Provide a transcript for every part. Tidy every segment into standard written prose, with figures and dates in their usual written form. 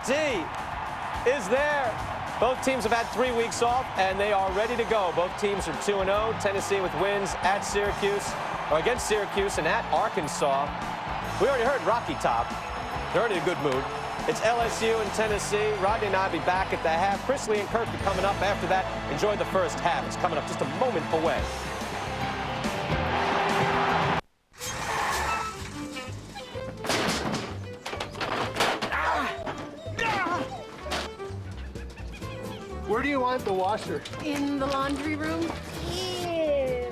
guarantee is there. Both teams have had 3 weeks off, and they are ready to go. Both teams are 2-0. Tennessee with wins at Syracuse, or against Syracuse and at Arkansas. We already heard Rocky Top. They're already in a good mood. It's LSU and Tennessee. Rodney and I will be back at the half. Chris Lee and Kirk are coming up after that. Enjoy the first half. It's coming up just a moment away. Where do you want the washer? In the laundry room. Yeah.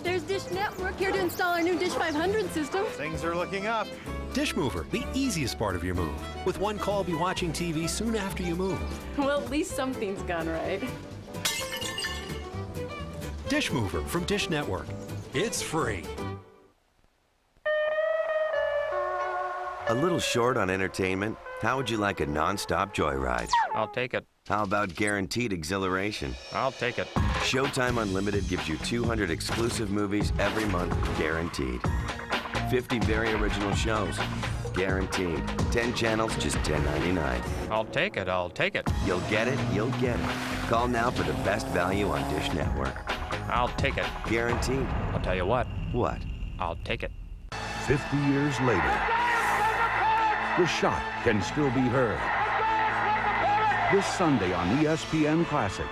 There's Dish Network here to install our new Dish 500 system. Things are looking up. Dish Mover, the easiest part of your move. With one call, be watching TV soon after you move. Well, at least something's gone right. Dish Mover from Dish Network. It's free. A little short on entertainment? How would you like a non-stop joyride? I'll take it. How about guaranteed exhilaration? I'll take it. Showtime Unlimited gives you 200 exclusive movies every month, guaranteed. 50 very original shows, guaranteed. 10 channels, just $10.99. I'll take it. I'll take it. You'll get it, you'll get it. Call now for the best value on Dish Network. I'll take it. Guaranteed. I'll tell you what. What? I'll take it. 50 years later, the shot can still be heard. This Sunday on ESPN Classic,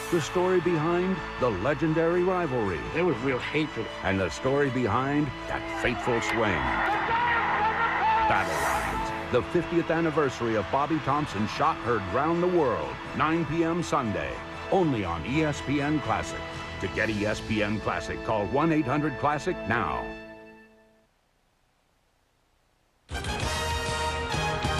the story behind the legendary rivalry. There was real hatred. And the story behind that fateful swing. Battle Lines, the 50th anniversary of Bobby Thompson's shot heard round the world, 9 p.m. Sunday, only on ESPN Classic. To get ESPN Classic, call 1-800-CLASSIC now.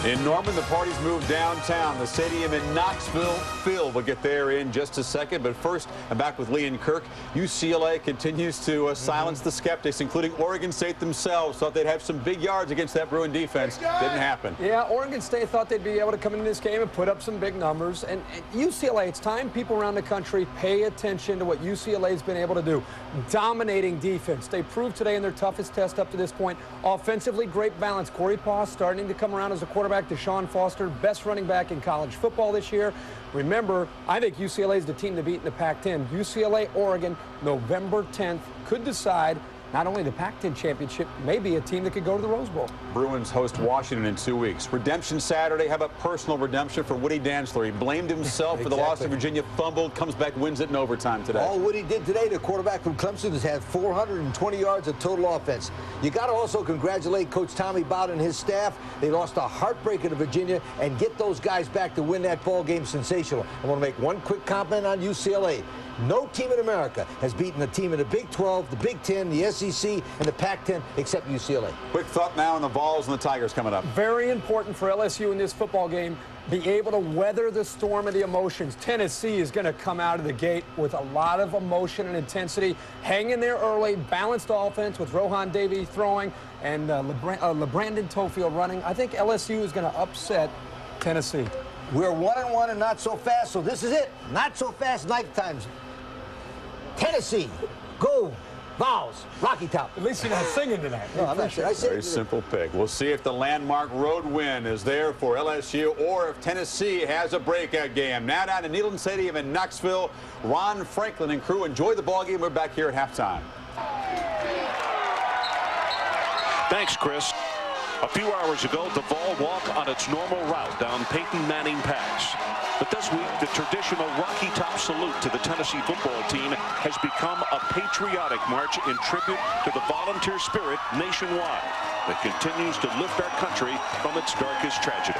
In Norman, the party's moved downtown. The stadium in Knoxville filled. We'll get there in just a second. But first, I'm back with Lee and Kirk. UCLA continues to silence the skeptics, including Oregon State themselves. Thought they'd have some big yards against that Bruin defense. Didn't happen. Yeah, Oregon State thought they'd be able to come into this game and put up some big numbers. And UCLA, it's time people around the country pay attention to what UCLA's been able to do. Dominating defense. They proved today in their toughest test up to this point. Offensively, great balance. Corey Paw starting to come around as a quarterback. Deshaun Foster, best running back in college football this year. Remember, I think UCLA is the team to beat in the Pac-10. UCLA, Oregon, November 10th, could decide not only the Pac-10 championship, maybe a team that could go to the Rose Bowl. Bruins host Washington in 2 weeks. Redemption Saturday. How about personal redemption for Woody Dantzler? He blamed himself for the loss to Virginia, fumbled, comes back, wins it in overtime today. All Woody did today, the quarterback from Clemson, has had 420 yards of total offense. You got to also congratulate Coach Tommy Bowden and his staff. They lost a heartbreaker to Virginia, and get those guys back to win that ball game sensational. I want to make one quick comment on UCLA. No team in America has beaten a team in the Big 12, the Big 10, the SEC, and the Pac-10 except UCLA. Quick thought now on the Vols and the Tigers coming up. Very important for LSU in this football game, be able to weather the storm of the emotions. Tennessee is going to come out of the gate with a lot of emotion and intensity. Hang in there early, balanced offense with Rohan Davey throwing and LeBrandon Tofield running. I think LSU is going to upset Tennessee. We're 1-1 and not so fast, so this is it. Not so fast night times. Tennessee, go, Vols, Rocky Top. At least you're not singing tonight. No, I'm not sure. I said very simple pick. We'll see if the landmark road win is there for LSU or if Tennessee has a breakout game. Now down to Neyland Stadium in Knoxville. Ron Franklin and crew enjoy the ball game. We're back here at halftime. Thanks, Chris. A few hours ago, the Vol walk on its normal route down Peyton Manning Pass. But this week, the traditional Rocky Top salute to the Tennessee football team has become a patriotic march in tribute to the volunteer spirit nationwide that continues to lift our country from its darkest tragedy.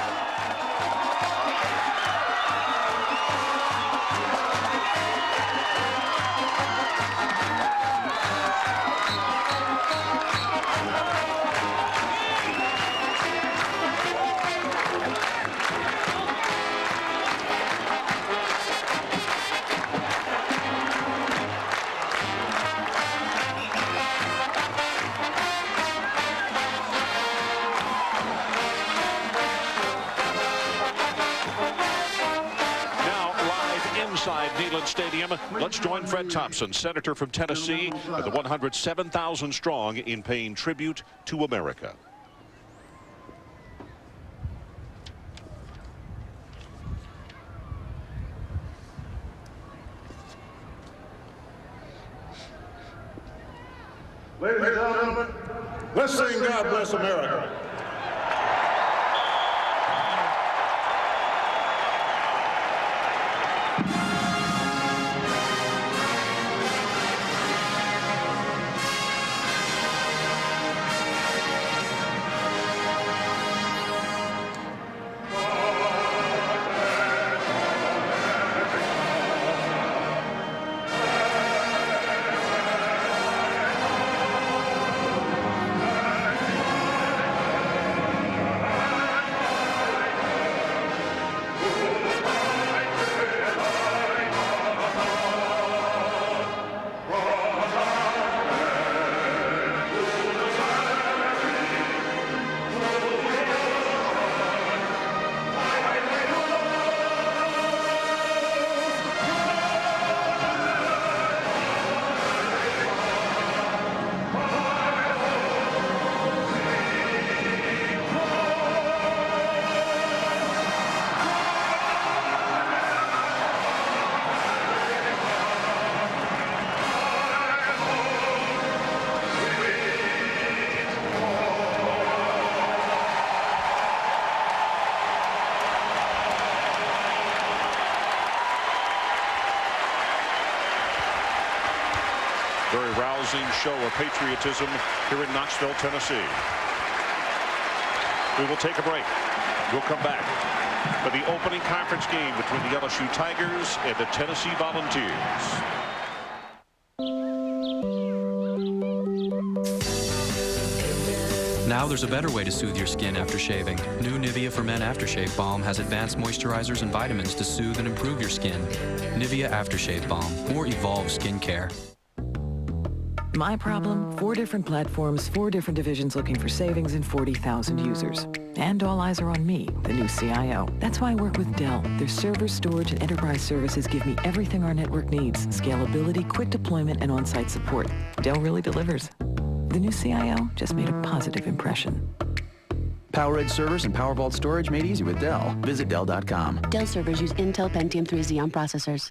Inside Neyland Stadium, let's join Fred Thompson, senator from Tennessee, with the 107,000 strong in paying tribute to America. Ladies and gentlemen, let's sing God Bless America. Very rousing show of patriotism here in Knoxville, Tennessee. We will take a break. We'll come back for the opening conference game between the LSU Tigers and the Tennessee Volunteers. Now there's a better way to soothe your skin after shaving. New Nivea for Men Aftershave Balm has advanced moisturizers and vitamins to soothe and improve your skin. Nivea Aftershave Balm, more evolved skincare. My problem, 4 different platforms, 4 different divisions looking for savings and 40,000 users. And all eyes are on me, the new CIO. That's why I work with Dell. Their server, storage, and enterprise services give me everything our network needs. Scalability, quick deployment, and on-site support. Dell really delivers. The new CIO just made a positive impression. PowerEdge servers and PowerVault storage made easy with Dell. Visit Dell.com. Dell servers use Intel Pentium 3 Xeon processors.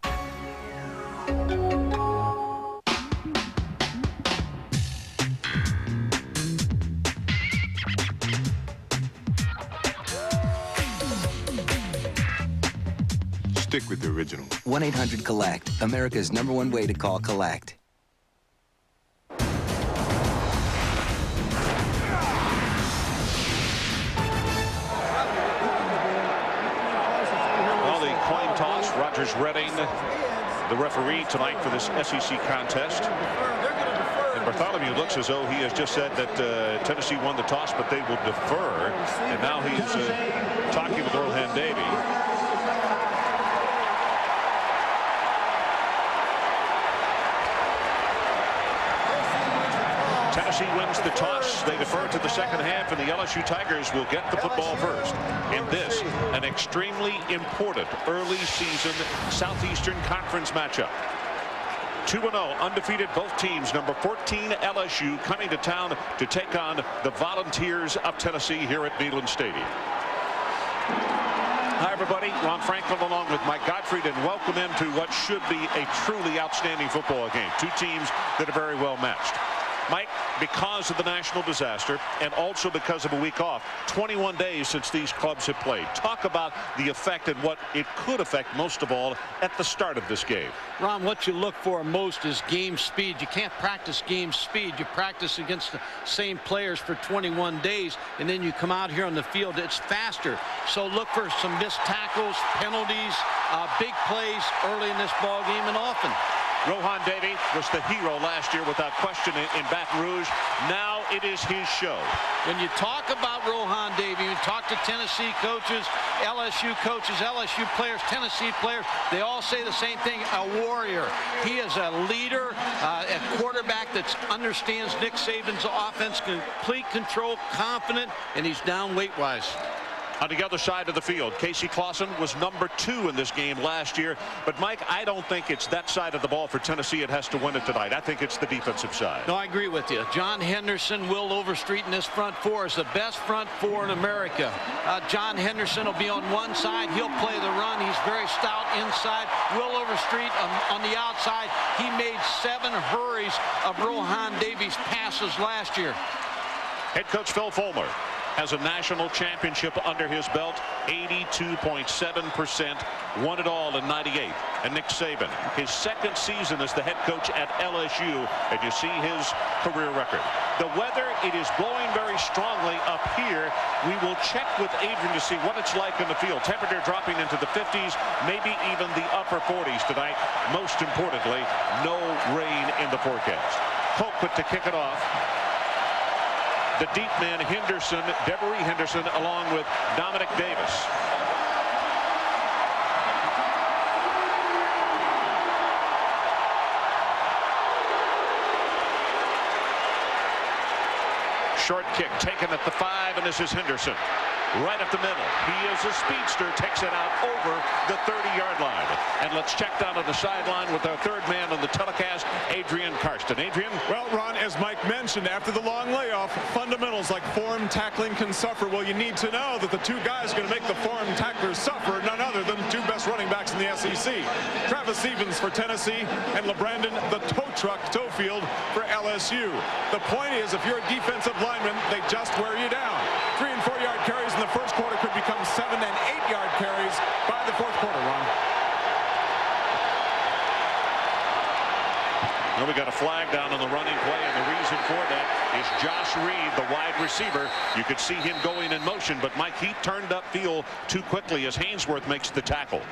Stick with the original. 1-800-COLLECT, America's #1 way to call collect. Well, the coin toss, Rogers Redding, the referee tonight for this SEC contest. And Bartholomew looks as though he has just said that Tennessee won the toss, but they will defer. And now he's talking with Rohan Davey. Tennessee wins the toss. They defer to the second half, and the LSU Tigers will get the football first. And this, an extremely important early season Southeastern Conference matchup. 2-0, undefeated both teams. Number 14 LSU coming to town to take on the Volunteers of Tennessee here at Neyland Stadium. Hi, everybody. Ron Franklin along with Mike Gottfried, and welcome into what should be a truly outstanding football game. Two teams that are very well matched. Mike, because of the national disaster and also because of a week off, 21 days since these clubs have played. Talk about the effect and what it could affect most of all at the start of this game. Ron, what you look for most is game speed. You can't practice game speed. You practice against the same players for 21 days, and then you come out here on the field. It's faster. So look for some missed tackles, penalties, big plays early in this ball game and often. Rohan Davey was the hero last year without question in Baton Rouge. Now it is his show. When you talk about Rohan Davey, you talk to Tennessee coaches, LSU coaches, LSU players, Tennessee players, they all say the same thing, a warrior. He is a leader, a quarterback that understands Nick Saban's offense, complete control, confident, and he's down weight-wise. On the other side of the field, Casey Clausen was number 2 in this game last year. But, Mike, I don't think it's that side of the ball for Tennessee. It has to win it tonight. I think it's the defensive side. No, I agree with you. John Henderson, Will Overstreet in this front four is the best front four in America. John Henderson will be on one side. He'll play the run. He's very stout inside. Will Overstreet on the outside. He made 7 hurries of Rohan Davies passes last year. Head coach Phil Fulmer has a national championship under his belt, 82.7%, won it all in '98. And Nick Saban, his second season as the head coach at LSU, and you see his career record. The weather, it is blowing very strongly up here. We will check with Adrian to see what it's like in the field. Temperature dropping into the 50s, maybe even the upper 40s tonight. Most importantly, no rain in the forecast. Colquitt to kick it off. The deep man Henderson, Devery Henderson, along with Dominic Davis. Short kick taken at the 5, and this is Henderson. Right up the middle. He is a speedster, takes it out over the 30-yard line. And let's check down on the sideline with our third man on the telecast, Adrian Karsten. Adrian? Well, Ron, as Mike mentioned, after the long layoff, fundamentals like form tackling can suffer. Well, you need to know that the 2 guys going to make the form tacklers suffer, none other than the 2 best running backs in the SEC. Travis Stevens for Tennessee and LeBrandon, the tow truck, Toefield for LSU. The point is, if you're a defensive lineman, they just wear you down. 3- and 4-yard carries in the first quarter could become 7- and 8-yard carries by the fourth quarter, Ron. Well, we got a flag down on the running play, and the reason for that is Josh Reed, the wide receiver. You could see him going in motion, but Mike, he turned upfield too quickly as Hainsworth makes the tackle.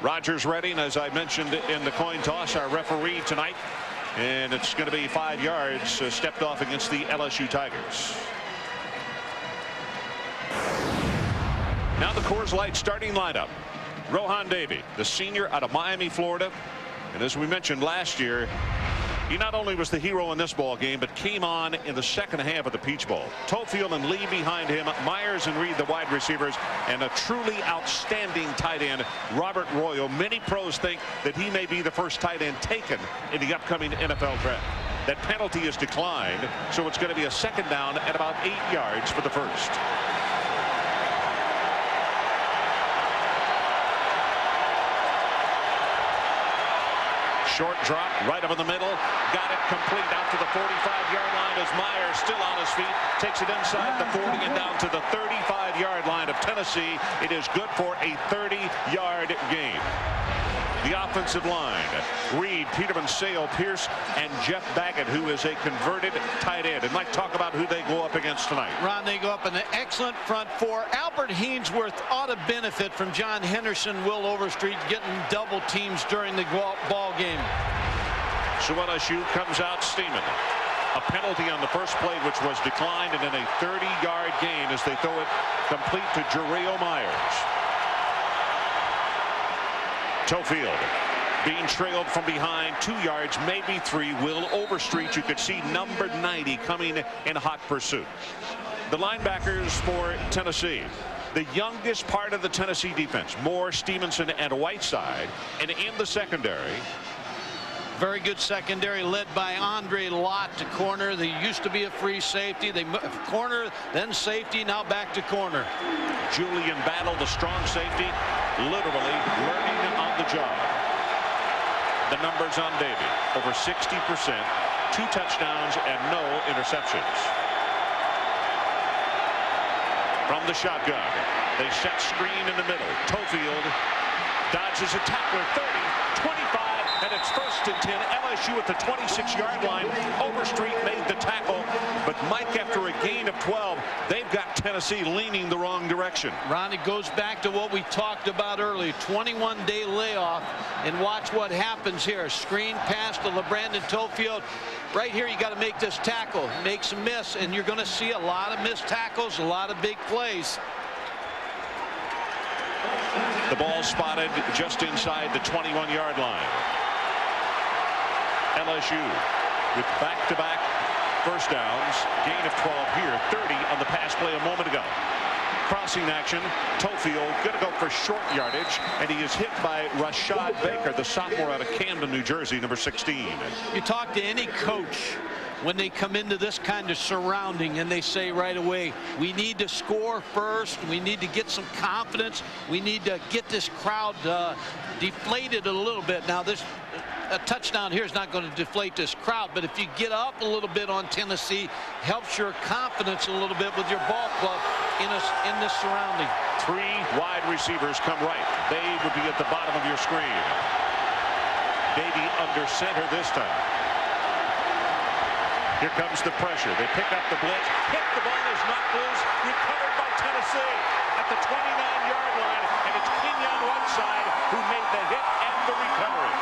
Rogers ready, and as I mentioned in the coin toss, our referee tonight, and it's going to be 5 yards stepped off against the LSU Tigers. Now the Coors Light starting lineup. Rohan Davey, the senior out of Miami, Florida. And as we mentioned last year, he not only was the hero in this ball game, but came on in the second half of the Peach Bowl. Toefield and Lee behind him, Myers and Reed the wide receivers, and a truly outstanding tight end, Robert Royal. Many pros think that he may be the first tight end taken in the upcoming NFL draft. That penalty is declined, so it's going to be a second down at about 8 yards for the first. Short drop right up in the middle. Got it complete out to the 45-yard line as Myers still on his feet. Takes it inside the 40 and down to the 35-yard line of Tennessee. It is good for a 30-yard gain. The offensive line, Reed, Peterman, Sale, Pierce, and Jeff Baggett, who is a converted tight end. And Mike, talk about who they go up against tonight. Ron, they go up in an excellent front four. Albert Hainsworth ought to benefit from John Henderson, Will Overstreet getting double teams during the ball game. So LSU comes out steaming. A penalty on the first play, which was declined, and then a 30-yard gain as they throw it complete to Jarrell Myers. Toefield being trailed from behind 2 yards, maybe 3. Will Overstreet, you could see number 90 coming in hot pursuit. The linebackers for Tennessee, the youngest part of the Tennessee defense, Moore, Stevenson, and Whiteside. And in the secondary, very good secondary led by Andre Lott to corner. They used to be a free safety. They corner, then safety, now back to corner. Julian Battle, the strong safety, literally learning on the job. The numbers on Davey, over 60%, 2 touchdowns and no interceptions. From the shotgun, they set screen in the middle. Toefield dodges a tackler, 30, 25, and it's 1st and 10. LSU at the 26-yard line. Overstreet made the tackle, but Mike, after a gain of 12, they've got Tennessee leaning the wrong direction. Ron, it goes back to what we talked about earlier, 21-day layoff, and watch what happens here. Screen pass to LeBrandon Toefield. Right here, you got to make this tackle. Makes a miss, and you're going to see a lot of missed tackles, a lot of big plays. The ball spotted just inside the 21-yard line. LSU with back-to-back first downs, gain of 12 here, 30 on the pass play a moment ago. Crossing action. Tofield going to go for short yardage, and he is hit by Rashad Baker, the sophomore out of Camden, New Jersey, number 16. You talk to any coach when they come into this kind of surrounding and they say right away, we need to score first, we need to get some confidence, we need to get this crowd deflated a little bit. Now a touchdown here is not going to deflate this crowd, but if you get up a little bit on Tennessee, helps your confidence a little bit with your ball club in this surrounding. 3 wide receivers come right. They would be at the bottom of your screen. Davey under center this time. Here comes the pressure. They pick up the blitz. Hit, the ball is knocked loose. Recovered by Tennessee at the 29-yard line. And it's Kenyon Whiteside who made the hit and the recovery.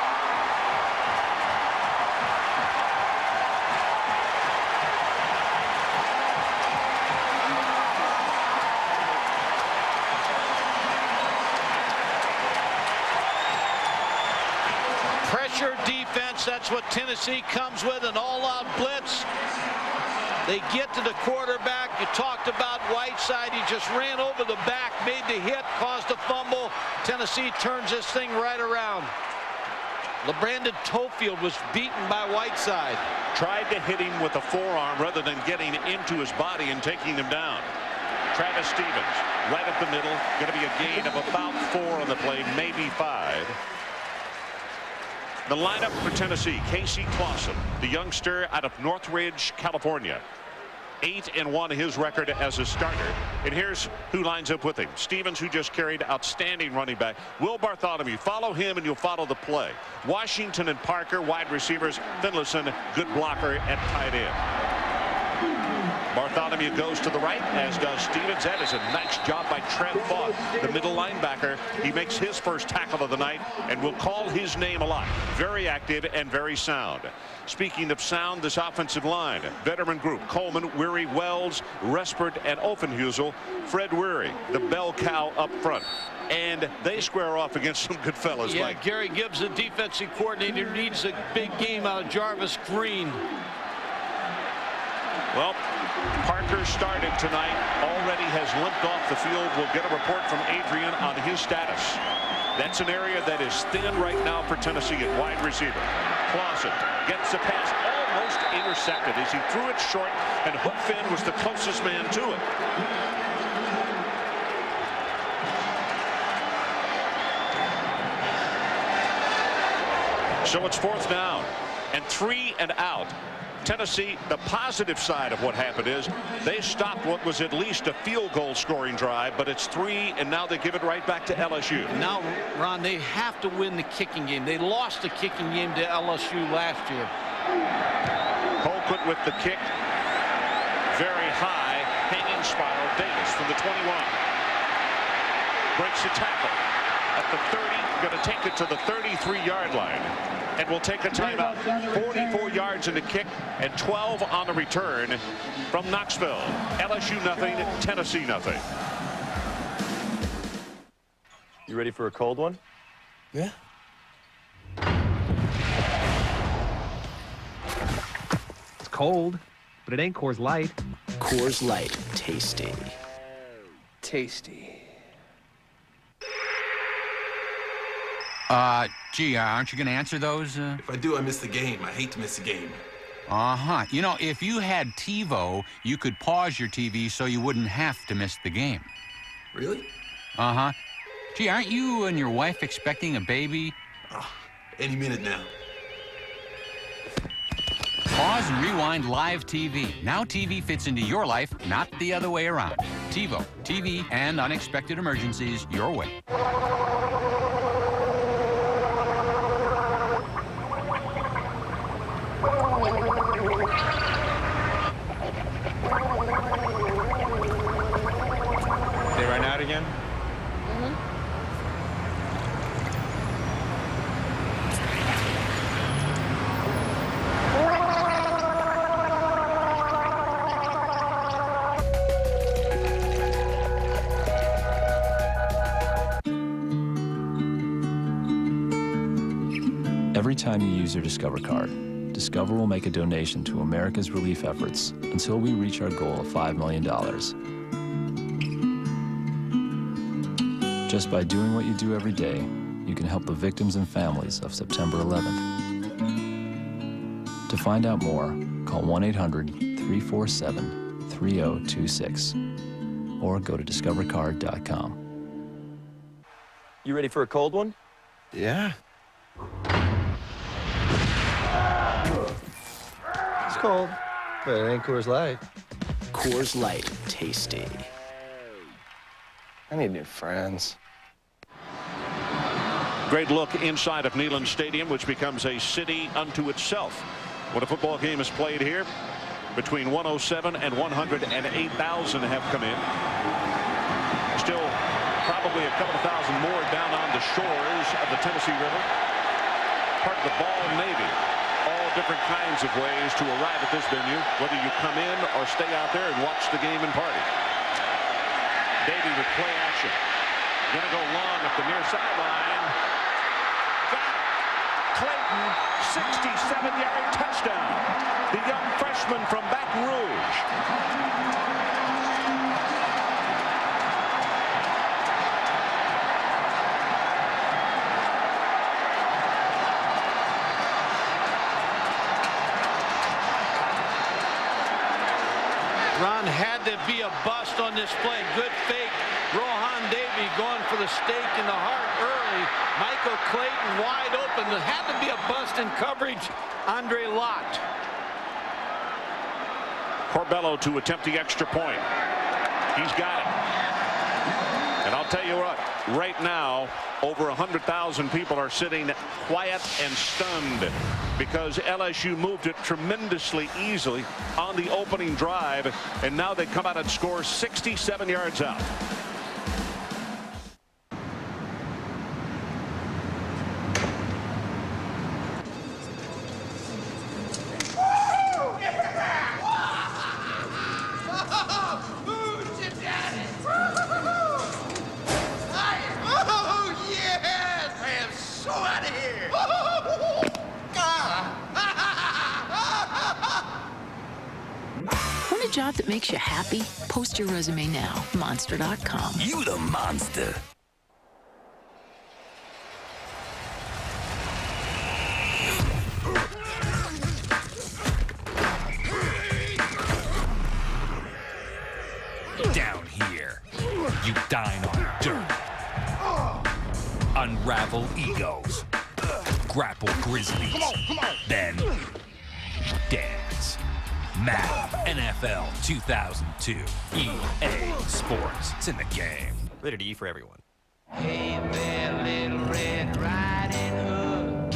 Pressure defense, that's what Tennessee comes with, an all-out blitz. They get to the quarterback. You talked about Whiteside. He just ran over the back, made the hit, caused a fumble. Tennessee turns this thing right around. LeBrandon Tofield was beaten by Whiteside. Tried to hit him with a forearm rather than getting into his body and taking him down. Travis Stevens right up the middle. Going to be a gain of about 4 on the play, maybe 5. The lineup for Tennessee, Casey Clausen, the youngster out of Northridge, California. 8-1 his record as a starter. And here's who lines up with him. Stevens, who just carried outstanding running back. Will Bartholomew, follow him and you'll follow the play. Washington and Parker, wide receivers. Finlayson, good blocker at tight end. Bartholomew goes to the right, as does Stevens. That is a nice job by Trent Vaught, the middle linebacker. He makes his first tackle of the night, and we'll call his name a lot. Very active and very sound. Speaking of sound, this offensive line, veteran group, Coleman, Weary, Wells, Respert, and Offenhusel. Fred Weary, the bell cow up front. And they square off against some good fellas. Yeah, like Gary Gibbs, the defensive coordinator, needs a big game out of Jarvis Green. Well, Parker started tonight, already has limped off the field. We'll get a report from Adrian on his status. That's an area that is thin right now for Tennessee at wide receiver. Clausen gets the pass, almost intercepted as he threw it short, and Hook Finn was the closest man to it. So it's 4th down and 3 and out. Tennessee, the positive side of what happened is they stopped what was at least a field goal scoring drive, but it's 3, and now they give it right back to LSU. Now, Ron, they have to win the kicking game. They lost the kicking game to LSU last year. Colquitt with the kick. Very high, hanging spiral. Davis from the 21. Breaks the tackle at the 30. Going to take it to the 33-yard line. And we'll take a timeout. 44 yards in the kick and 12 on the return from Knoxville. LSU nothing, Tennessee nothing. You ready for a cold one? Yeah. It's cold, but it ain't Coors Light. Coors Light, tasty. Tasty. Gee, aren't you going to answer those? If I do, I miss the game. I hate to miss the game. Uh-huh. You know, if you had TiVo, you could pause your TV so you wouldn't have to miss the game. Really? Uh-huh. Gee, aren't you and your wife expecting a baby? Oh, any minute now. Pause and rewind live TV. Now TV fits into your life, not the other way around. TiVo, TV and unexpected emergencies your way. They run out again? Every time you use your Discover card, Discover will make a donation to America's relief efforts until we reach our goal of $5 million. Just by doing what you do every day, you can help the victims and families of September 11th. To find out more, call 1-800-347-3026 or go to discovercard.com. You ready for a cold one? Yeah. It's cold, but it ain't Coors Light. Coors Light, tasty. I need new friends. Great look inside of Neyland Stadium, which becomes a city unto itself. When a football game is played here, between 107 and 108,000 have come in. Still probably a couple of thousand more down on the shores of the Tennessee River. Part of the Ball Navy. All different kinds of ways to arrive at this venue, whether you come in or stay out there and watch the game and party. Davey with play action. Gonna go long up the near sideline. Got it. Clayton, 67-yard touchdown. The young freshman from Baton Rouge. Ron had to be a bust on this play. Good fake. Rohan Davey going for the stake in the heart early. Michael Clayton wide open. There had to be a bust in coverage. Andre Lott. Corbello to attempt the extra point. He's got it. And I'll tell you what, right now, over 100,000 people are sitting quiet and stunned because LSU moved it tremendously easily on the opening drive, and now they come out and score 67 yards out. Want a job that makes you happy? Post your resume now. Monster.com. You the monster. Down here, you dine on dirt. Unravel egos. Grapple grizzlies. Then dance. Madden NFL 2002. EA Sports. It's in the game. Rated E for everyone. Hey there, little Red Riding Hood.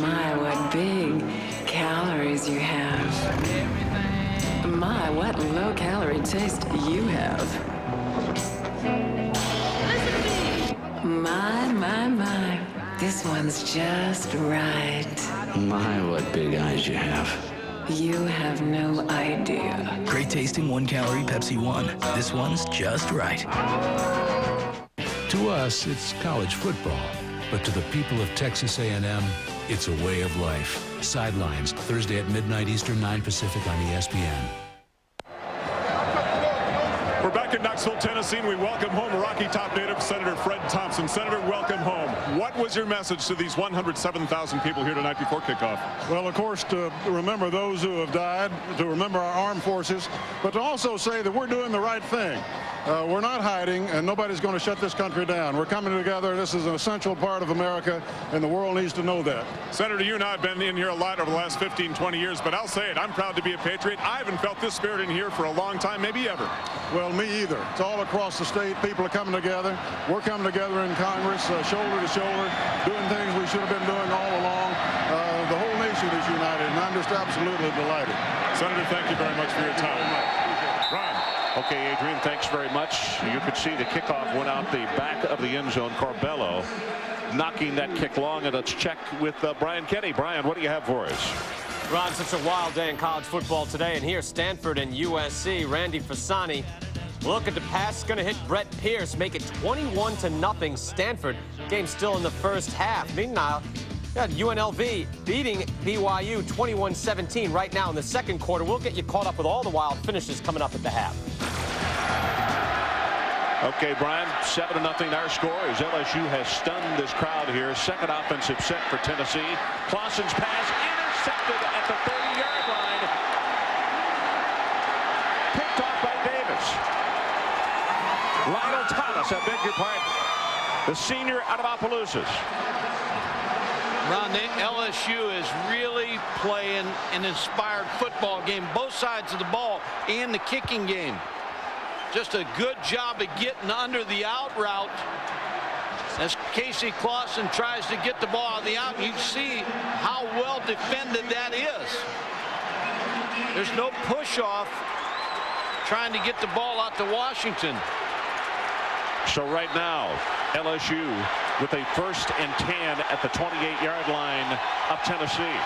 My, what big calories you have. My, what low-calorie taste you have. My. This one's just right. My, what big eyes you have. You have no idea. Great tasting 1-calorie Pepsi One. This one's just right. To us, it's college football. But to the people of Texas A&M, it's a way of life. Sidelines, Thursday at midnight Eastern, 9 Pacific on ESPN. We're back in Knoxville, Tennessee, and we welcome home Rocky Top native Senator Fred Thompson. Senator, welcome home. What was your message to these 107,000 people here tonight before kickoff? Well, of course, to remember those who have died, to remember our armed forces, but to also say that we're doing the right thing. We're not hiding, and nobody's going to shut this country down. We're coming together. This is an essential part of America, and the world needs to know that. Senator, you and I have been in here a lot over the last 15, 20 years, but I'll say it, I'm proud to be a patriot. I haven't felt this spirit in here for a long time, maybe ever. Well, me either. It's all across the state. People are coming together. We're coming together in Congress, shoulder to shoulder, doing things we should have been doing all along. The whole nation is united, and I'm just absolutely delighted. Senator, thank you very much for your time. Ron. Okay, Adrian, thanks very much. You could see the kickoff went out the back of the end zone. Corbello knocking that kick long, and let's check with Brian Kenny. Brian, what do you have for us? Ron, such a wild day in college football today, and here Stanford and USC. Randy Fasani, look at the pass, going to hit Brett Pierce, make it 21-0 Stanford. Game still in the first half. Meanwhile, got UNLV beating BYU 21-17 right now in the second quarter. We'll get you caught up with all the wild finishes coming up at the half. Okay, Brian, 7-0 our score as LSU has stunned this crowd here. Second offensive set for Tennessee. Clausen's pass intercepted at the 30-yard line. Picked off by Davis. Lionel Thomas, I beg your pardon. The senior out of Opelousas. Ron, LSU is really playing an inspired football game, both sides of the ball and the kicking game. Just a good job of getting under the out route as Casey Clausen tries to get the ball out of the out. You see how well defended that is. There's no push off trying to get the ball out to Washington. So right now, LSU with a 1st and 10 at the 28-yard line of Tennessee.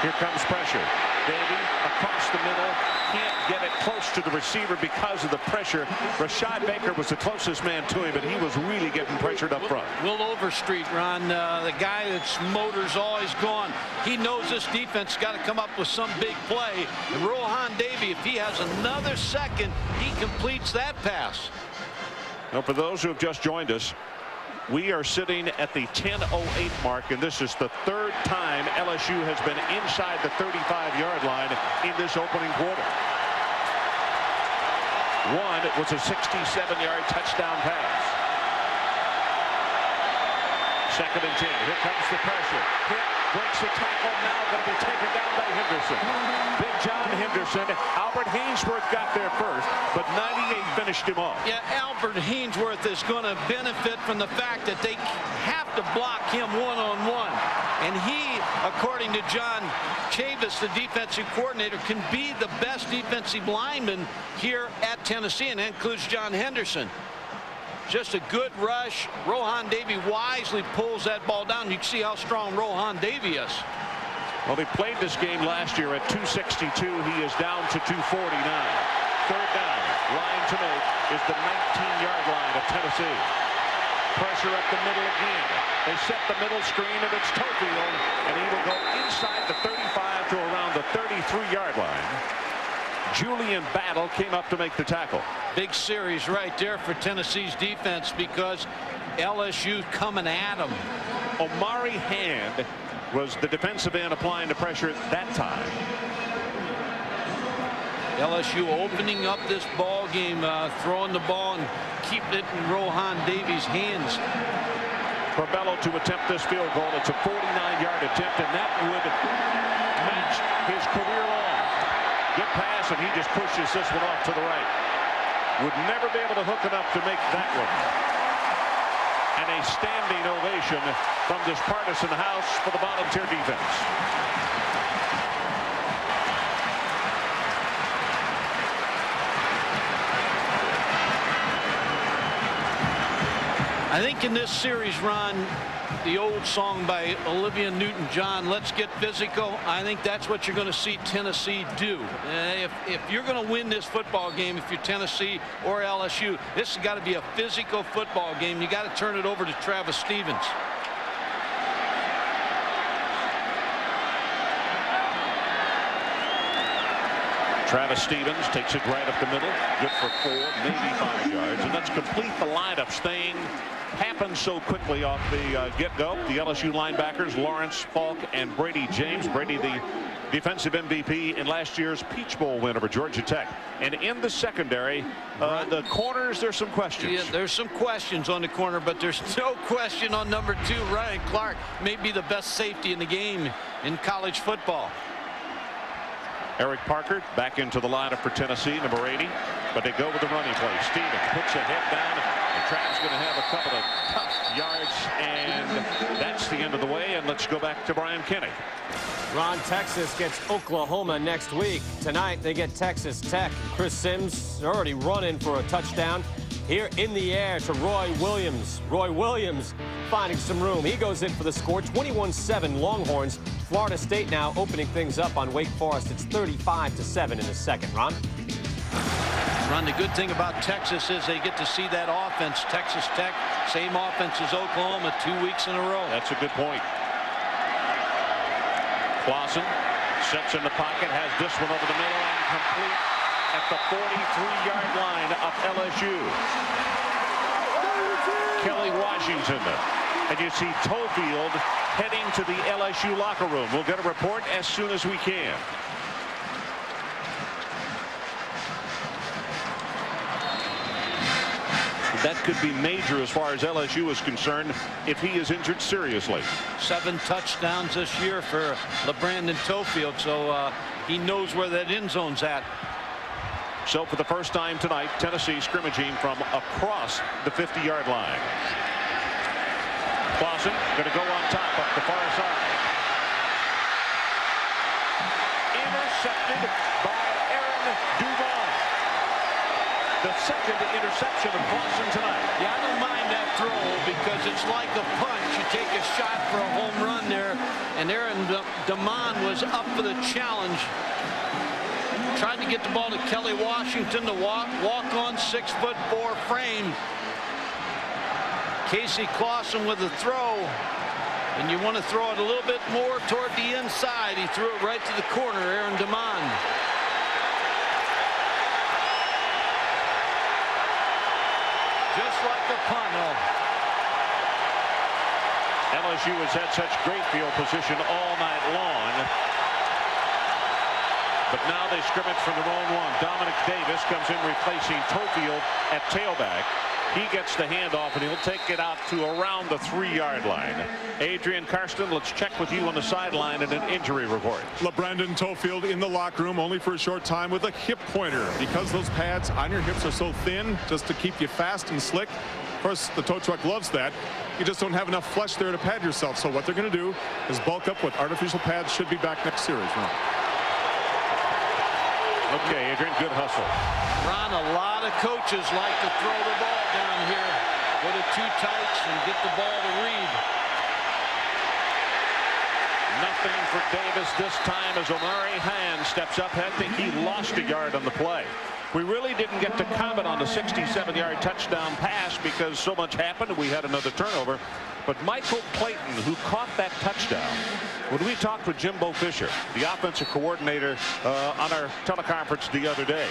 Here comes pressure. Davey across the middle, can't get it close to the receiver because of the pressure. Rashad Baker was the closest man to him, but he was really getting pressured up front. Will Overstreet, Ron, the guy that's motor's always gone. He knows this defense got to come up with some big play. And Rohan Davey, if he has another second, he completes that pass. Now, for those who have just joined us, we are sitting at the 10:08 mark, and this is the 3rd time LSU has been inside the 35-yard line in this opening quarter. One, it was a 67-yard touchdown pass. 2nd and 10. Here comes the pressure. Hit, breaks the tackle, now going to be taken down by Henderson. Big John Henderson. Albert Hainsworth got there first, but 98 finished him off. Yeah, Albert Hainsworth is going to benefit from the fact that they have to block him one-on-one. And he, according to John Chavis, the defensive coordinator, can be the best defensive lineman here at Tennessee, and that includes John Henderson. Just a good rush. Rohan Davey wisely pulls that ball down. You can see how strong Rohan Davey is. Well, they played this game last year at 262. He is down to 249. 3rd down. Line to make is the 19-yard line of Tennessee. Pressure up the middle again. They set the middle screen, and it's Tofield, and he will go inside the 35 to around the 33-yard line. Julian Battle came up to make the tackle. Big series right there for Tennessee's defense because LSU coming at them. Omari Hand was the defensive end applying the pressure at that time. LSU opening up this ball game, throwing the ball and keeping it in Rohan Davey's hands. Corbello to attempt this field goal. It's a 49-yard attempt, and that would match his career long. Good pass, and he just pushes this one off to the right. Would never be able to hook enough to make that one. And a standing ovation from this partisan house for the volunteer defense. I think in this series, Ron, the old song by Olivia Newton-John, "Let's Get Physical," I think that's what you're going to see Tennessee do. If you're going to win this football game, if you're Tennessee or LSU, this has got to be a physical football game. You got to turn it over to Travis Stevens. Travis Stevens takes it right up the middle. Good for 4, maybe 5 yards. And let's complete the lineup. Staying happened so quickly off the get-go. The LSU linebackers, Lawrence Falk and Brady James. Brady, the defensive MVP in last year's Peach Bowl win over Georgia Tech. And in the secondary, the corners, there's some questions. Yeah, there's some questions on the corner, but there's no question on number 2. Ryan Clark may be the best safety in the game in college football. Eric Parker back into the lineup for Tennessee, number 80. But they go with the running play. Stevens puts a head down. And Travis going to have a couple of tough yards. And that's the end of the way. And let's go back to Brian Kenny. Ron, Texas gets Oklahoma next week. Tonight they get Texas Tech. Chris Sims already running for a touchdown. Here in the air to Roy Williams. Roy Williams finding some room. He goes in for the score. 21-7 Longhorns. Florida State now opening things up on Wake Forest. It's 35-7 in the second. Ron? Ron, the good thing about Texas is they get to see that offense. Texas Tech, same offense as Oklahoma 2 weeks in a row. That's a good point. Clausen Sets in the pocket, has this one over the middle and complete at the 43-yard line of LSU. Kelly Washington. And you see Tofield heading to the LSU locker room. We'll get a report as soon as we can. That could be major as far as LSU is concerned if he is injured seriously. 7 touchdowns this year for LeBrandon Tofield, so he knows where that end zone's at. So for the first time tonight, Tennessee scrimmaging from across the 50-yard line. Clausen going to go on top up the far side. Intercepted by Aaron Duval. The second interception of Clausen tonight. Yeah, I don't mind that throw because it's like a punch. You take a shot for a home run there, and Aaron DeMond was up for the challenge. Tried to get the ball to Kelly Washington, the walk on 6'4" frame. Casey Clausen with the throw, and you want to throw it a little bit more toward the inside. He threw it right to the corner, Aaron DeMond. Just like a punt. LSU has had such great field position all night long. But now they scrimmage from their own one. Dominic Davis comes in replacing Tofield at tailback. He gets the handoff, and he'll take it out to around the 3-yard line. Adrian Karsten, let's check with you on the sideline and an injury report. LeBrandon Tofield in the locker room only for a short time with a hip pointer. Because those pads on your hips are so thin, just to keep you fast and slick. Of course, the tow truck loves that. You just don't have enough flesh there to pad yourself. So what they're going to do is bulk up with artificial pads. Should be back next series. Okay, Adrian, good hustle. Ron, a lot of coaches like to throw the ball down here. Go to 2 tights and get the ball to Reed. Nothing for Davis this time as Omari Hand steps up. I think he lost a yard on the play. We really didn't get to comment on the 67-yard touchdown pass because so much happened. We had another turnover. But Michael Clayton, who caught that touchdown, when we talked with Jimbo Fisher, the offensive coordinator, on our teleconference the other day,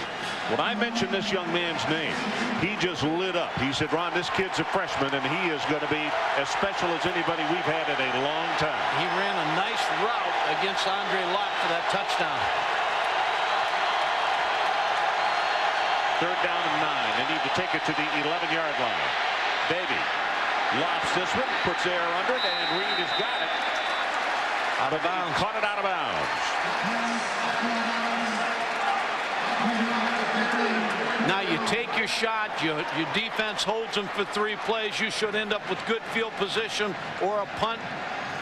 when I mentioned this young man's name, he just lit up. He said, Ron, this kid's a freshman, and he is going to be as special as anybody we've had in a long time. He ran a nice route against Andre Locke for that touchdown. 3rd down and 9. They need to take it to the 11-yard line. Davey lofts this one, puts air under it, and Reed has got it. Out of bounds. Caught it out of bounds. Now you take your shot, your defense holds them for 3 plays. You should end up with good field position or a punt.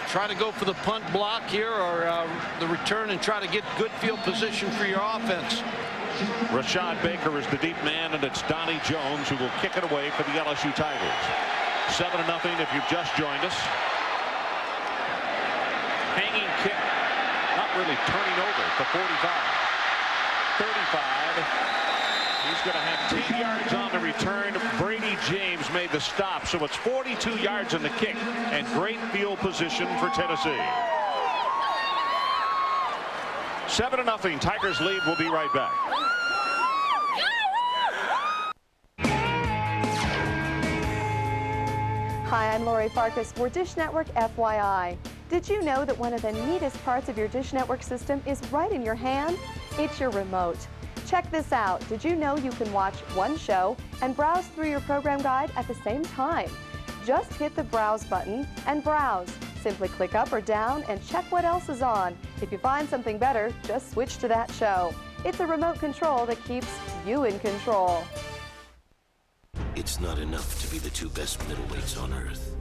Try to go for the punt block here or the return and try to get good field position for your offense. Rashad Baker is the deep man, and it's Donnie Jones who will kick it away for the LSU Tigers. 7-0 if you've just joined us. Hanging kick, not really turning over at the 45. 35. He's going to have 10 yards on the return. Brady James made the stop, so it's 42 yards on the kick and great field position for Tennessee. 7-0. Tigers lead. We'll be right back. Hi, I'm Lori Farkas for Dish Network FYI. Did you know that one of the neatest parts of your Dish Network system is right in your hand? It's your remote. Check this out. Did you know you can watch one show and browse through your program guide at the same time? Just hit the Browse button and browse. Simply click up or down and check what else is on. If you find something better, just switch to that show. It's a remote control that keeps you in control. It's not enough to be the 2 best middleweights on earth.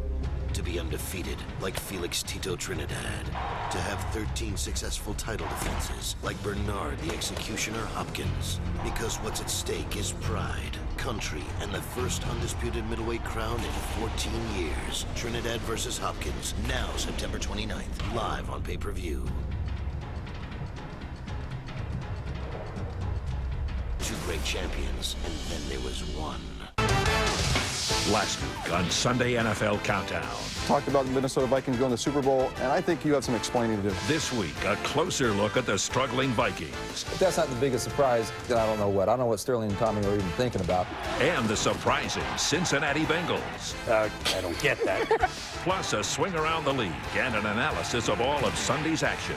To be undefeated like Felix Tito Trinidad. To have 13 successful title defenses like Bernard the Executioner Hopkins. Because what's at stake is pride, country, and the first undisputed middleweight crown in 14 years. Trinidad versus Hopkins, now September 29th, live on pay-per-view. 2 great champions, and then there was one. Last week on Sunday NFL Countdown. Talked about the Minnesota Vikings going to the Super Bowl, and I think you have some explaining to do. This week, a closer look at the struggling Vikings. If that's not the biggest surprise, then I don't know what. I don't know what Sterling and Tommy are even thinking about. And the surprising Cincinnati Bengals. I don't get that. Plus a swing around the league and an analysis of all of Sunday's action.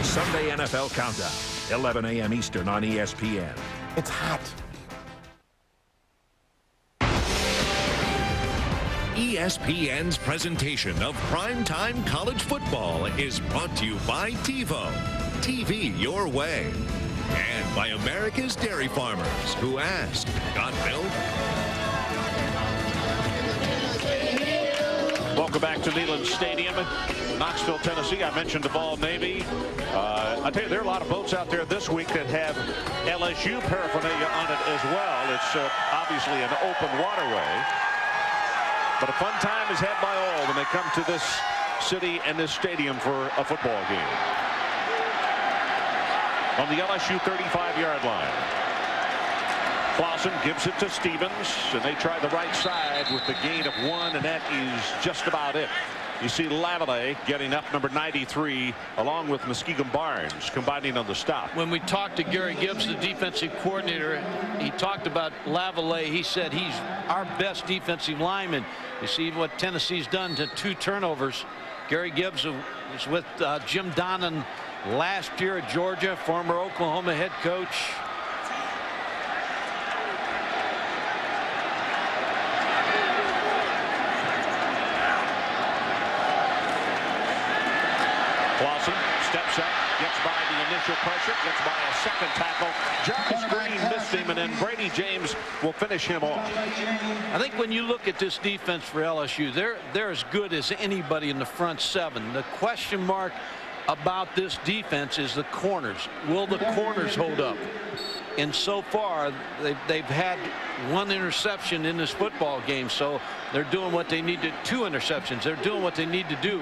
Sunday NFL Countdown, 11 a.m. Eastern on ESPN. It's hot. ESPN's presentation of primetime college football is brought to you by TiVo. TV your way. And by America's dairy farmers who asked, got milk? Welcome back to Neyland Stadium, Knoxville, Tennessee. I mentioned the Vol Navy. I tell you, there are a lot of boats out there this week that have LSU paraphernalia on it as well. It's obviously an open waterway. But a fun time is had by all when they come to this city and this stadium for a football game. On the LSU 35-yard line. Clausen gives it to Stevens, and they try the right side with the gain of 1, and that is just about it. You see Lavallee getting up, number 93, along with Muskegon Barnes combining on the stop. When we talked to Gary Gibbs, the defensive coordinator, he talked about Lavallee. He said he's our best defensive lineman. You see what Tennessee's done to 2 turnovers. Gary Gibbs was with Jim Donnan last year at Georgia, former Oklahoma head coach. Clausen steps up, gets by the initial pressure, gets by a second tackle. Jarvis Green missed him, and then Brady James will finish him off. I think when you look at this defense for LSU, they're as good as anybody in the front 7. The question mark about this defense is the corners. Will the corners hold up? And so far, they've had 1 interception in this football game, so they're doing what they need to. 2 interceptions. They're doing what they need to do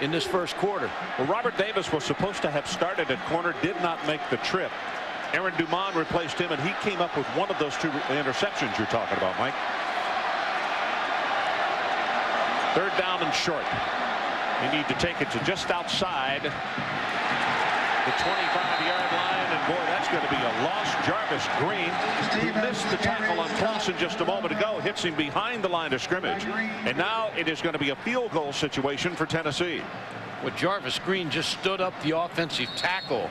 in this first quarter. Well, Robert Davis was supposed to have started at corner, did not make the trip. Aaron Dumont replaced him, and he came up with one of those 2 interceptions you're talking about, Mike. 3rd down and short. You need to take it to just outside the 25-yard line, and boy, that's going to be a loss. Jarvis Green, who missed the tackle on Clausen just a moment ago, hits him behind the line of scrimmage. And now it is going to be a field goal situation for Tennessee. Well, Jarvis Green just stood up the offensive tackle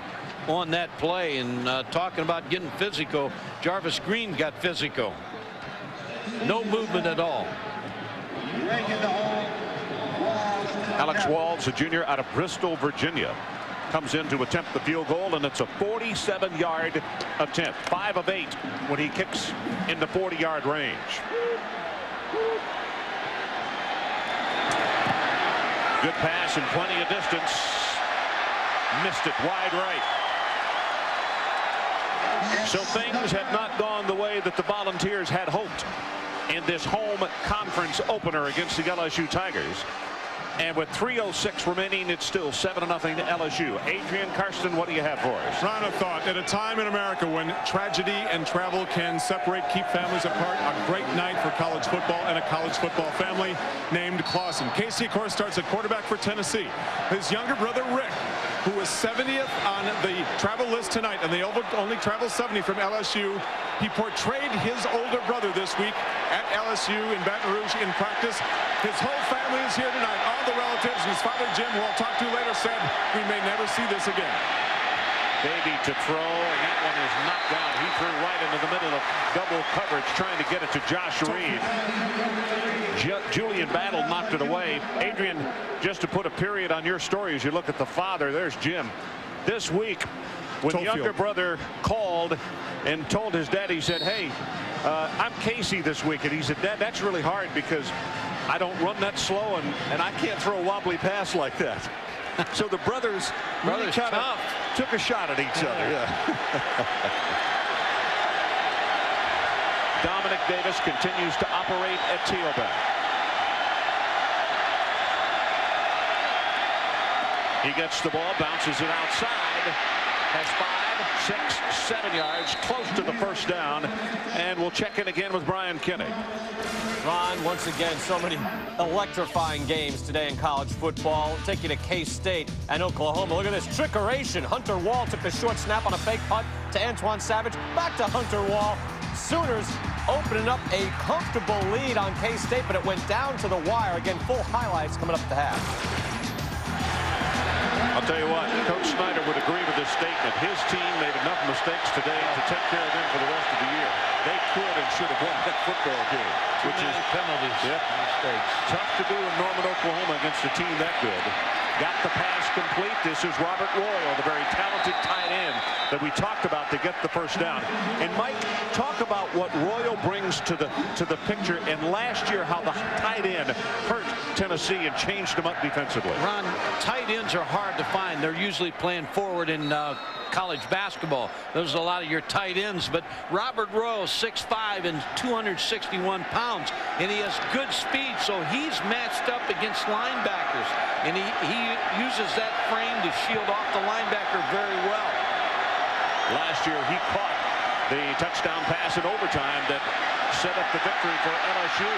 on that play, and talking about getting physical, Jarvis Green got physical. No movement at all. Alex Walls, a junior out of Bristol, Virginia, comes in to attempt the field goal, and it's a 47-yard attempt. 5 of 8 when he kicks in the 40-yard range. Good pass and plenty of distance. Missed it wide right. So things have not gone the way that the Volunteers had hoped in this home conference opener against the LSU Tigers. And with 3:06 remaining, it's still 7-0 to LSU. Adrian Karsten, what do you have for us? Ron, a thought. At a time in America when tragedy and travel can separate, keep families apart, a great night for college football and a college football family named Clausen. Casey, of course, starts at quarterback for Tennessee. His younger brother, Rick, who was 70th on the travel list tonight, and they only travel 70 from LSU. He portrayed his older brother this week at LSU in Baton Rouge in practice. His whole family is here tonight. All the relatives, and his father Jim, who I'll talk to later, said we may never see this again. Baby to throw, and that one is knocked down. He threw right into the middle of double coverage, trying to get it to Josh Reed. Julian Battle knocked it away. Adrian, just to put a period on your story as you look at the father, there's Jim. This week, when the younger brother called and told his dad, he said, hey, I'm Casey this week. And he said, Dad, that's really hard because I don't run that slow, and I can't throw a wobbly pass like that. So the brothers really kind of took a shot at each other. Yeah. Dominic Davis continues to operate at tailback. He gets the ball, bounces it outside, That's 5, 6, 7 yards, close to the first down. And we'll check in again with Brian Kinney. Ron, once again, so many electrifying games today in college football. Take you to K-State and Oklahoma. Look at this trickeration. Hunter Wall took the short snap on a fake punt to Antoine Savage. Back to Hunter Wall. Sooners opening up a comfortable lead on K-State, but it went down to the wire. Again, full highlights coming up at the half. I'll tell you what, Coach Snyder would agree with this statement. His team made enough mistakes today to take care of them for the rest of the year. They could and should have won that football game. Which is penalties, mistakes. Tough to do in Norman, Oklahoma against a team that good. Got the pass complete. This is Robert Royal, the very talented tight end that we talked about to get the first down. And Mike, talk about what Royal brings to the picture, and last year how the tight end hurt Tennessee and changed them up defensively. Ron, tight ends are hard to find. They're usually playing forward in college basketball. Those are a lot of your tight ends, but Robert Royal, 6'5" and 261 pounds, and he has good speed, so he's matched up against linebackers, and he uses that frame to shield off the linebacker very well. Last year he caught the touchdown pass in overtime that set up the victory for LSU.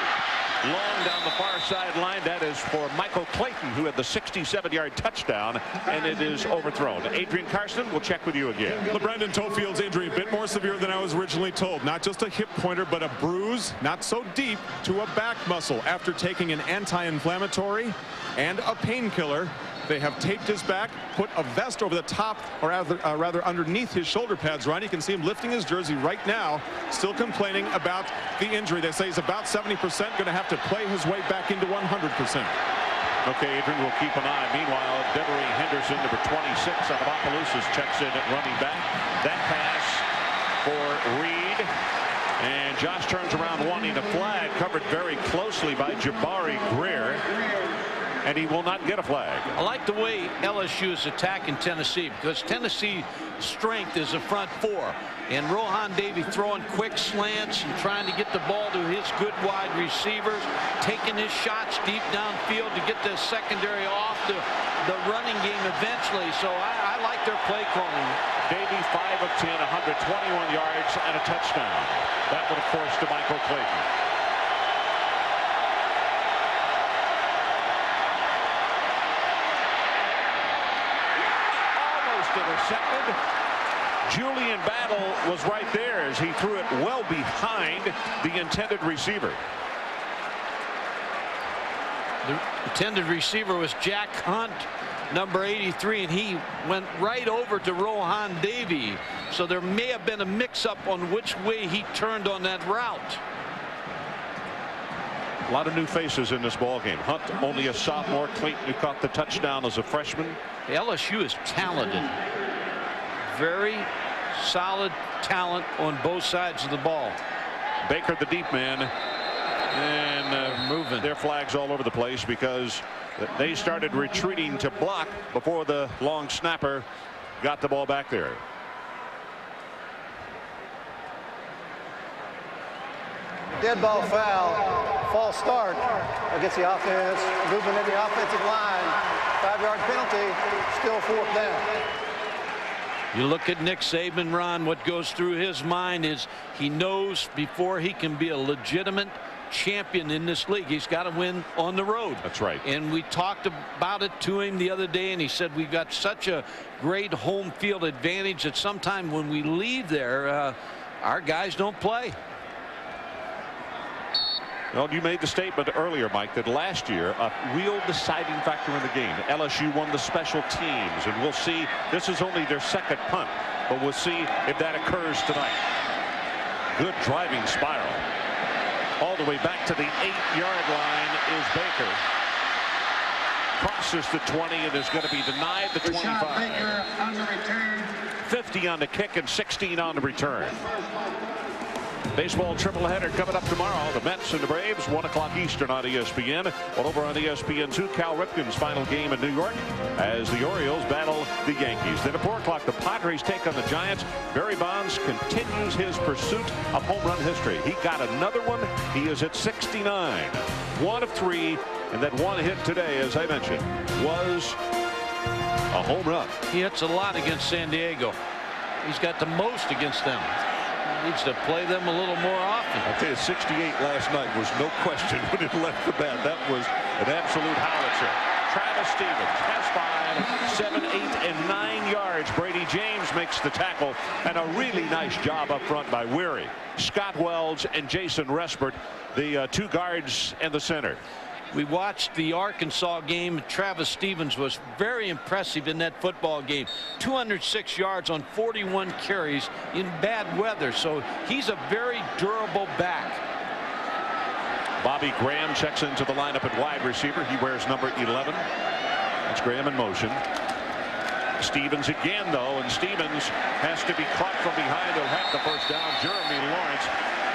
Long down the far sideline. That is for Michael Clayton, who had the 67-yard touchdown, and it is overthrown. Adrian Carson, we'll check with you again. LeBrandon Tofield's injury a bit more severe than I was originally told. Not just a hip pointer, but a bruise, not so deep, to a back muscle after taking an anti-inflammatory and a painkiller. They have taped his back, put a vest over the top, or rather underneath his shoulder pads. Ron, you can see him lifting his jersey right now, still complaining about the injury. They say he's about 70%, going to have to play his way back into 100%. Okay, Adrian, we'll keep an eye. Meanwhile, Devery Henderson, number 26 out of Opelousas, checks in at running back. That pass for Reed. And Josh turns around wanting a flag, covered very closely by Jabari Greer. And he will not get a flag. I like the way LSU is attacking Tennessee, because Tennessee's strength is the front four. And Rohan Davey throwing quick slants and trying to get the ball to his good wide receivers, taking his shots deep downfield to get the secondary off the running game eventually. So I like their play calling. Davey 5 of 10, 121 yards and a touchdown. That would, of course, to Michael Clayton. Intercepted. Julian Battle was right there as he threw it well behind the intended receiver. The intended receiver was Jack Hunt, number 83, and he went right over to Rohan Davey. So there may have been a mix-up on which way he turned on that route. A lot of new faces in this ball game. Hunt, only a sophomore. Clayton, who caught the touchdown as a freshman. LSU is talented. Very solid talent on both sides of the ball. Baker, the deep man, and moving. Their flags all over the place because they started retreating to block before the long snapper got the ball back there. Dead ball foul, false start against the offense, movement in the offensive line, 5-yard penalty, still 4th down. You look at Nick Saban, Ron, what goes through his mind is he knows before he can be a legitimate champion in this league, he's got to win on the road. That's right. And we talked about it to him the other day, and he said we've got such a great home field advantage that sometime when we leave there, our guys don't play. Well, you made the statement earlier, Mike, that last year a real deciding factor in the game. LSU won the special teams, and we'll see. This is only their second punt, but we'll see if that occurs tonight. Good driving spiral. All the way back to the 8-yard line is Baker. Crosses the 20 and is going to be denied the 25. 50 on the kick and 16 on the return. Baseball triple header coming up tomorrow. The Mets and the Braves, 1 o'clock Eastern on ESPN. Well, over on ESPN2, Cal Ripken's final game in New York as the Orioles battle the Yankees. Then at 4 o'clock, the Padres take on the Giants. Barry Bonds continues his pursuit of home run history. He got another one. He is at 69. 1 of 3, and that one hit today, as I mentioned, was a home run. He hits a lot against San Diego. He's got the most against them. He needs to play them a little more often. I tell you, 68 last night was no question when it left the bat. That was an absolute howitzer. Travis Stevens has 5, 7, 8, and 9 yards. Brady James makes the tackle, and a really nice job up front by Weary. Scott Wells and Jason Respert, the 2 guards and the center. We watched the Arkansas game. Travis Stevens was very impressive in that football game. 206 yards on 41 carries in bad weather. So he's a very durable back. Bobby Graham checks into the lineup at wide receiver. He wears number 11. That's Graham in motion. Stevens again, though, and Stevens has to be caught from behind. He'll have the first down. Jeremy Lawrence,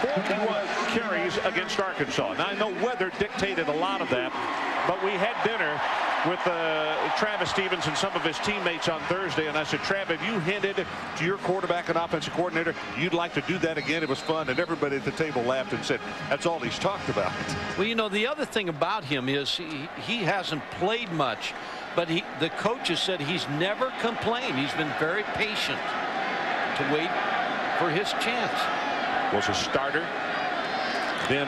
41 carries against Arkansas. Now, I know weather dictated a lot of that, but we had dinner with Travis Stevens and some of his teammates on Thursday, and I said, Trav, have you hinted to your quarterback and offensive coordinator you'd like to do that again? It was fun, and everybody at the table laughed and said that's all he's talked about. Well, you know, the other thing about him is he hasn't played much, but the coaches said he's never complained. He's been very patient to wait for his chance. Was a starter, then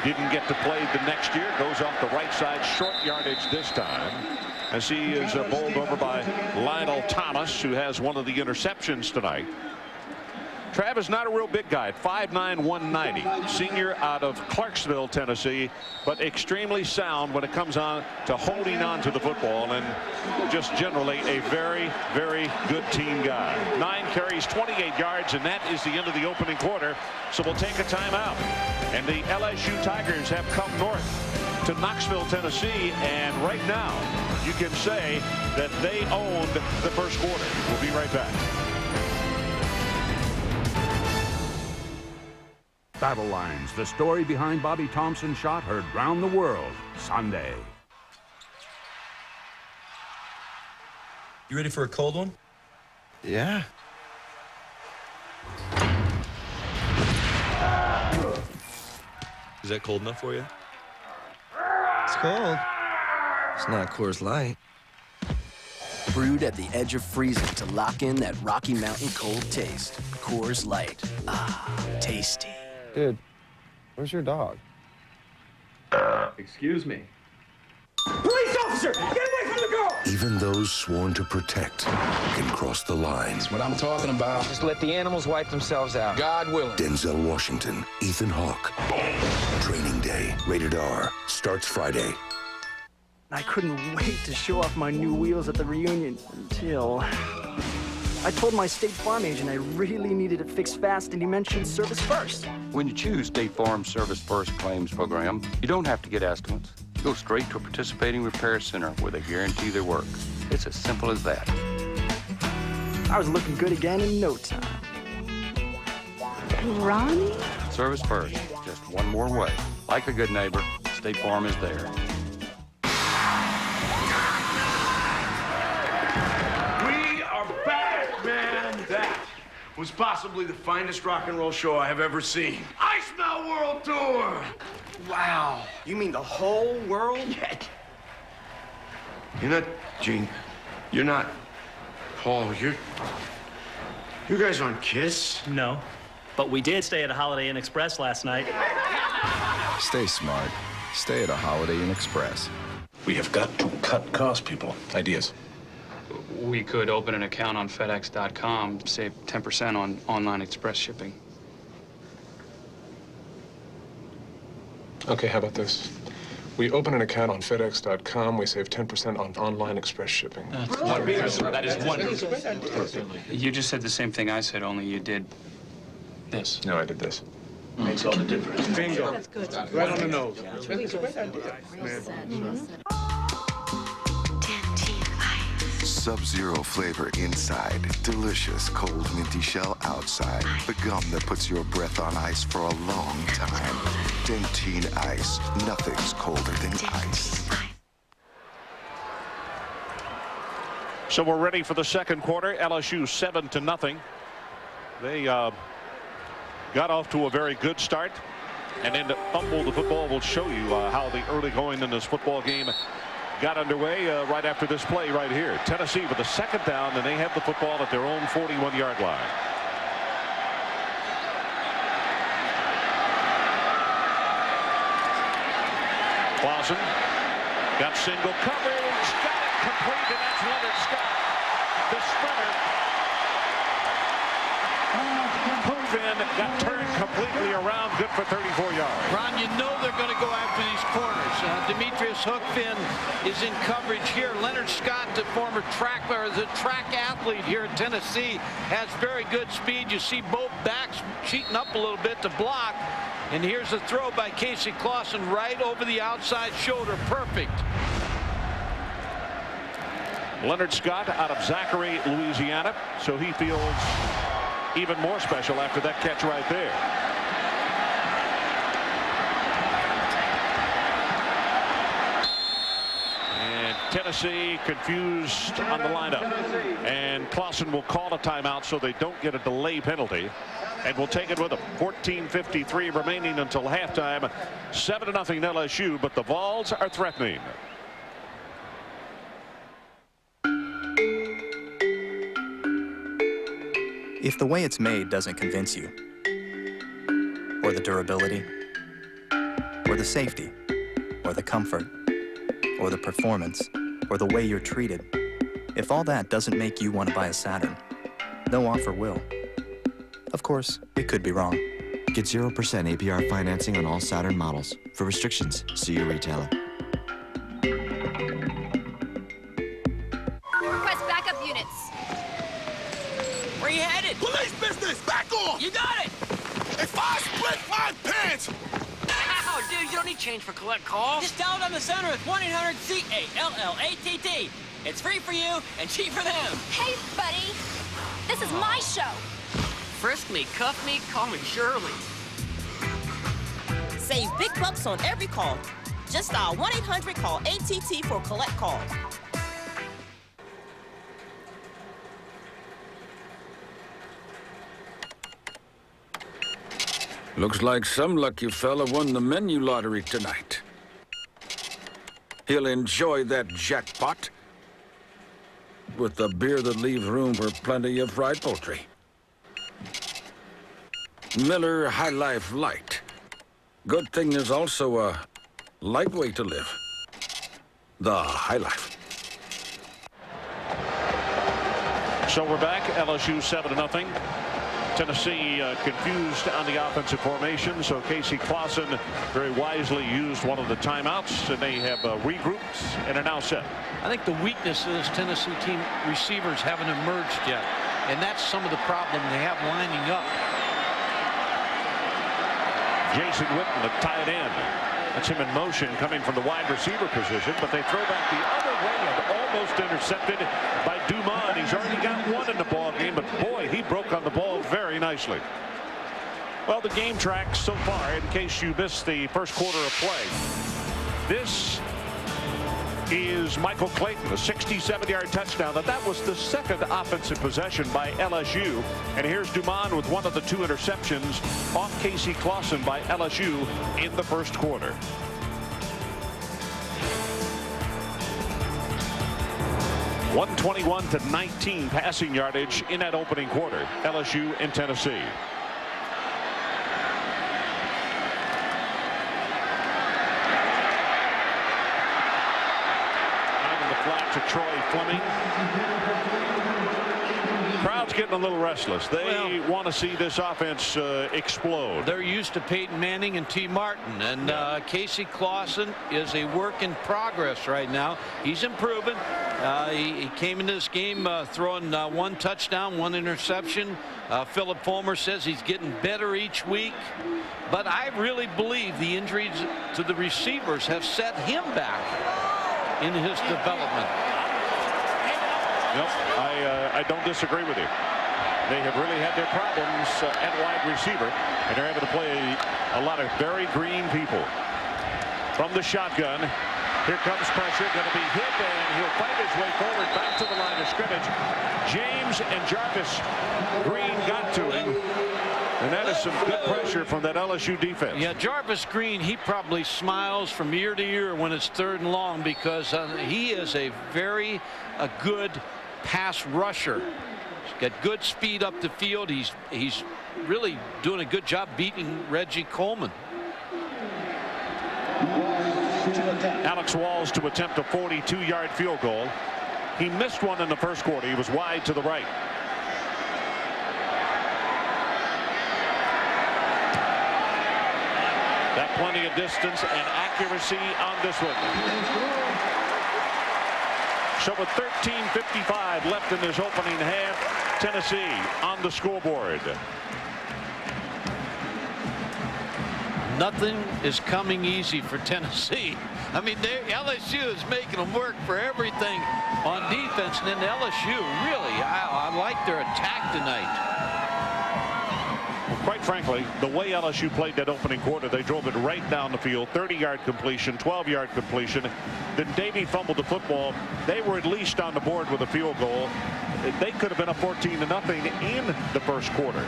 didn't get to play the next year. Goes off the right side, short yardage this time, as he is bowled over by Lionel Thomas, who has one of the interceptions tonight. Trav is not a real big guy, 5'9", 190, senior out of Clarksville, Tennessee, but extremely sound when it comes on to holding on to the football, and just generally a very, very good team guy. 9 carries, 28 yards, and that is the end of the opening quarter. So we'll take a timeout. And the LSU Tigers have come north to Knoxville, Tennessee, and right now you can say that they owned the first quarter. We'll be right back. Battle Lines, the story behind Bobby Thompson's shot heard round the world, Sunday. You ready for a cold one? Yeah. Is that cold enough for you? It's cold. It's not Coors Light. Brewed at the edge of freezing to lock in that Rocky Mountain cold taste. Coors Light. Ah, tasty. Dude, where's your dog? Excuse me. Police officer, get away from the girl! Even those sworn to protect can cross the line. That's what I'm talking about. Just let the animals wipe themselves out. God willing. Denzel Washington, Ethan Hawke. Training Day, rated R, starts Friday. I couldn't wait to show off my new wheels at the reunion until I told my State Farm agent I really needed it fixed fast, and he mentioned Service First. When you choose State Farm's Service First claims program, you don't have to get estimates. You go straight to a participating repair center where they guarantee their work. It's as simple as that. I was looking good again in no time. Ronnie? Service First, just one more way. Like a good neighbor, State Farm is there. Was possibly the finest rock and roll show I have ever seen. I Smell World Tour! Wow. You mean the whole world? Yeah. You're not Gene. You're not Paul. You guys aren't Kiss. No. But we did stay at a Holiday Inn Express last night. Stay smart. Stay at a Holiday Inn Express. We have got to cut costs, people. Ideas. We could open an account on FedEx.com, save 10% on online express shipping. Okay, how about this? We open an account on FedEx.com, we save 10% on online express shipping. That is wonderful. You just said the same thing I said, only you did this. No, I did this. Makes all the difference. Bingo. That's good. Right on the nose. It's really a great idea. Sub-Zero flavor inside, delicious cold minty shell outside. The gum that puts your breath on ice for a long time. Dentine Ice. Nothing's colder than ice. So we're ready for the second quarter. LSU 7-0. They got off to a very good start and then fumbled the football. We'll show you how the early going in this football game got underway right after this play right here. Tennessee with a second down, and they have the football at their own 41-yard line. Clausen got single coverage, got it complete, and that's Leonard Scott, the sprinter. Hook in, got turned completely around, good for 34 yards. Ron, you know they're going to go after these corners. Demetrius Hookfin is in coverage here. Leonard Scott, the former track athlete here at Tennessee, has very good speed. You see both backs cheating up a little bit to block. And here's a throw by Casey Clausen right over the outside shoulder. Perfect. Leonard Scott out of Zachary, Louisiana, so he feels even more special after that catch right there. And Tennessee confused on the lineup, and Clausen will call a timeout so they don't get a delay penalty, and we'll take it with them. 14:53 remaining until halftime. 7-0 LSU, but the Vols are threatening. If the way it's made doesn't convince you, or the durability, or the safety, or the comfort, or the performance, or the way you're treated, if all that doesn't make you want to buy a Saturn, no offer will. Of course, we could be wrong. Get 0% APR financing on all Saturn models. For restrictions, see your retailer. Request backup units. Where you headed? Police business! Back off! You got it! If I split my pants! Ow, dude, you don't need change for collect calls. Just dial down the center with 1-800-CALLATT. It's free for you and cheap for them. Hey, buddy. This is my show. Frisk me, cuff me, call me Shirley. Save big bucks on every call. Just dial 1-800-CALL-ATT for collect calls. Looks like some lucky fella won the menu lottery tonight. He'll enjoy that jackpot with a beer that leaves room for plenty of fried poultry. Miller High Life Light. Good thing there's also a light way to live. The High Life. So we're back. LSU 7-0. Tennessee confused on the offensive formation, so Casey Clausen very wisely used one of the timeouts, and they have regrouped and are now set. I think the weakness of this Tennessee team, receivers haven't emerged yet, and that's some of the problem they have lining up. Jason Witten, the tight end. That's him in motion coming from the wide receiver position, but they throw back the other way and almost intercepted by Dumont. He's already got one in the ball game, but boy, he broke on the ball very nicely. Well, the game track so far, in case you missed the first quarter of play, this is Michael Clayton, a 67-yard touchdown. Now, that was the second offensive possession by LSU. And here's Dumont with one of the two interceptions off Casey Clausen by LSU in the first quarter. (121-19) passing yardage in that opening quarter. LSU and Tennessee. To Troy Fleming. Crowd's getting a little restless. They want to see this offense explode. They're used to Peyton Manning and T. Martin, and Casey Clausen is a work in progress right now. He's improving. He came into this game throwing one touchdown, one interception. Philip Fulmer says he's getting better each week, but I really believe the injuries to the receivers have set him back in his development. Nope, I don't disagree with you. They have really had their problems at wide receiver, and they're able to play a lot of very green people. From the shotgun, here comes pressure, going to be hit, and he'll fight his way forward back to the line of scrimmage. James and Jarvis Green got to him. And that is some good pressure from that LSU defense. Yeah, Jarvis Green, he probably smiles from ear to ear when it's 3rd and long, because he is a very good pass rusher. He's got good speed up the field. He's really doing a good job beating Reggie Coleman. Alex Walls to attempt a 42-yard field goal. He missed one in the first quarter. He was wide to the right. Got plenty of distance and accuracy on this one. So with 13:55 left in this opening half, Tennessee on the scoreboard. Nothing is coming easy for Tennessee. I mean, LSU is making them work for everything on defense, and then LSU, really, I like their attack tonight. Well, quite frankly, the way LSU played that opening quarter, they drove it right down the field. 30-yard completion, 12-yard completion. Then Davey fumbled the football. They were at least on the board with a field goal. They could have been up 14-0 in the first quarter.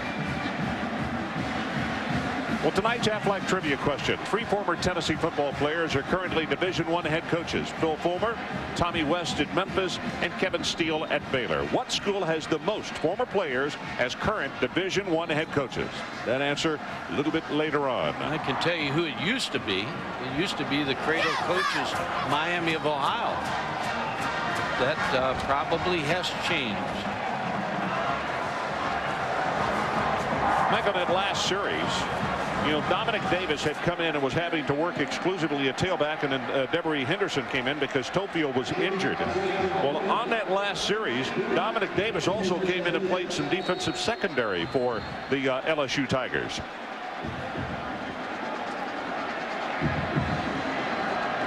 Well, tonight's Aflac trivia question. 3 former Tennessee football players are currently Division I head coaches. Phil Fulmer, Tommy West at Memphis, and Kevin Steele at Baylor. What school has the most former players as current Division I head coaches? That answer a little bit later on. I can tell you who it used to be. It used to be the Cradle coaches, Miami of Ohio. That probably has changed. Back on that last series, you know, Dominic Davis had come in and was having to work exclusively at tailback, and then Devery Henderson came in because Tofield was injured. Well, on that last series, Dominic Davis also came in and played some defensive secondary for the LSU Tigers.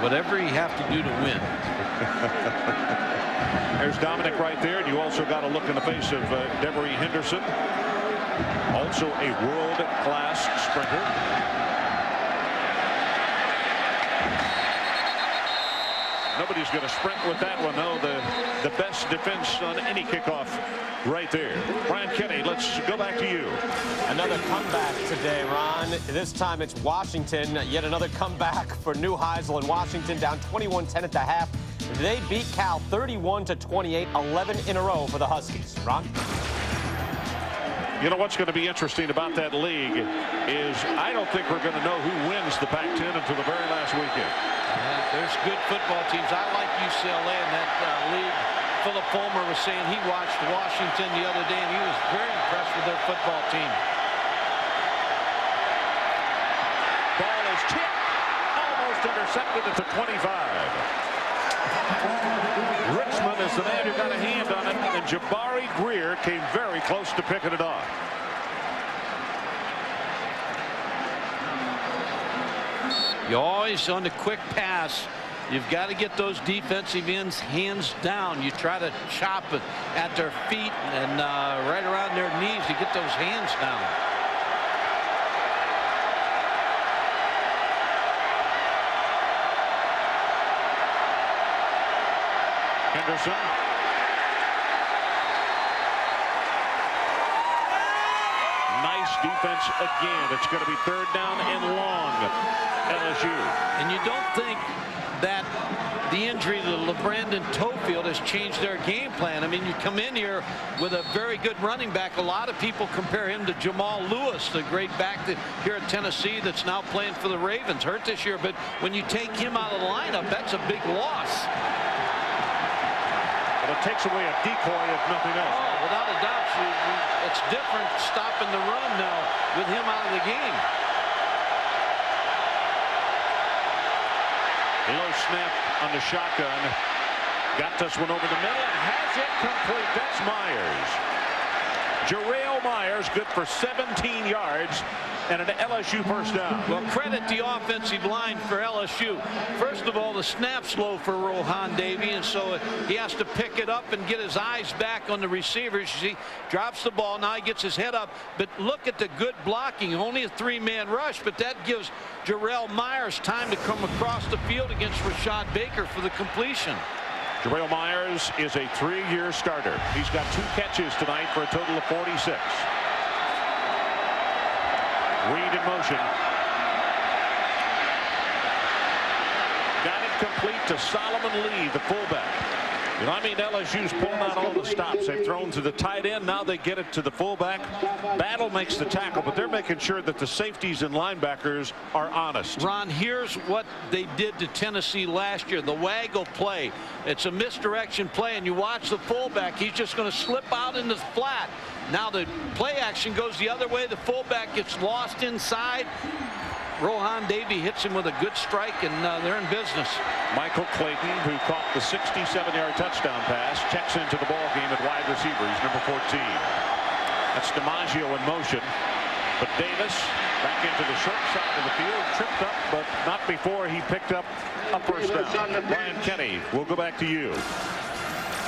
Whatever you have to do to win. There's Dominic right there, and you also got to look in the face of Devery Henderson. Also a world-class sprinter. Nobody's going to sprint with that one, though. The best defense on any kickoff right there. Brian Kenny, let's go back to you. Another comeback today, Ron. This time it's Washington. Yet another comeback for New Heisel in Washington, down 21-10 at the half. They beat Cal 31-28, 11 in a row for the Huskies. Ron? You know what's going to be interesting about that league is I don't think we're going to know who wins the Pac-10 until the very last weekend. There's good football teams. I like UCLA in that league. Philip Fulmer was saying he watched Washington the other day, and he was very impressed with their football team. Ball is tipped, almost intercepted at the 25. Richmond is the man who got a hand on it, and Jabari Greer came very close to picking it off. You always, on the quick pass, you've got to get those defensive ends hands down. You try to chop it at their feet and right around their knees to get those hands down. Henderson. Nice defense again. It's going to be 3rd down and long, LSU. And you don't think that the injury to LeBrandon Tofield has changed their game plan. I mean, you come in here with a very good running back. A lot of people compare him to Jamal Lewis, the great back here at Tennessee that's now playing for the Ravens. Hurt this year, but when you take him out of the lineup, that's a big loss. But it takes away a decoy if nothing else. Oh, without a doubt, it's different stopping the run now with him out of the game. Low snap on the shotgun. Got this one over the middle and has it complete. That's Myers. Jarrell Myers, good for 17 yards and an LSU first down. Well, credit the offensive line for LSU. First of all, the snap's low for Rohan Davey, and so he has to pick it up and get his eyes back on the receivers. You see, drops the ball. Now he gets his head up. But look at the good blocking. Only a 3-man rush, but that gives Jarrell Myers time to come across the field against Rashad Baker for the completion. Jarrell Myers is a 3-year starter. He's got 2 catches tonight for a total of 46. Reed in motion. Got it complete to Solomon Lee, the fullback. You know, I mean, LSU's pulling out all the stops. They've thrown to the tight end. Now they get it to the fullback. Battle makes the tackle, but they're making sure that the safeties and linebackers are honest. Ron, here's what they did to Tennessee last year. The waggle play. It's a misdirection play, and you watch the fullback. He's just going to slip out in the flat. Now the play action goes the other way. The fullback gets lost inside. Rohan Davey hits him with a good strike, and they're in business. Michael Clayton, who caught the 67-yard touchdown pass, checks into the ball game at wide receiver. He's number 14. That's DiMaggio in motion. But Davis back into the short side of the field, tripped up, but not before he picked up a first down. Brian Kenny, we'll go back to you.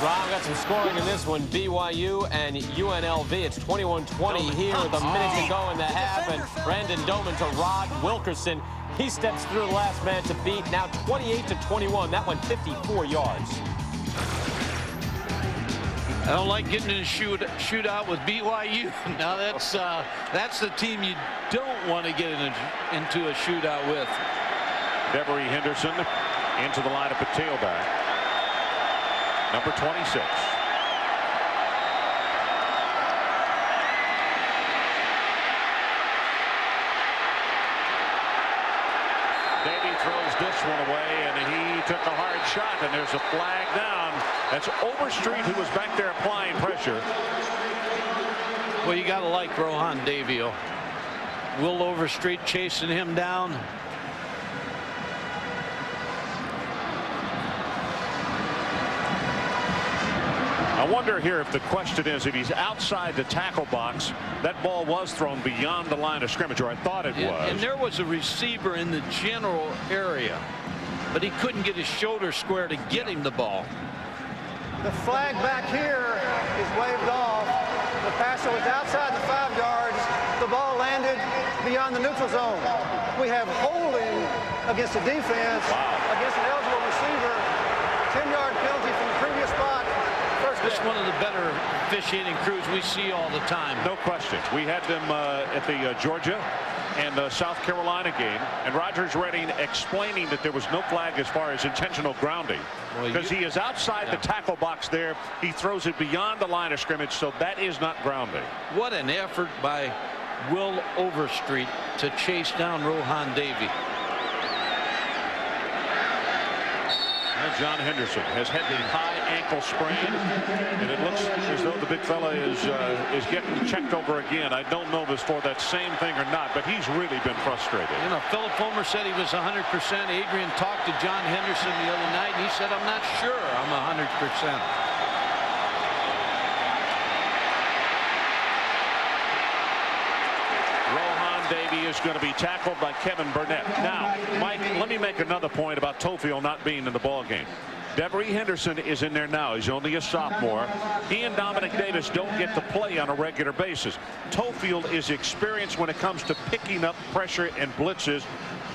Rob, got some scoring in this one. BYU and UNLV. It's 21-20 here with a minute to go in the half. And Brandon Doman to Rod Wilkerson. He steps through the last man to beat. Now 28-21. That went 54 yards. I don't like getting in a shootout with BYU. Now that's the team you don't want to get into a shootout with. Devery Henderson into the lineup at tailback. Number 26. Davey throws this one away, and he took a hard shot, and there's a flag down. That's Overstreet, who was back there applying pressure. Well, you got to like Rohan Davey. Will Overstreet chasing him down. I wonder here if the question is, if he's outside the tackle box, that ball was thrown beyond the line of scrimmage, or I thought it was. And there was a receiver in the general area, but he couldn't get his shoulder square to get him the ball. The flag back here is waved off. The passer was outside the 5 yards. The ball landed beyond the neutral zone. We have holding against the defense, against an eligible receiver. 10-yard penalty from the previous spot. This is one of the better officiating crews we see all the time. No question. We had them at the Georgia and South Carolina game, and Rogers Redding explaining that there was no flag as far as intentional grounding, because he is outside the tackle box there. He throws it beyond the line of scrimmage, so that is not grounding. What an effort by Will Overstreet to chase down Rohan Davey. John Henderson has had the high ankle sprain, and it looks as though the big fella is getting checked over again. I don't know if it's for that same thing or not, but he's really been frustrated. You know, Philip Fulmer said he was 100%. Adrian talked to John Henderson the other night, and he said, I'm not sure I'm 100%. Davey is going to be tackled by Kevin Burnett. Now, Mike, let me make another point about Tofield not being in the ball game. Devery Henderson is in there now. He's only a sophomore. He and Dominic Davis don't get to play on a regular basis. Tofield is experienced when it comes to picking up pressure and blitzes.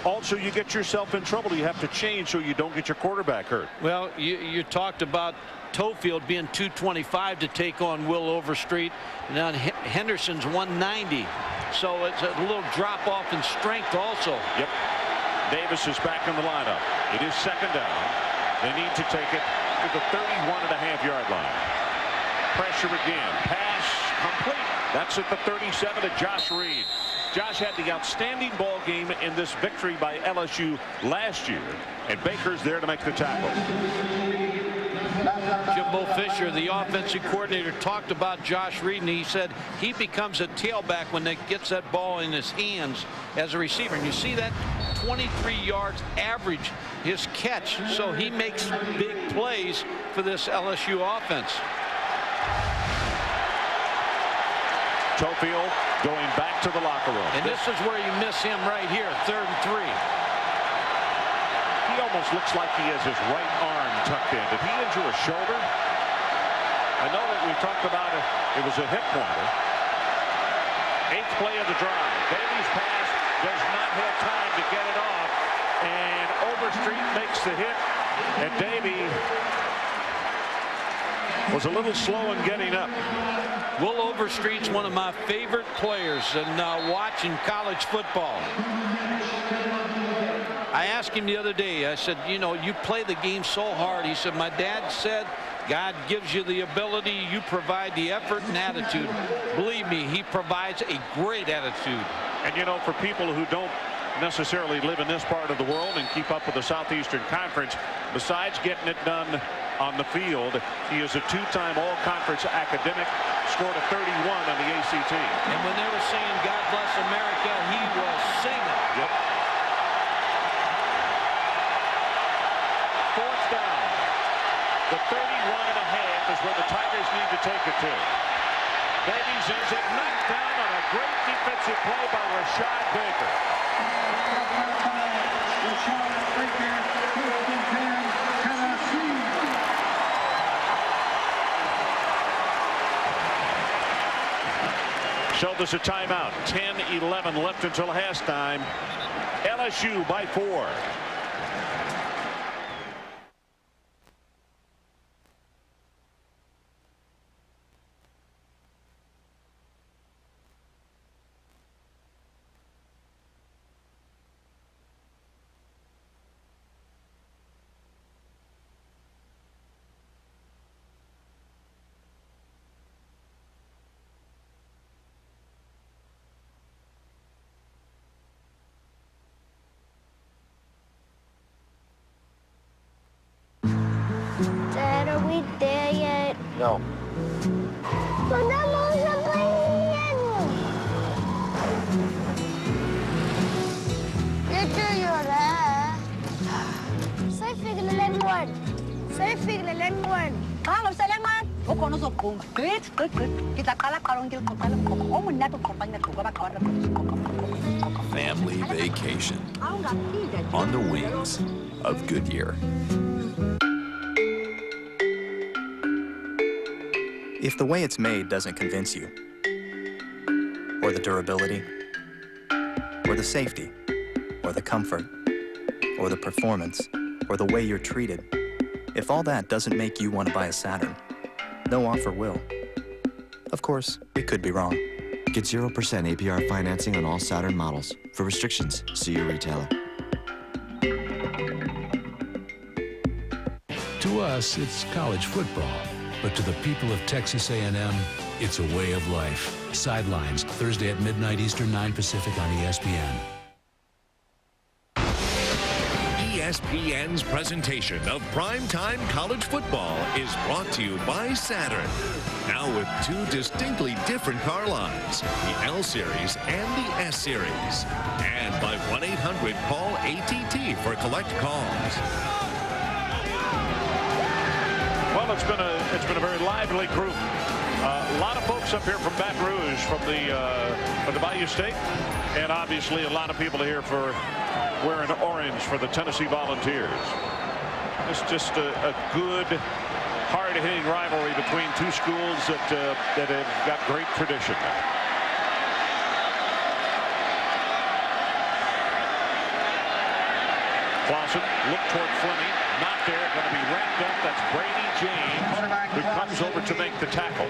Also, you get yourself in trouble. You have to change so you don't get your quarterback hurt. Well, you talked about Tofield being 225 to take on Will Overstreet, and then Henderson's 190. So it's a little drop off in strength also. Yep. Davis is back in the lineup. It is second down. They need to take it to the 31.5-yard line. Pressure again. Pass complete. That's at the 37 to Josh Reed. Josh had the outstanding ball game in this victory by LSU last year, and Baker's there to make the tackle. Jimbo Fisher, the offensive coordinator, talked about Josh Reed, and he said he becomes a tailback when he gets that ball in his hands as a receiver. And you see that 23 yards average his catch, so he makes big plays for this LSU offense. Tofield going back to the locker room. And this is where you miss him right here, 3rd and 3. He almost looks like he has his right arm tucked in. Did he injure a shoulder? I know that we talked about it. It was a hip pointer. 8th play of the drive. Davey's pass does not have time to get it off. And Overstreet makes the hit. And Davey was a little slow in getting up. Will Overstreet's one of my favorite players in watching college football. I asked him the other day, I said, you know, you play the game so hard. He said, my dad said, God gives you the ability, you provide the effort and attitude. Believe me, he provides a great attitude. And you know, for people who don't necessarily live in this part of the world and keep up with the Southeastern Conference, besides getting it done on the field, he is a two-time all-conference academic, scored a 31 on the ACT. And when they were saying God bless America, he was singing. Yep. Fourth down. The 31.5 is where the Tigers need to take it to. Davies ends it, knocked down on a great defensive play by Rashad Baker. So there's a timeout. 10-11 left until halftime. LSU by 4. Dad, are we there yet? No. But that mom's not playing. Dito yun, ha? Saya figure the lemon. Saya figure the lemon. Kalau sa lemon, o kono so kung great, kita kala karong ko kala ko o mun nato ko panya ko ba kawala ko. Family vacation on the wings of Goodyear. If the way it's made doesn't convince you, or the durability, or the safety, or the comfort, or the performance, or the way you're treated, if all that doesn't make you want to buy a Saturn, no offer will. Of course, we could be wrong. Get 0% APR financing on all Saturn models. For restrictions, see your retailer. To us, it's college football. But to the people of Texas A&M, it's a way of life. Sidelines, Thursday at midnight Eastern, 9 Pacific on ESPN. ESPN's presentation of primetime college football is brought to you by Saturn. Now with two distinctly different car lines, the L Series and the S Series. And by 1-800-CALL-ATT for collect calls. Well, it's been a very lively group. A lot of folks up here from Baton Rouge, from the Bayou State, and obviously a lot of people here for wearing orange for the Tennessee Volunteers. It's just a good, hard-hitting rivalry between two schools that have got great tradition. Clausen look toward Fleming. Not there. Going to be wrapped up. That's Brady James, who comes over to make the tackle.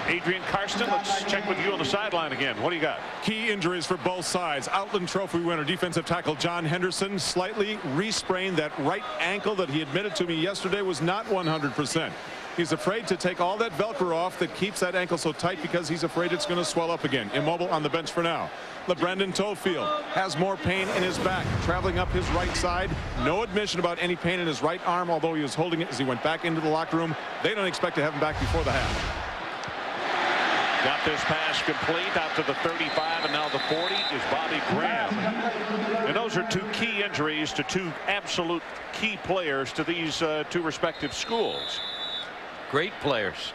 Adrian Karsten, let's check with you on the sideline again. What do you got? Key injuries for both sides. Outland Trophy winner, defensive tackle John Henderson, slightly re-sprained that right ankle that he admitted to me yesterday was not 100%. He's afraid to take all that Velcro off that keeps that ankle so tight because he's afraid it's going to swell up again. Immobile on the bench for now. LeBrandon Toefield has more pain in his back, traveling up his right side. No admission about any pain in his right arm, although he was holding it as he went back into the locker room. They don't expect to have him back before the half. Got this pass complete out to the 35, and now the 40 is Bobby Graham. And those are two key injuries to two absolute key players to these two respective schools. Great players.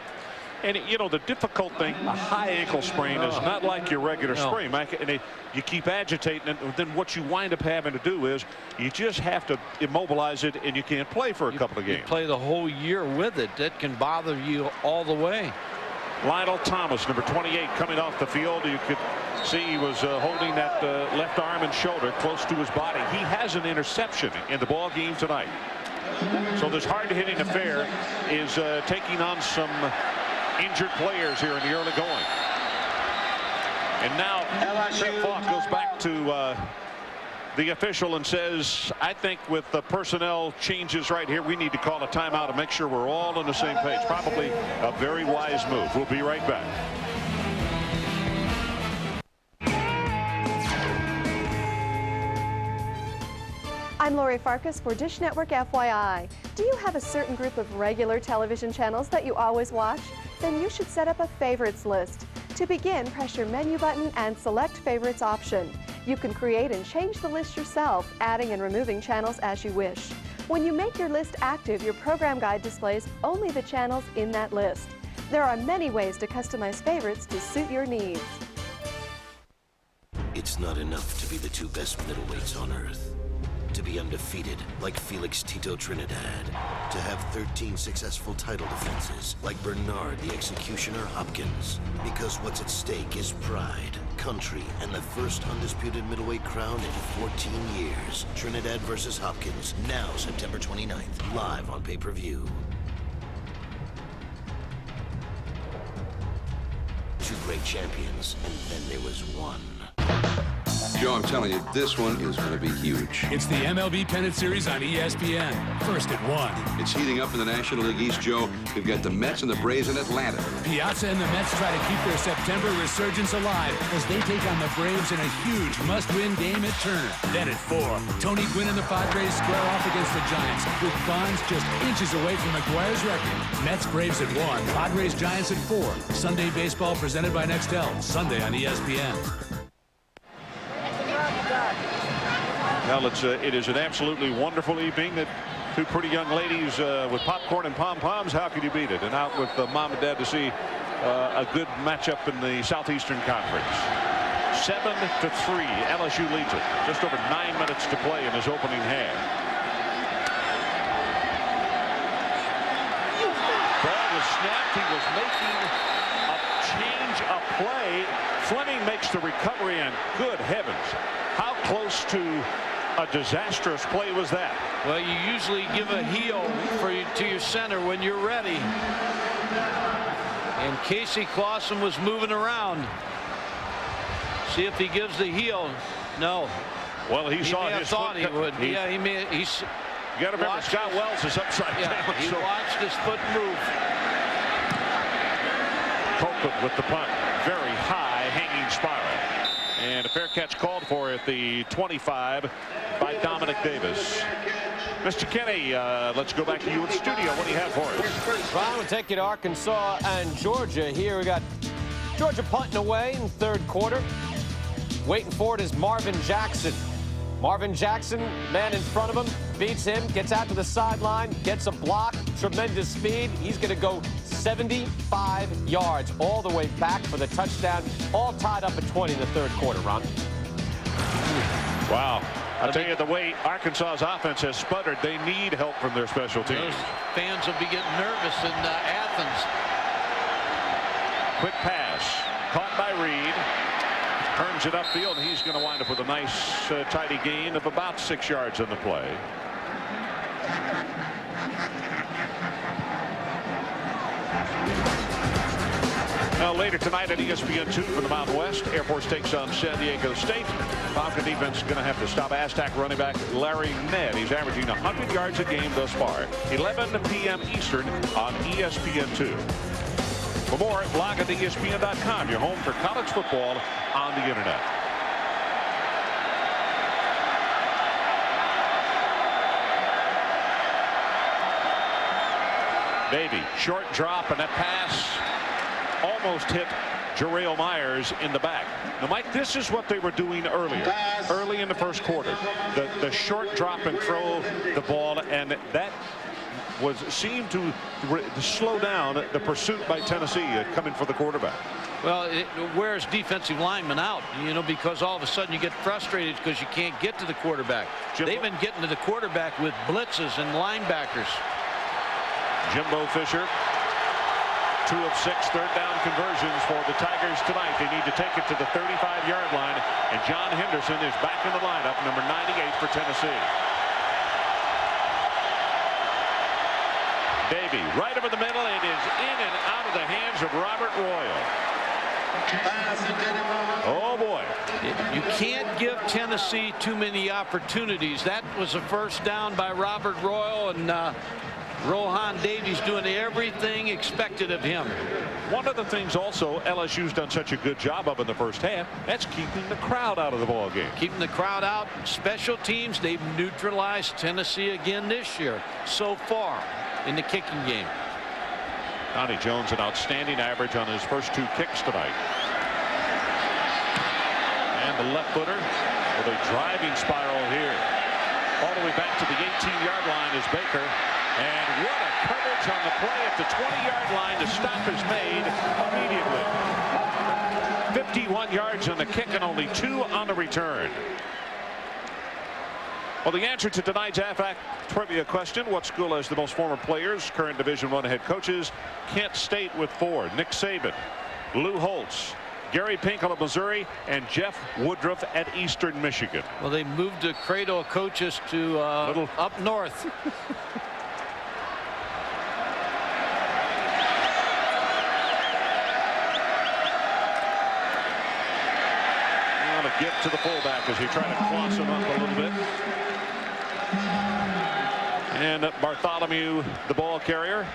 And, you know, the difficult thing, a high ankle sprain is not like your regular sprain. And you keep agitating it, and then what you wind up having to do is you just have to immobilize it, and you can't play for a couple of games. You play the whole year with it. That can bother you all the way. Lionel Thomas, number 28, coming off the field. You could see he was holding that left arm and shoulder close to his body. He has an interception in the ball game tonight. So this hard-hitting affair is taking on some injured players here in the early going. And now Trent Falk goes back to the official and says, I think with the personnel changes right here, we need to call a timeout and make sure we're all on the same page. Probably a very wise move. We'll be right back. I'm Lori Farkas for Dish Network FYI. Do you have a certain group of regular television channels that you always watch? Then you should set up a favorites list. To begin, press your menu button and select Favorites option. You can create and change the list yourself, adding and removing channels as you wish. When you make your list active, your program guide displays only the channels in that list. There are many ways to customize favorites to suit your needs. It's not enough to be the 2 best middleweights on earth. To be undefeated like Felix Tito Trinidad. To have 13 successful title defenses like Bernard the Executioner Hopkins. Because what's at stake is pride, country, and the first undisputed middleweight crown in 14 years. Trinidad versus Hopkins, now September 29th, live on pay-per-view. 2 great champions, and then there was one. Joe, I'm telling you, this one is going to be huge. It's the MLB Pennant Series on ESPN. First at 1. It's heating up in the National League East, Joe. We've got the Mets and the Braves in Atlanta. Piazza and the Mets try to keep their September resurgence alive as they take on the Braves in a huge must-win game at Turner. Then at 4, Tony Gwynn and the Padres square off against the Giants, with Bonds just inches away from McGuire's record. Mets Braves at 1, Padres Giants at 4. Sunday baseball presented by Nextel. Sunday on ESPN. Well, it is an absolutely wonderful evening. That 2 pretty young ladies with popcorn and pom-poms. How could you beat it? And out with mom and dad to see a good matchup in the Southeastern Conference. 7-3, LSU leads it. Just over 9 minutes to play in his opening half. Ball was snapped. He was making a change of play. Fleming makes the recovery, and good heavens, how close to a disastrous play was that? Well, you usually give a heel to your center when you're ready. And Casey Clausen was moving around. See if he gives the heel. No. Well, he saw his thought he would. Yeah, he may. He's. You got to remember, Scott Wells is upside down. He watched his foot move. Colquitt with the punt. Very high hanging spiral. And a fair catch called for at the 25 by Dominic Davis. Mr. Kenny, let's go back to you in the studio. What do you have for us? Ron, we'll take you to Arkansas and Georgia. Here we got Georgia punting away in the 3rd quarter. Waiting for it is Marvin Jackson. Marvin Jackson, man in front of him, beats him, gets out to the sideline, gets a block, tremendous speed. He's going to go 75 yards all the way back for the touchdown, all tied up at 20 in the 3rd quarter, Ron. Wow. I'll tell you, the way Arkansas's offense has sputtered, they need help from their special teams. Those fans will be getting nervous in Athens. Quick pass, caught by Reed. Turns it upfield, and he's going to wind up with a nice, tidy gain of about 6 yards on the play. Now later tonight at ESPN2 from the Mountain West, Air Force takes on San Diego State. Falcon defense is going to have to stop Aztec running back Larry Ned. He's averaging 100 yards a game thus far. 11 p.m. Eastern on ESPN2. For more, log on to ESPN.com, your home for college football on the internet. Davey, short drop, and that pass almost hit Jarrell Myers in the back. Now, Mike, this is what they were doing early in the 1st quarter. The short drop and throw the ball, and that seemed to slow down the pursuit by Tennessee coming for the quarterback. Well, it wears defensive linemen out, because all of a sudden you get frustrated because you can't get to the quarterback. They've been getting to the quarterback with blitzes and linebackers. Jimbo Fisher, 2 of 6 third down conversions for the Tigers tonight. They need to take it to the 35-yard line, and John Henderson is back in the lineup, number 98 for Tennessee. Davey, right over the middle. It is in and out of the hands of Robert Royal. Oh, boy. You can't give Tennessee too many opportunities. That was a first down by Robert Royal, and Rohan Davies doing everything expected of him. One of the things also LSU's done such a good job of in the first half, that's keeping the crowd out of the ball game. Keeping the crowd out. Special teams, they've neutralized Tennessee again this year so far in the kicking game. Donnie Jones, an outstanding average on his first 2 kicks tonight. And the left footer with a driving spiral here. All the way back to the 18-yard line is Baker. And what a coverage on the play at the 20-yard line. The stop is made immediately. 51 yards on the kick and only 2 on the return. Well, the answer to tonight's AFAC trivia question: what school has the most former players, current Division I head coaches? Kent State with 4. Nick Saban, Lou Holtz, Gary Pinkel of Missouri, and Jeff Woodruff at Eastern Michigan. Well, they moved the cradle of coaches to up north. Get to the fullback as he tried to cross him up a little bit. And Bartholomew, the ball carrier.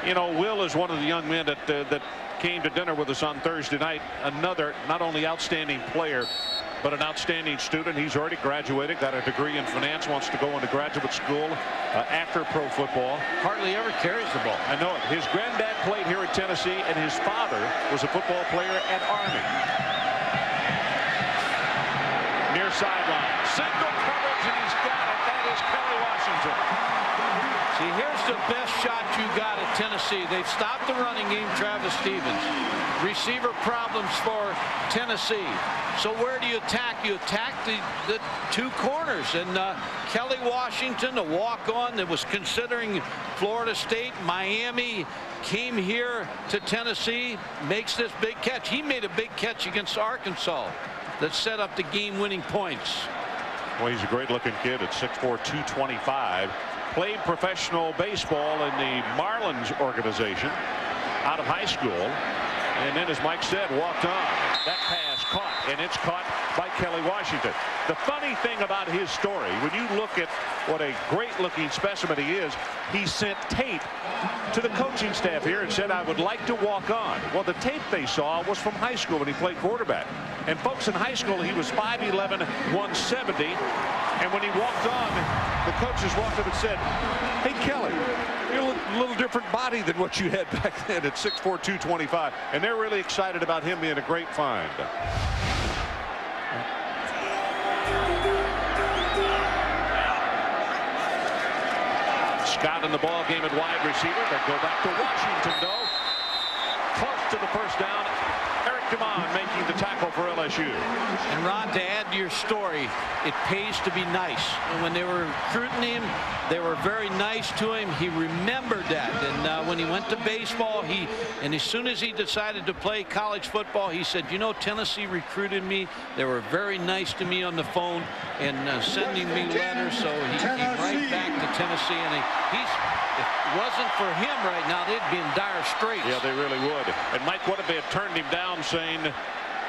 You know, Will is one of the young men that came to dinner with us on Thursday night. Another not only outstanding player, but an outstanding student. He's already graduated, got a degree in finance, wants to go into graduate school after pro football. Hardly ever carries the ball. I know it. His granddad played here at Tennessee, and his father was a football player at Army. Near sideline. Single coverage, and he's got it. That is Kelly Washington. See, here's the best shot you got at Tennessee. They've stopped the running game, Travis Stevens. Receiver problems for Tennessee. So where do you attack? You attack the 2 corners. And Kelly Washington, a walk-on that was considering Florida State, Miami, came here to Tennessee, makes this big catch. He made a big catch against Arkansas that set up the game-winning points. Well, he's a great-looking kid at 6'4", 225. Played professional baseball in the Marlins organization out of high school. And then, as Mike said, walked on. That pass caught, and it's caught by Kelly Washington. The funny thing about his story, when you look at what a great-looking specimen he is, he sent tape to the coaching staff here and said, I would like to walk on. Well, the tape they saw was from high school when he played quarterback. And folks, in high school, he was 5'11", 170. And when he walked on, the coaches walked up and said, hey, Kelly, you're a little different body than what you had back then at 6'4", 225. And they're really excited about him being a great find. Scott in the ball game at wide receiver. They go back to Washington, though. Close to the first down. Eric Demond making the tackle for LSU. And Ron, to add to your story, it pays to be nice. And when they were recruiting him, they were very nice to him. He remembered that. And when he went to baseball, and as soon as he decided to play college football, he said, you know, Tennessee recruited me. They were very nice to me on the phone and sending me letters. So he came right back to Tennessee. And if it wasn't for him right now, they'd be in dire straits. Yeah, they really would. And Mike, what if they had turned him down saying,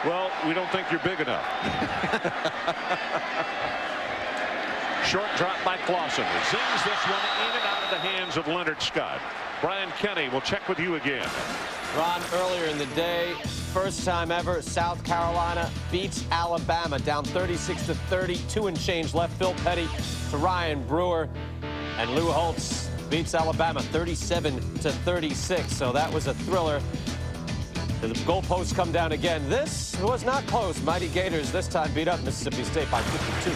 well, we don't think you're big enough? Short drop by Clausen. Zings this one in and out of the hands of Leonard Scott. Brian Kenny, we'll check with you again. Ron, earlier in the day, first time ever, South Carolina beats Alabama down 36-30, 2 and change left. Phil Petty to Ryan Brewer, and Lou Holtz beats Alabama 37-36. So that was a thriller. The goalposts come down again. This was not close. Mighty Gators this time beat up Mississippi State by 52.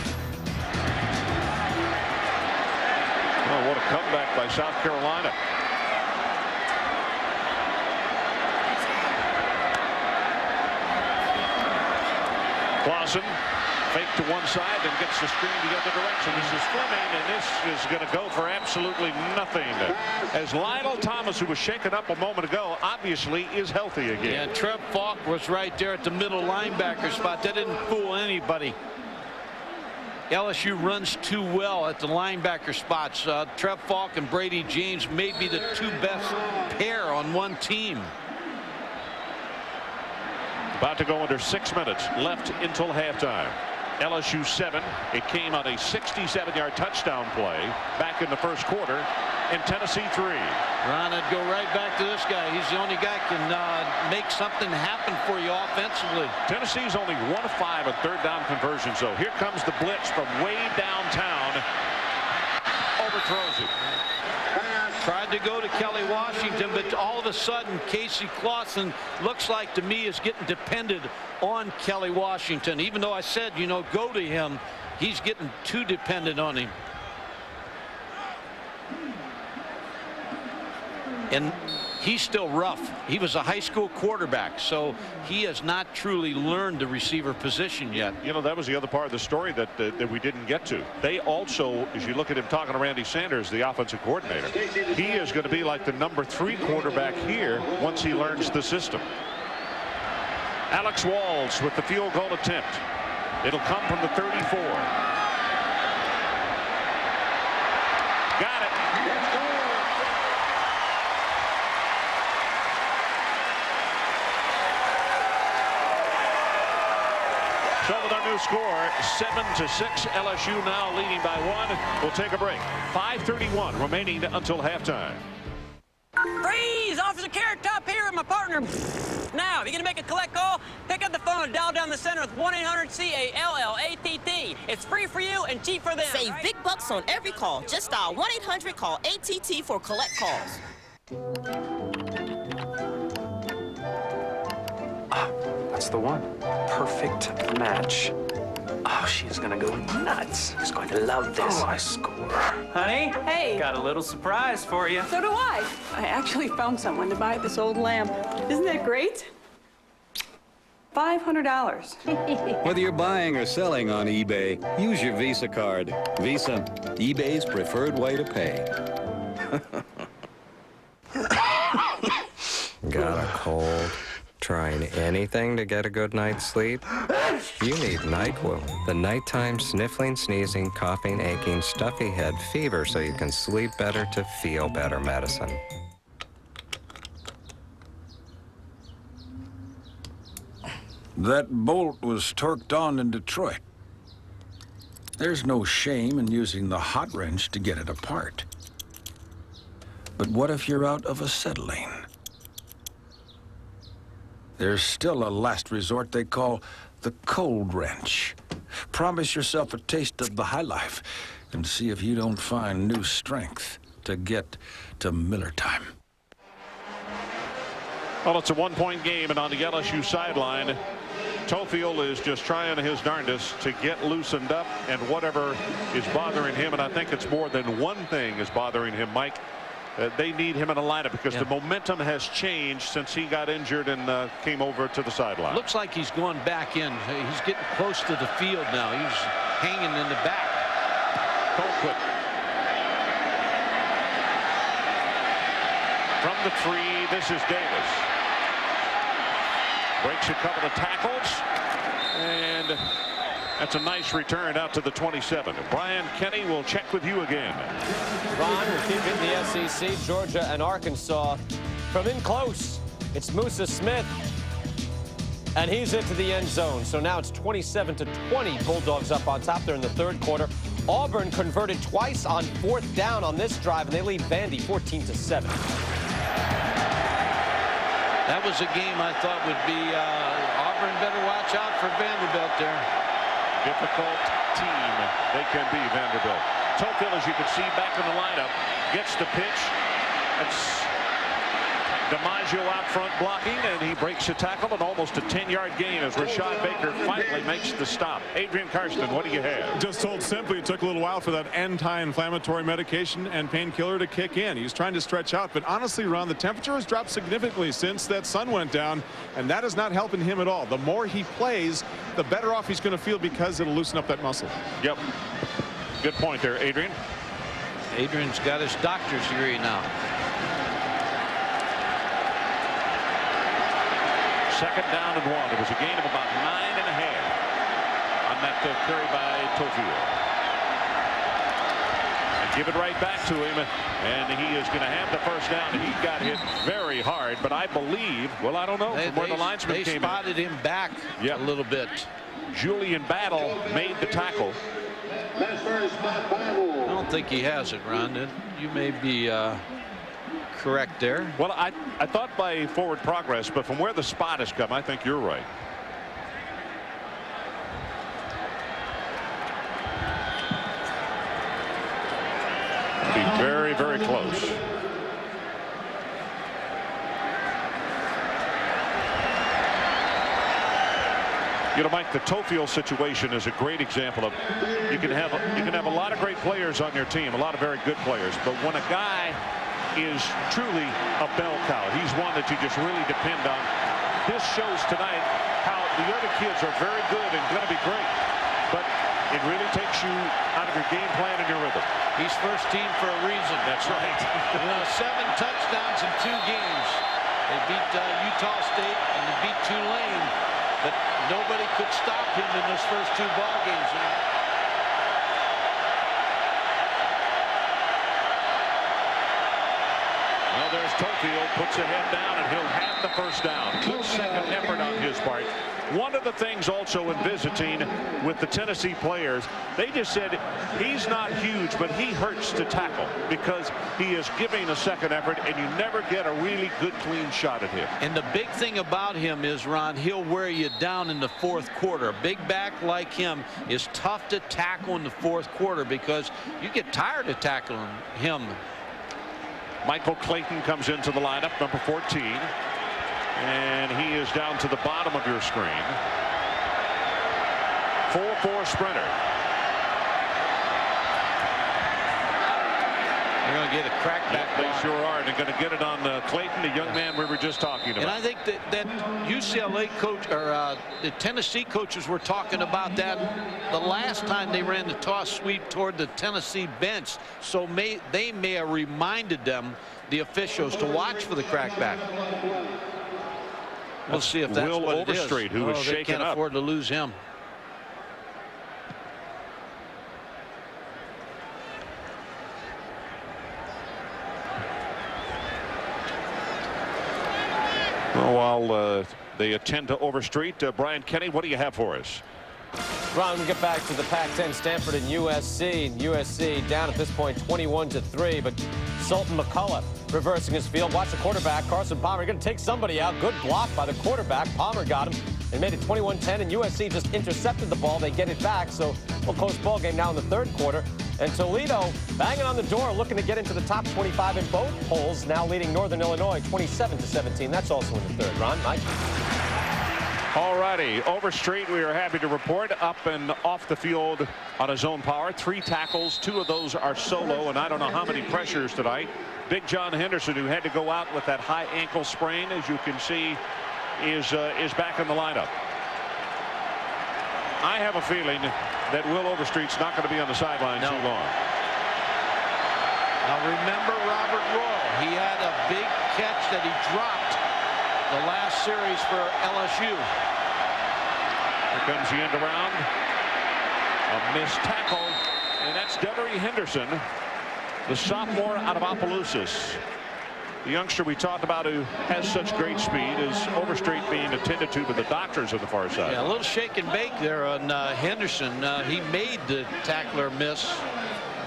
Oh, what a comeback by South Carolina. Clausen fake to one side and gets the screen the other direction. This is Fleming, and this is going to go for absolutely nothing. As Lionel Thomas, who was shaken up a moment ago, obviously is healthy again. Yeah, Trev Falk was right there at the middle linebacker spot. That didn't fool anybody. LSU runs too well at the linebacker spots. Trev Falk and Brady James may be the two best pair on one team. About to go under 6 minutes left until halftime. LSU 7. It came on a 67-yard touchdown play back in the first quarter, and Tennessee 3. Ron, I'd go right back to this guy. He's the only guy can make something happen for you offensively. Tennessee's only 1 of 5 on third down conversions, so here comes the blitz from way downtown. Overthrows it. Tried to go to Kelly Washington, but all of a sudden Casey Clausen looks like to me is getting dependent on Kelly Washington. Even though I said, you know, go to him, he's getting too dependent on him. And he's still rough. He was a high school quarterback, so he has not truly learned the receiver position yet. You know, that was the other part of the story that we didn't get to. They also, as you look at him talking to Randy Sanders, the offensive coordinator, he is going to be like the number 3 quarterback here once he learns the system. Alex Walls with the field goal attempt. It'll come from the 34. Got it. So with our new score, 7-6, LSU now leading by 1. We'll take a break. 5:31 remaining until halftime. Freeze! Officer Carrot Top here and my partner. Now, if you're going to make a collect call, pick up the phone and dial down the center with 1-800-CALLATT. It's free for you and cheap for them. Save big bucks on every call. Just dial 1-800-CALL-ATT for collect calls. That's the one. Perfect match. Oh, she's gonna go nuts. She's going to love this. Oh, I score. Honey? Hey. Got a little surprise for you. So do I. I actually found someone to buy this old lamp. Isn't that great? $500. Whether you're buying or selling on eBay, use your Visa card. Visa, eBay's preferred way to pay. Got a cold? Trying anything to get a good night's sleep? You need NyQuil, the nighttime sniffling, sneezing, coughing, aching, stuffy head, fever so you can sleep better to feel better medicine. That bolt was torqued on in Detroit. There's no shame in using the hot wrench to get it apart. But what if you're out of acetylene? There's still a last resort they call the cold wrench. Promise yourself a taste of the high life and see if you don't find new strength to get to Miller time. Well, it's a 1-point game, and on the LSU sideline, Tofield is just trying his darndest to get loosened up and whatever is bothering him, and I think it's more than one thing is bothering him, Mike. They need him in a lineup because the momentum has changed since he got injured and came over to the sideline. Looks like he's going back in. He's getting close to the field now. He's hanging in the back. Colquitt. From the 3, this is Davis. Breaks a couple of tackles, and that's a nice return out to the 27. Brian Kenny will check with you again. Ron, we'll keep it in the SEC. Georgia and Arkansas from in close. It's Musa Smith, and he's into the end zone. So now it's 27-20. Bulldogs up on top. They're in the third quarter. Auburn converted twice on 4th down on this drive, and they lead Vandy 14-7. That was a game I thought would be Auburn better watch out for Vanderbilt there. Difficult team they can be, Vanderbilt. Tofield, as you can see, back in the lineup, gets the pitch. It's DiMaggio out front blocking, and he breaks a tackle, and almost a 10-yard gain as Rashad Baker finally makes the stop. Adrian Karsten, what do you have? Just told simply, it took a little while for that anti-inflammatory medication and painkiller to kick in. He's trying to stretch out, but honestly, Ron, the temperature has dropped significantly since that sun went down, and that is not helping him at all. The more he plays, the better off he's going to feel because it'll loosen up that muscle. Yep. Good point there, Adrian. Adrian's got his doctor's degree now. Second down and 1. It was a gain of about 9.5 on that carry by Tofield. Give it right back to him, and he is going to have the first down. And he got hit very hard, but I believe, well, I don't know, from where the linesman came in. They spotted him back a little bit. Julian Battle made the tackle. I don't think he has it, Ron. You may be correct there. Well, I thought by forward progress, but from where the spot has come, I think you're right. Be very, very close. You know, Mike, the Tofield situation is a great example of you can have a lot of great players on your team, a lot of very good players, but when a guy is truly a bell cow, he's one that you just really depend on. This shows tonight how the other kids are very good and going to be great, but it really takes you out of your game plan and your rhythm. He's first team for a reason. That's right. 7 touchdowns in 2 games. They beat Utah State and they beat Tulane, but nobody could stop him in those first 2 ball games. Well, there's Tofield, puts a head down, and he'll have the first down. Good second effort on his part. One of the things also in visiting with the Tennessee players, they just said he's not huge, but he hurts to tackle because he is giving a second effort, and you never get a really good, clean shot at him. And the big thing about him is, Ron, he'll wear you down in the 4th quarter. A big back like him is tough to tackle in the 4th quarter because you get tired of tackling him. Michael Clayton comes into the lineup, number 14. And he is down to the bottom of your screen. 4-4 sprinter. They're going to get a crackback. They sure are. They're going to get it on Clayton, the young man we were just talking about. And I think that UCLA coach or the Tennessee coaches were talking about that the last time they ran the toss sweep toward the Tennessee bench. So they may have reminded them, the officials, to watch for the crackback. We'll see if that's Will what Overstreet, it is. who was shaken they can't up. afford to lose him. Well, while they attend to Overstreet, Brian Kenny, what do you have for us? Ron, we get back to the Pac-10, Stanford and USC. USC down at this point 21-3, but Sultan McCullough reversing his field. Watch the quarterback, Carson Palmer, going to take somebody out. Good block by the quarterback. Palmer got him and made it 21-10, and USC just intercepted the ball. They get it back, so we'll close ball game now in the 3rd quarter. And Toledo banging on the door, looking to get into the top 25 in both polls, now leading Northern Illinois 27-17. That's also in the 3rd. Ron, Mike. All righty, Overstreet, we are happy to report, up and off the field on his own power. 3 tackles, 2 of those are solo, and I don't know how many pressures tonight. Big John Henderson, who had to go out with that high ankle sprain, as you can see, is back in the lineup. I have a feeling that Will Overstreet's not going to be on the sideline too long. Now remember Robert Royal. He had a big catch that he dropped the last series for LSU. Here comes the end around. A missed tackle, and that's Devery Henderson, the sophomore out of Opelousas. The youngster we talked about who has such great speed is Overstreet being attended to by the doctors on the far side. Yeah, a little shake and bake there on Henderson. He made the tackler miss.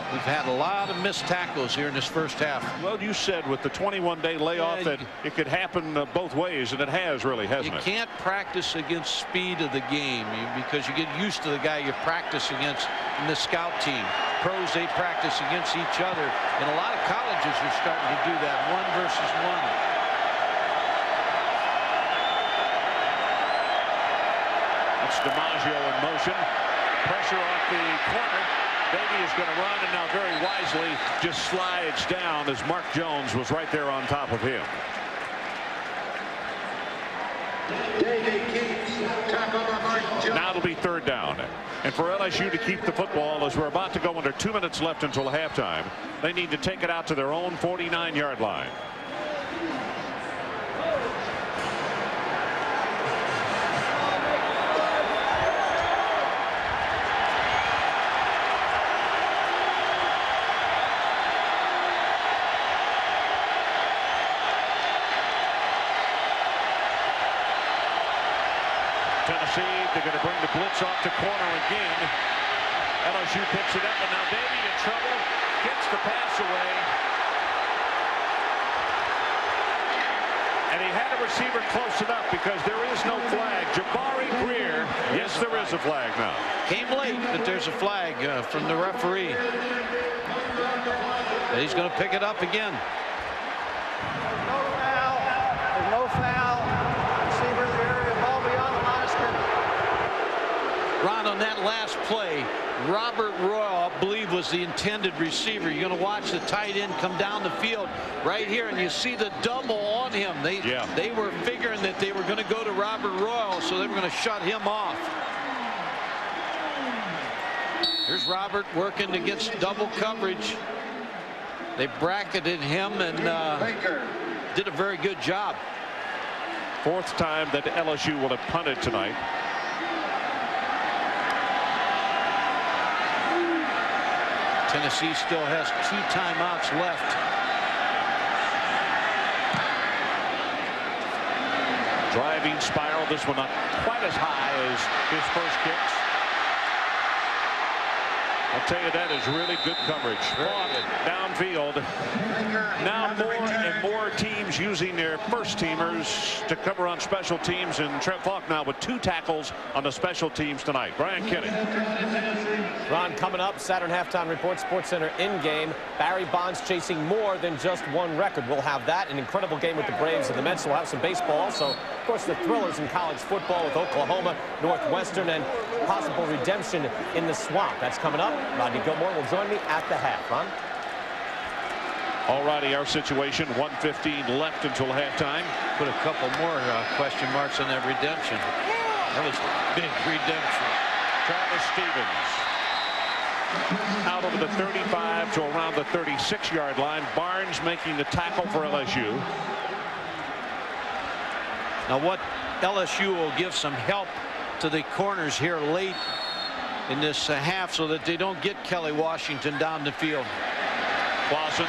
We've had a lot of missed tackles here in this first half. Well, you said with the 21-day layoff that it could happen both ways, and it has really, hasn't it? You can't practice against speed of the game because you get used to the guy you practice against in the scout team. Pros, they practice against each other, and a lot of colleges are starting to do that, 1 versus 1. That's DiMaggio in motion. Pressure off the corner. Beatty is going to run, and now very wisely just slides down as Mark Jones was right there on top of him. Now it'll be 3rd down. And for LSU to keep the football, as we're about to go under 2 minutes left until halftime, they need to take it out to their own 49-yard line. Tennessee, they're going to bring the blitz off to corner again. LSU picks it up, and now Davey in trouble. Gets the pass away. And he had a receiver close enough because there is no flag. Jabari Greer. Yes, there is a flag now. Came late, but there's a flag from the referee. But he's going to pick it up again. No foul. There's no foul. Receiver in the area. Ball beyond the line of scrimmage. Ron, on that last play, Robert Royal, I believe, was the intended receiver. You're going to watch the tight end come down the field right here, and you see the double on him. They were figuring that they were going to go to Robert Royal, so they were going to shut him off. Here's Robert working against double coverage. They bracketed him and did a very good job. Fourth time that LSU will have punted tonight. Tennessee still has 2 timeouts left. Driving spiral. This one not quite as high as his first kicks. I'll tell you, that is really good coverage. Downfield. Now more and more teams using their first teamers to cover on special teams, and Trev Falk now with 2 tackles on the special teams tonight. Brian Kenny. Ron, coming up, Saturn Halftime Report, Sports Center in-game. Barry Bonds chasing more than just one record. We'll have that, an incredible game with the Braves and the Mets. We'll have some baseball also. Of course, the thrillers in college football with Oklahoma, Northwestern, and possible redemption in the swamp. That's coming up. Rodney Gilmore will join me at the half. Ron? All righty, our situation, 1:15 left until halftime. Put a couple more question marks on that redemption. That was big redemption. Travis Stevens out over the 35 to around the 36-yard line. Barnes making the tackle for LSU. Now what LSU will give some help to the corners here late in this half so that they don't get Kelly Washington down the field. Clausen,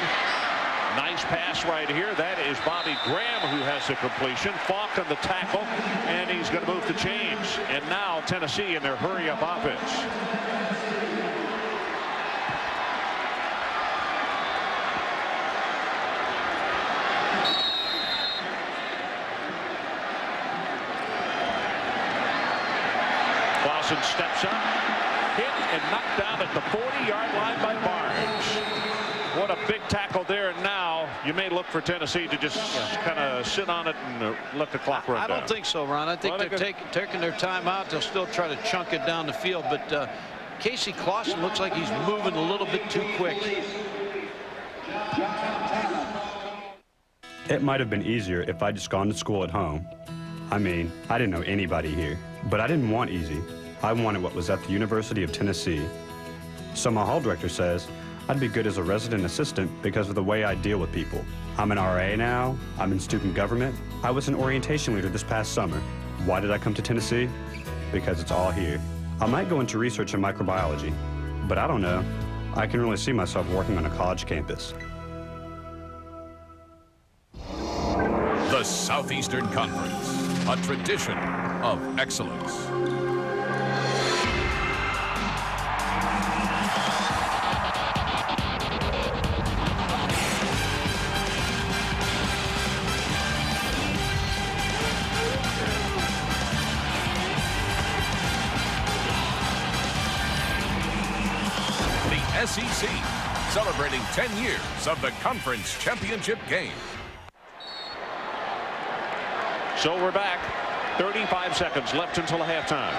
nice pass right here. That is Bobby Graham who has the completion. Falk on the tackle, and he's going to move the chains. And now Tennessee in their hurry-up offense. Clausen steps up, hit and knocked down at the 40-yard line by Barnes. What a big tackle there. And now you may look for Tennessee to just kind of sit on it and let the clock run down. I don't think so, Ron. I think they're taking their time out. They'll still try to chunk it down the field. But Casey Clausen looks like he's moving a little bit too quick. It might have been easier if I'd just gone to school at home. I mean, I didn't know anybody here, but I didn't want easy. I wanted what was at the University of Tennessee. So my hall director says I'd be good as a resident assistant because of the way I deal with people. I'm an RA now, I'm in student government. I was an orientation leader this past summer. Why did I come to Tennessee? Because it's all here. I might go into research in microbiology, but I don't know. I can really see myself working on a college campus. The Southeastern Conference, a tradition of excellence. The SEC, celebrating 10 years of the conference championship game. So we're back. 35 seconds left until halftime.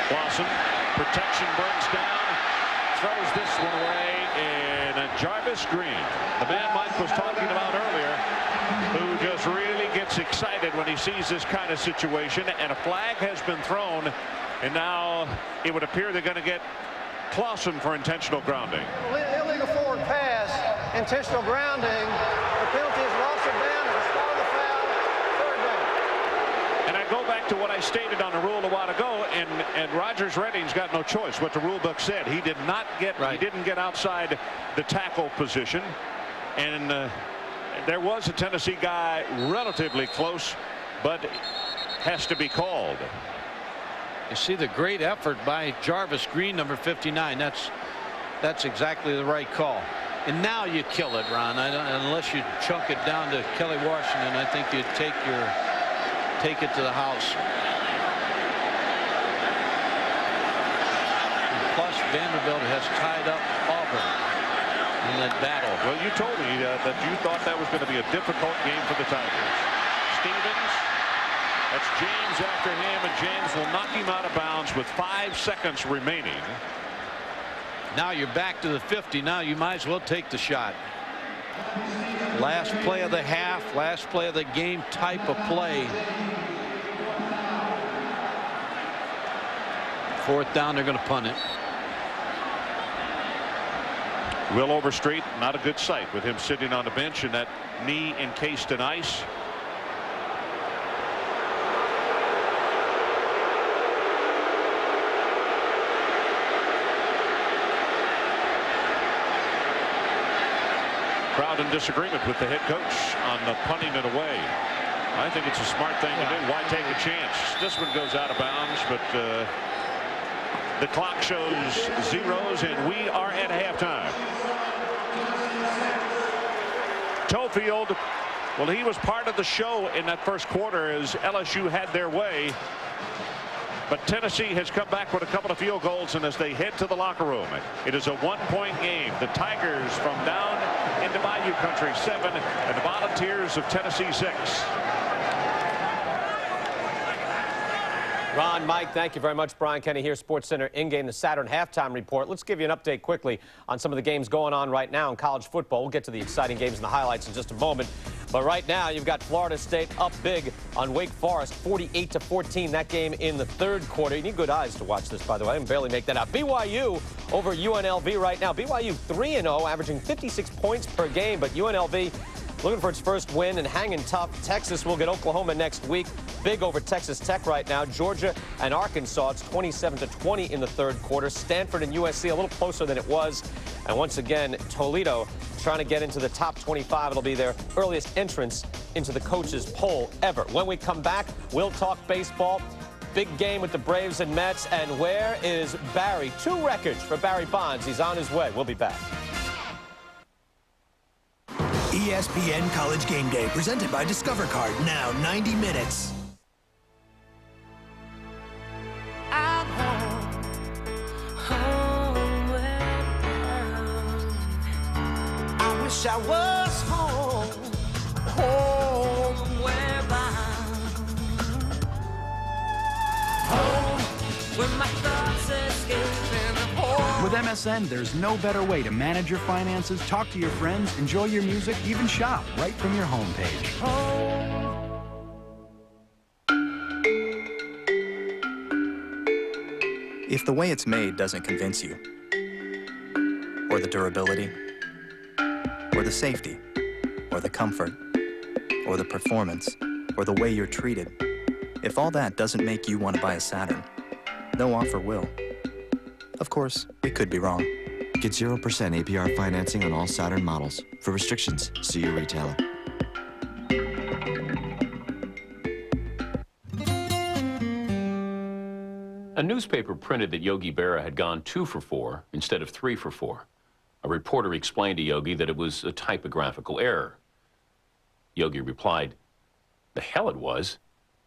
Clausen, protection brings down, throws this one away, and Jarvis Green, the man Mike was talking about earlier, who just really gets excited when he sees this kind of situation, and a flag has been thrown, and now it would appear they're going to get Clausen for intentional grounding. Illegal forward pass, intentional grounding. The penalty is loss of down as a start of the foul, third down. And I go back to what I stated on the rule a while ago, and Rogers Redding's got no choice. What the rule book said, he did not get, he didn't get outside the tackle position, and There was a Tennessee guy relatively close, but has to be called. You see the great effort by Jarvis Green, number 59. That's exactly the right call. And now you kill it, Ron. Unless you chunk it down to Kelly Washington, I think you'd take it to the house. And plus, Vanderbilt has tied up Auburn in that battle. Well, you told me that you thought that was going to be a difficult game for the Tigers. Stevens. That's James after him, and James will knock him out of bounds with 5 seconds remaining. Now you're back to the 50. Now you might as well take the shot. Last play of the half, last play of the game type of play. 4th down, they're going to punt it. Will Overstreet, not a good sight with him sitting on the bench and that knee encased in ice. Crowd in disagreement with the head coach on the punting it away. I think it's a smart thing to do. Why take a chance? This one goes out of bounds, but the clock shows zeros, and we are at halftime. Tofield, well, he was part of the show in that first quarter as LSU had their way. But Tennessee has come back with a couple of field goals, and as they head to the locker room, it is a 1-point game. The Tigers from down into Bayou Country 7, and the Volunteers of Tennessee 6. Ron, Mike, thank you very much. Brian Kenny here, SportsCenter in-game, the Saturn halftime report. Let's give you an update quickly on some of the games going on right now in college football. We'll get to the exciting games and the highlights in just a moment. But right now, you've got Florida State up big on Wake Forest, 48-14. That game in the 3rd quarter. You need good eyes to watch this, by the way. I can barely make that out. BYU over UNLV right now. BYU 3-0, averaging 56 points per game. But UNLV looking for its first win and hanging tough. Texas will get Oklahoma next week. Big over Texas Tech right now. Georgia and Arkansas, it's 27-20 in the 3rd quarter. Stanford and USC a little closer than it was. And once again, Toledo trying to get into the top 25. It'll be their earliest entrance into the coaches poll ever. When we come back, we'll talk baseball. Big game with the Braves and Mets. And where is Barry? 2 records for Barry Bonds. He's on his way. We'll be back. ESPN College Game Day, presented by Discover Card. Now 90 minutes. I'm home, homeward bound. I wish I was home, homeward bound. Home, where my thoughts escaping. With MSN, there's no better way to manage your finances, talk to your friends, enjoy your music, even shop right from your homepage. If the way it's made doesn't convince you, or the durability, or the safety, or the comfort, or the performance, or the way you're treated, if all that doesn't make you want to buy a Saturn, no offer will. Of course, it could be wrong. Get 0% APR financing on all Saturn models. For restrictions, see your retailer. A newspaper printed that Yogi Berra had gone 2 for 4 instead of 3 for 4. A reporter explained to Yogi that it was a typographical error. Yogi replied, "The hell it was.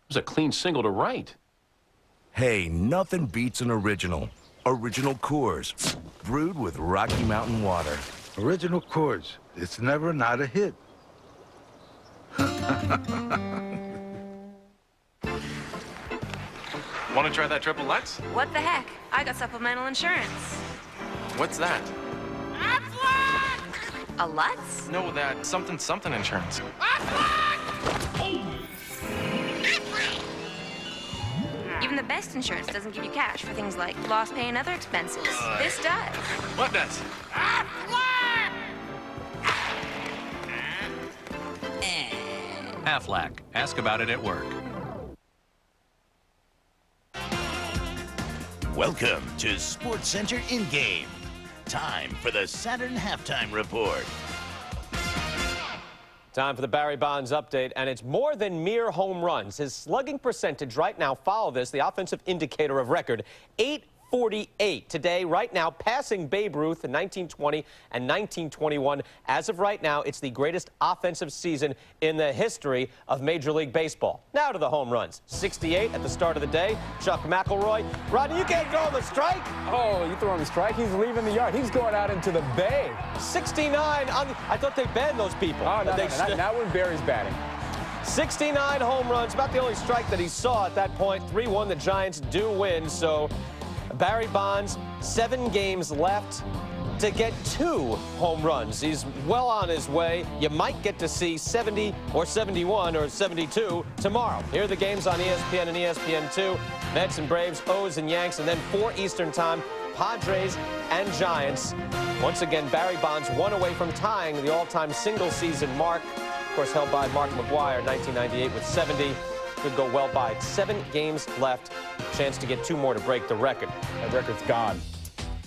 It was a clean single to right." Hey, nothing beats an original. Original Coors, brewed with Rocky Mountain water. Original Coors. It's never not a hit. Want to try that Triple Lutz? What the heck? I got supplemental insurance. What's that? A Lutz? No, that something insurance. Even the best insurance doesn't give you cash for things like lost pay and other expenses. This does. What does? Aflac. Ask about it at work. Welcome to SportsCenter in-game. Time for the Saturn Halftime Report. Time for the Barry Bonds update, and it's more than mere home runs. His slugging percentage right now, follow this, the offensive indicator of record, .848 today, right now, passing Babe Ruth in 1920 and 1921. As of right now, it's the greatest offensive season in the history of Major League Baseball. Now to the home runs. 68 at the start of the day. Chuck McElroy. Rodney, you can't throw him a strike. Oh, you throw him a strike? He's leaving the yard. He's going out into the bay. 69 on the, I thought they banned those people. Oh, no, not when Barry's batting. 69 home runs, about the only strike that he saw at that point. 3-1, the Giants do win, so Barry Bonds, 7 games left to get 2 home runs. He's well on his way. You might get to see 70 or 71 or 72 tomorrow. Here are the games on ESPN and ESPN2. Mets and Braves, O's and Yanks, and then 4 Eastern time, Padres and Giants. Once again, Barry Bonds 1 away from tying the all-time single-season mark. Of course, held by Mark McGwire, 1998 with 70. Could go well by 7 games left. Chance to get 2 more to break the record. That record's gone.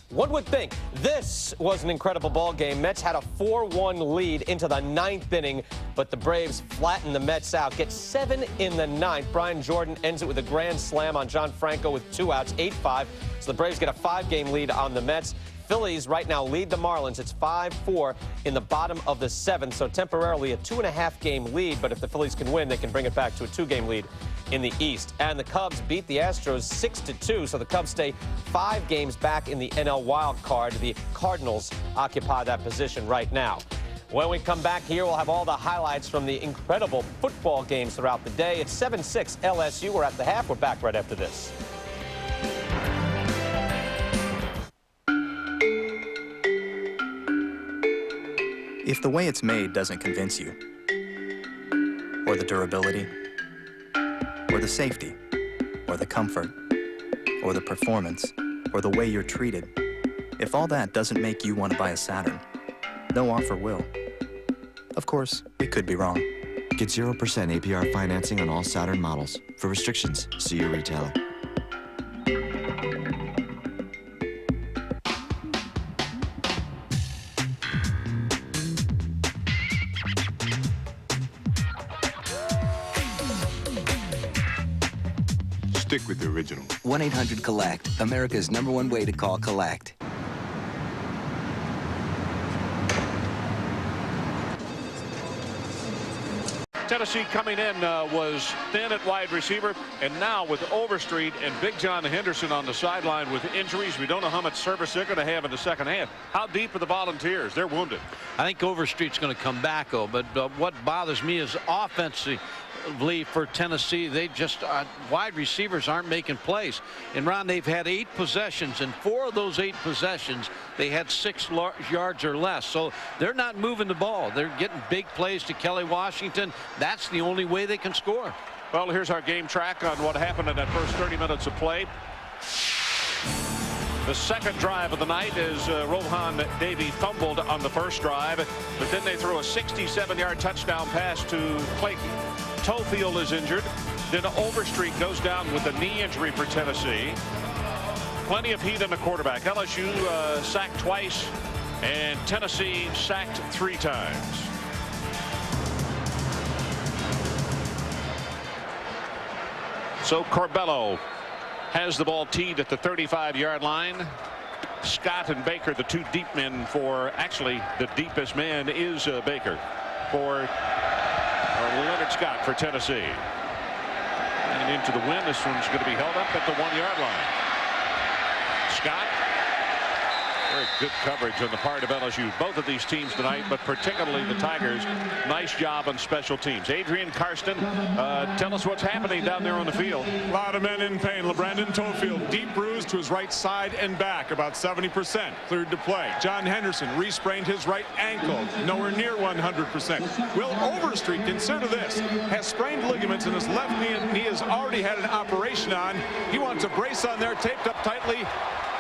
One would think this was an incredible ball game. Mets had a 4-1 lead into the 9th inning, but the Braves flattened the Mets out. Get 7 in the 9th. Brian Jordan ends it with a grand slam on John Franco with 2 outs, 8-5. So the Braves get a 5-game lead on the Mets. Phillies right now lead the Marlins. It's 5-4 in the bottom of the 7th, so temporarily a 2.5-game lead. But if the Phillies can win, they can bring it back to a 2-game lead in the East. And the Cubs beat the Astros 6-2, so the Cubs stay 5 games back in the NL wild card. The Cardinals occupy that position right now. When we come back here, we'll have all the highlights from the incredible football games throughout the day. It's 7-6 LSU. We're at the half. We're back right after this. If the way it's made doesn't convince you, or the durability, or the safety, or the comfort, or the performance, or the way you're treated, if all that doesn't make you want to buy a Saturn, no offer will. Of course, we could be wrong. Get 0% APR financing on all Saturn models. For restrictions, see your retailer. Stick with the original. 1-800-COLLECT, America's #1 way to call collect. Tennessee coming in was thin at wide receiver, and now with Overstreet and Big John Henderson on the sideline with injuries, we don't know how much service they're going to have in the second half. How deep are the Volunteers? They're wounded. I think Overstreet's going to come back, though, but what bothers me is offensively for Tennessee, they just wide receivers aren't making plays. And Ron, they've had 8 possessions, and 4 of those 8 possessions they had 6 yards or less, so they're not moving the ball. They're getting big plays to Kelly Washington. That's the only way they can score. Well, here's our game track on what happened in that first 30 minutes of play. The second drive of the night is Rohan Davey fumbled on the first drive, but then they threw a 67-yard touchdown pass to Clayton. Tofield is injured. Then Overstreet goes down with a knee injury for Tennessee. Plenty of heat in the quarterback. LSU sacked twice, and Tennessee sacked 3 times. So Corbello has the ball teed at the 35-yard line. Scott and Baker, the 2 deep men for, actually, the deepest man is Baker for Leonard Scott for Tennessee. And into the wind, this one's going to be held up at the 1-yard line. Scott, very good coverage on the part of LSU. Both of these teams tonight, but particularly the Tigers. Nice job on special teams. Adrian Karsten, tell us what's happening down there on the field. A lot of men in pain. LeBrandon Tofield, deep bruise to his right side and back, about 70%, cleared to play. John Henderson re-sprained his right ankle, nowhere near 100%. Will Overstreet, consider this, has sprained ligaments in his left knee, and he has already had an operation on. He wants a brace on there, taped up tightly.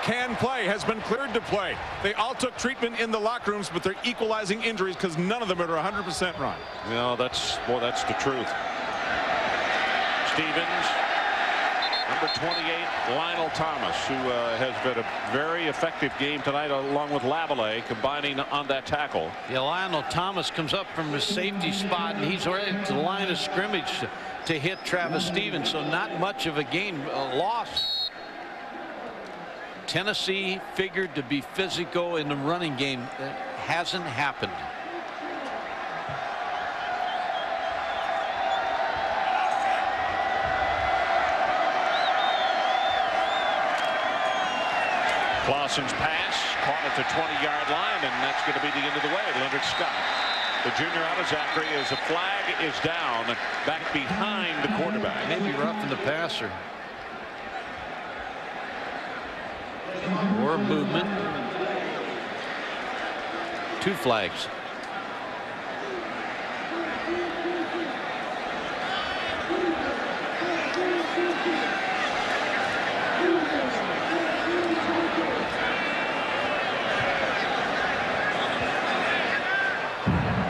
Can play, has been cleared to play. They all took treatment in the locker rooms, but they're equalizing injuries because none of them are 100% right. No, that's the truth. Stevens Number 28, Lionel Thomas, who has been a very effective game tonight, along with Lavallee, combining on that tackle. Yeah, Lionel Thomas comes up from the safety spot, and he's already to the line of scrimmage to hit Travis Stevens, so not much of a gain, loss. Tennessee figured to be physical in the running game. That hasn't happened. Clausen's pass caught at the 20-yard line, and that's going to be the end of the way. Leonard Scott, the junior out of Zachary, as a flag is down back behind the quarterback. Maybe roughing the passer. More movement. 2 flags.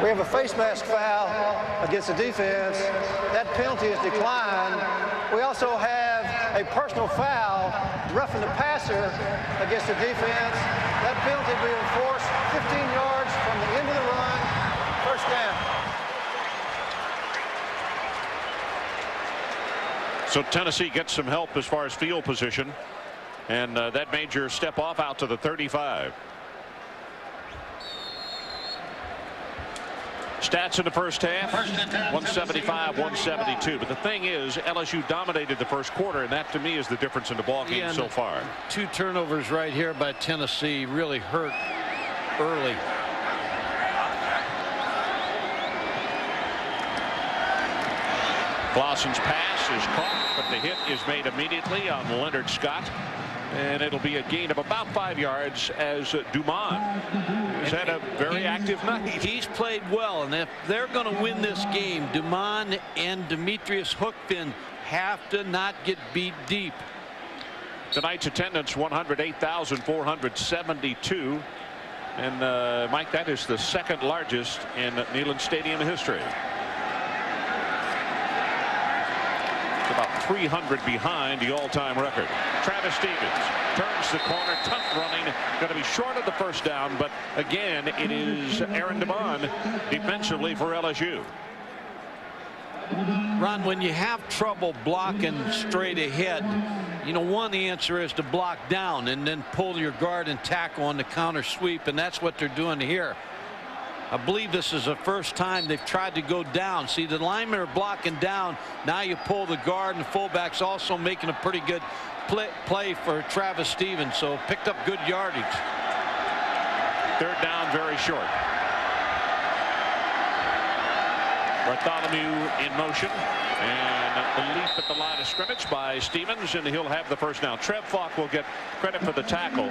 We have a face mask foul against the defense. That penalty is declined. We also have a personal foul, roughing the passer against the defense. That penalty will be enforced 15 yards from the end of the run. First down. So Tennessee gets some help as far as field position, and that major step off out to the 35. Stats in the first half, 175-172. But the thing is, LSU dominated the first quarter, and that to me is the difference in the ball game so far. 2 turnovers right here by Tennessee really hurt early. Clausen's pass is caught, but the hit is made immediately on Leonard Scott. And it'll be a gain of about 5 yards as Dumont has had a very active night. He's played well, and if they're going to win this game, Dumont and Demetrius Hookfin have to not get beat deep. Tonight's attendance 108,472, and Mike, that is the second largest in Neyland Stadium history. About 300 behind the all-time record. Travis Stevens turns the corner, tough running, going to be short of the first down, but again it is Aaron Devon defensively for LSU. Ron, when you have trouble blocking straight ahead, you know, one answer is to block down and then pull your guard and tackle on the counter sweep, and that's what they're doing here. I believe this is the first time they've tried to go down. See, the linemen are blocking down. Now you pull the guard, and the fullback's also making a pretty good play for Travis Stevens. So picked up good yardage. Third down, very short. Bartholomew in motion, and a leap at the line of scrimmage by Stevens, and he'll have the first down. Trev Falk will get credit for the tackle.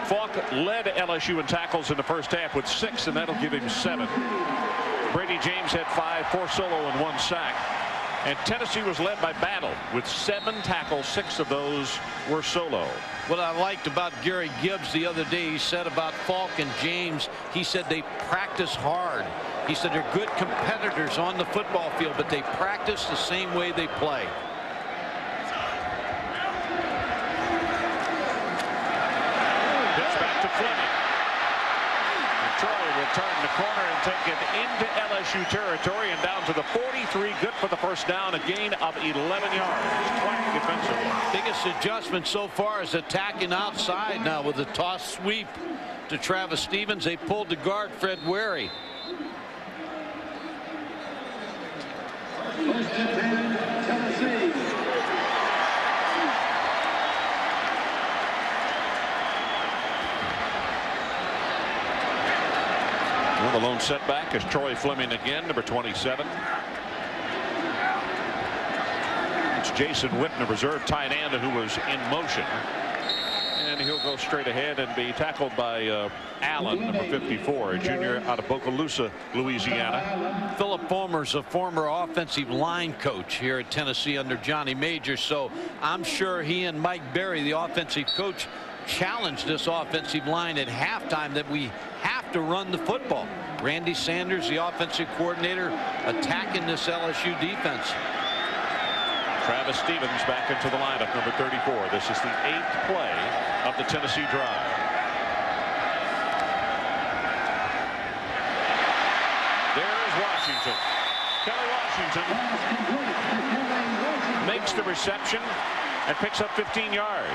Falk led LSU in tackles in the first half with 6, and that'll give him 7. Brady James had 5, 4 solo and 1 sack. And Tennessee was led by Battle with 7 tackles. 6 of those were solo. What I liked about Gary Gibbs the other day, he said about Falk and James, he said they practice hard. He said they're good competitors on the football field, but they practice the same way they play. Fleming. And Troy will turn the corner and take it into LSU territory and down to the 43. Good for the first down, a gain of 11 yards. Clark defensively. Biggest adjustment so far is attacking outside now with a toss sweep to Travis Stevens. They pulled the guard, Fred Wary. The lone setback is Troy Fleming again, number 27. It's Jason Witten, a reserve tight end who was in motion. And he'll go straight ahead and be tackled by Allen, number 54, a junior out of Bogalusa, Louisiana. Philip Fulmer's a former offensive line coach here at Tennessee under Johnny Major, so I'm sure he and Mike Berry, the offensive coach, challenged this offensive line at halftime that we have to run the football. Randy Sanders, the offensive coordinator, attacking this LSU defense. Travis Stevens back into the lineup, number 34. This is the 8th play of the Tennessee drive. There's Washington. Kelly Washington makes the reception and picks up 15 yards.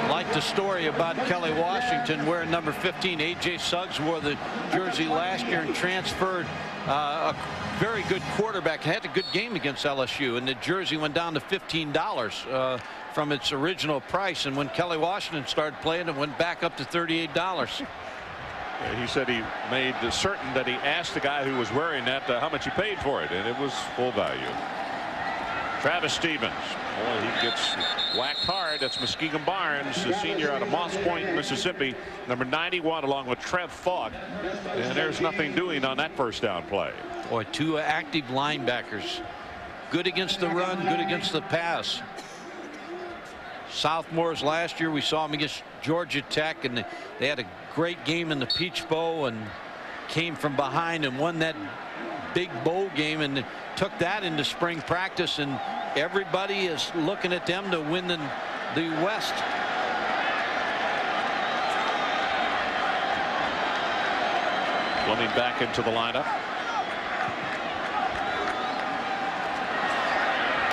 Like the story about Kelly Washington, wearing number 15. A.J. Suggs wore the jersey last year and transferred. A very good quarterback, had a good game against LSU, and the jersey went down to $15 from its original price, and when Kelly Washington started playing, it went back up to $38. He said he made certain that he asked the guy who was wearing that how much he paid for it, and it was full value. Travis Stevens, boy, he gets whacked hard. That's Muskegon Barnes, the senior out of Moss Point, Mississippi, number 91, along with Trev Falk. And there's nothing doing on that first down play. Boy, two active linebackers. Good against the run, good against the pass. Sophomores last year, we saw them against Georgia Tech, and they had a great game in the Peach Bowl and came from behind and won that big bowl game and took that into spring practice, and everybody is looking at them to win the West. Fleming back into the lineup.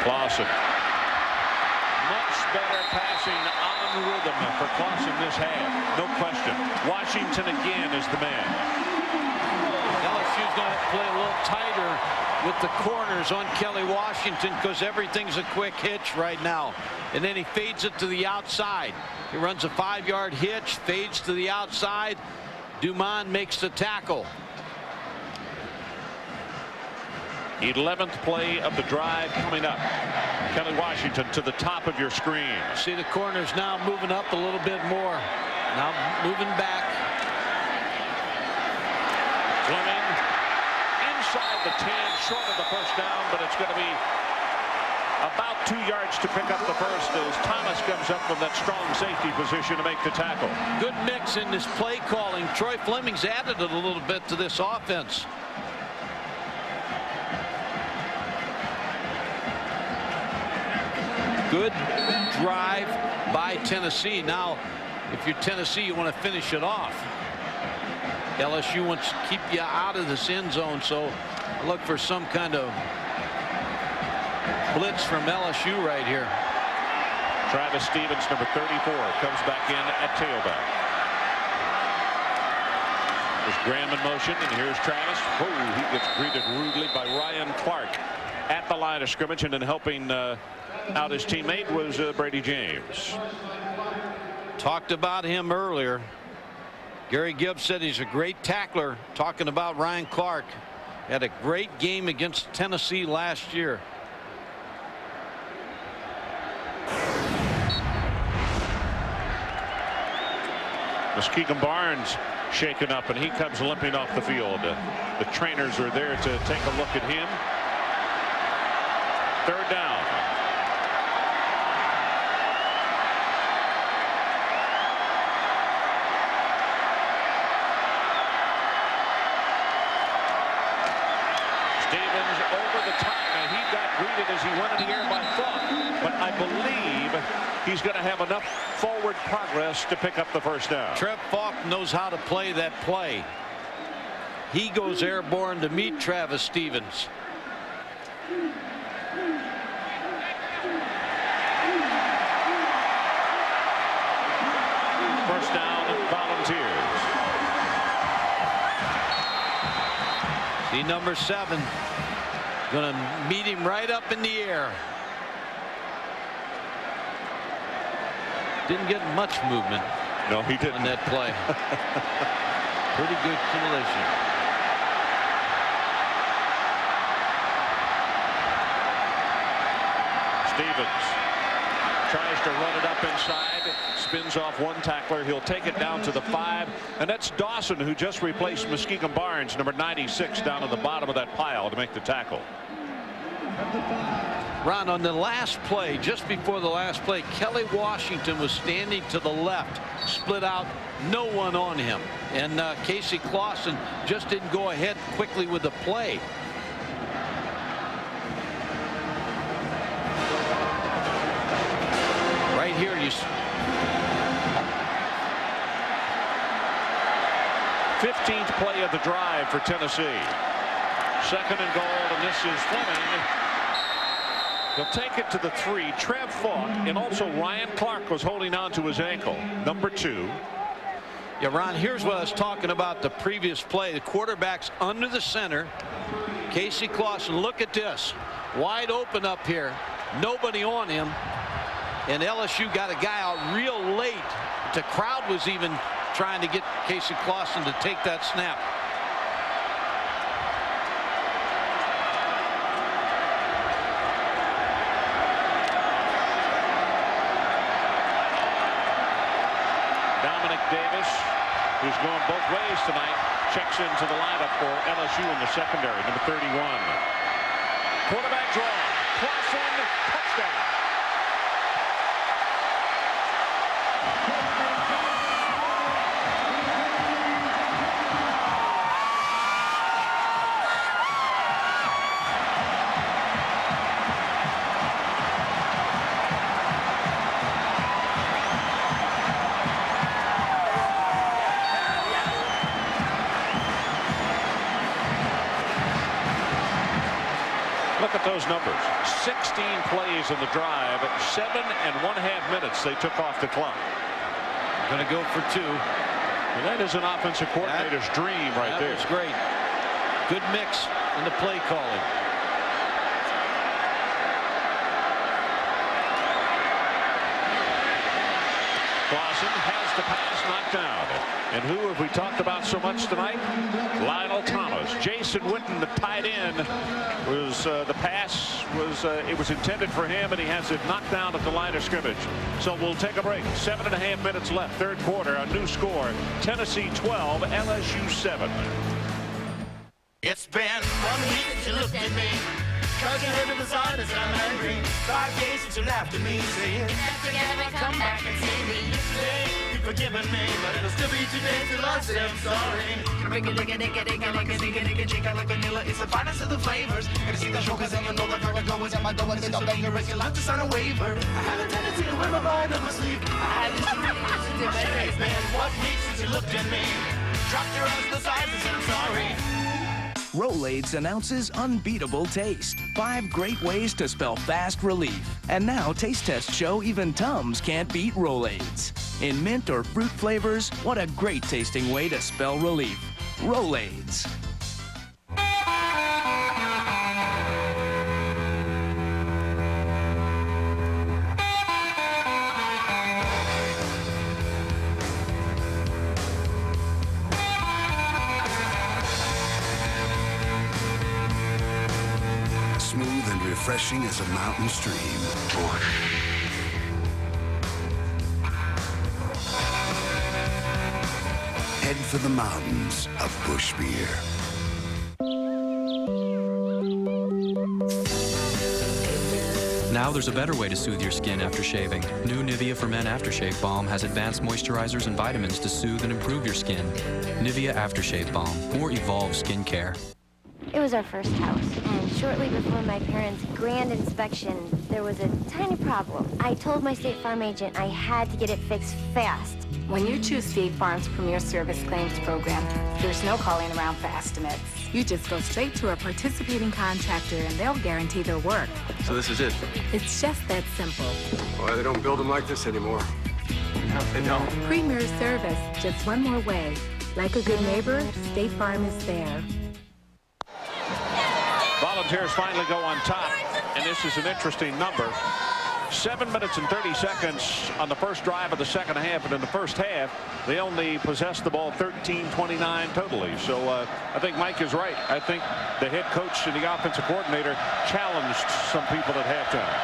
Clausen. Much better passing on rhythm for Clausen this half. No question. Washington again is the man. LSU's going to play a little tighter with the corners on Kelly Washington because everything's a quick hitch right now. And then he fades it to the outside. He runs a 5-yard hitch, fades to the outside. Dumond makes the tackle. 11th play of the drive coming up. Kelly Washington to the top of your screen. See the corners now moving up a little bit more. Now moving back. Fleming inside the 10, short of the first down, but it's going to be about 2 yards to pick up the first as Thomas comes up from that strong safety position to make the tackle. Good mix in this play calling. Troy Fleming's added it a little bit to this offense. Good drive by Tennessee. Now, if you're Tennessee, you want to finish it off. LSU wants to keep you out of this end zone, so look for some kind of blitz from LSU right here. Travis Stevens, number 34, comes back in at tailback. There's Graham in motion, and here's Travis. Oh, he gets greeted rudely by Ryan Clark at the line of scrimmage, and then helping out his teammate was Brady James. Talked about him earlier. Gary Gibbs said he's a great tackler. Talking about Ryan Clark. Had a great game against Tennessee last year. Muskegon Barnes shaken up, and he comes limping off the field. The trainers are there to take a look at him. 3rd down. Stevens over the top. Now he got greeted as he went in the air by Falk, but I believe he's going to have enough forward progress to pick up the first down. Trev Falk knows how to play that play. He goes airborne to meet Travis Stevens. First down, Volunteers. See number 7. Going to meet him right up in the air. Didn't get much movement. No, he didn't. On that play. Pretty good collision. Stevens tries to run it up inside, spins off one tackler. He'll take it down to the 5, and that's Dawson, who just replaced Muskegon Barnes, number 96, down at the bottom of that pile to make the tackle. Ron, on the last play, just before the last play, Kelly Washington was standing to the left, split out, no one on him, and Casey Clausen just didn't go ahead quickly with the play. 16th play of the drive for Tennessee. Second and goal, and this is Fleming. He'll take it to the 3. Trev Falk, and also Ryan Clark was holding on to his ankle. Number 2. Yeah, Ron, here's what I was talking about the previous play. The quarterback's under the center. Casey Clausen, look at this. Wide open up here. Nobody on him. And LSU got a guy out real late. The crowd was even trying to get Casey Clausen to take that snap. Davis, who's going both ways tonight, checks into the lineup for LSU in the secondary, number 31. Quarterback draw. Clausen, touchdown. Look at those numbers. 16 plays in the drive. 7.5 minutes they took off the clock. Going to go for 2. And that is an offensive coordinator's dream right there. That was great. Good mix in the play calling. Clausen has the pass knocked down. And who have we talked about so much tonight? Lionel Thomas. Jason Witten, the tight end, was the pass was it was intended for him, and he has it knocked down at the line of scrimmage. So we'll take a break. 7.5 minutes left, third quarter. A new score: Tennessee 12, LSU 7. It's been 1 week since you looked at me. Cause you heard me beside us, I'm angry. 5 days since you laughed at me, saying that's together, come back and see me. Yesterday, you've forgiven me, but it'll still be 2 days till I say I'm sorry. Like vanilla, it's the finest of the flavors. And to see the jokers and you know the girl goers and my doors is a banger. It's your life to sign a waiver. I have a tendency to wear my mind up my sleeve. I had this It's been 1 week since you looked at me. Dropped your eyes to the sides and said I'm sorry. Rolaids announces unbeatable taste. 5 great ways to spell fast relief. And now taste tests show even Tums can't beat Rolaids. In mint or fruit flavors, what a great tasting way to spell relief. Rolaids. Smooth and refreshing as a mountain stream. Head for the mountains of Busch Beer. Now there's a better way to soothe your skin after shaving. New Nivea for Men Aftershave Balm has advanced moisturizers and vitamins to soothe and improve your skin. Nivea Aftershave Balm, or Evolve Skincare. It was our first house, and shortly before my parents' grand inspection, there was a tiny problem. I told my State Farm agent I had to get it fixed fast. When you choose State Farm's Premier Service Claims Program, there's no calling around for estimates. You just go straight to a participating contractor and they'll guarantee their work. So this is it? It's just that simple. Why they don't build them like this anymore? No, they don't. Premier Service, just one more way. Like a good neighbor, State Farm is there. Volunteers finally go on top, and this is an interesting number. 7 minutes and 30 seconds on the first drive of the second half, and in the first half, they only possessed the ball 13-29 totally. So I think Mike is right. I think the head coach and the offensive coordinator challenged some people at halftime.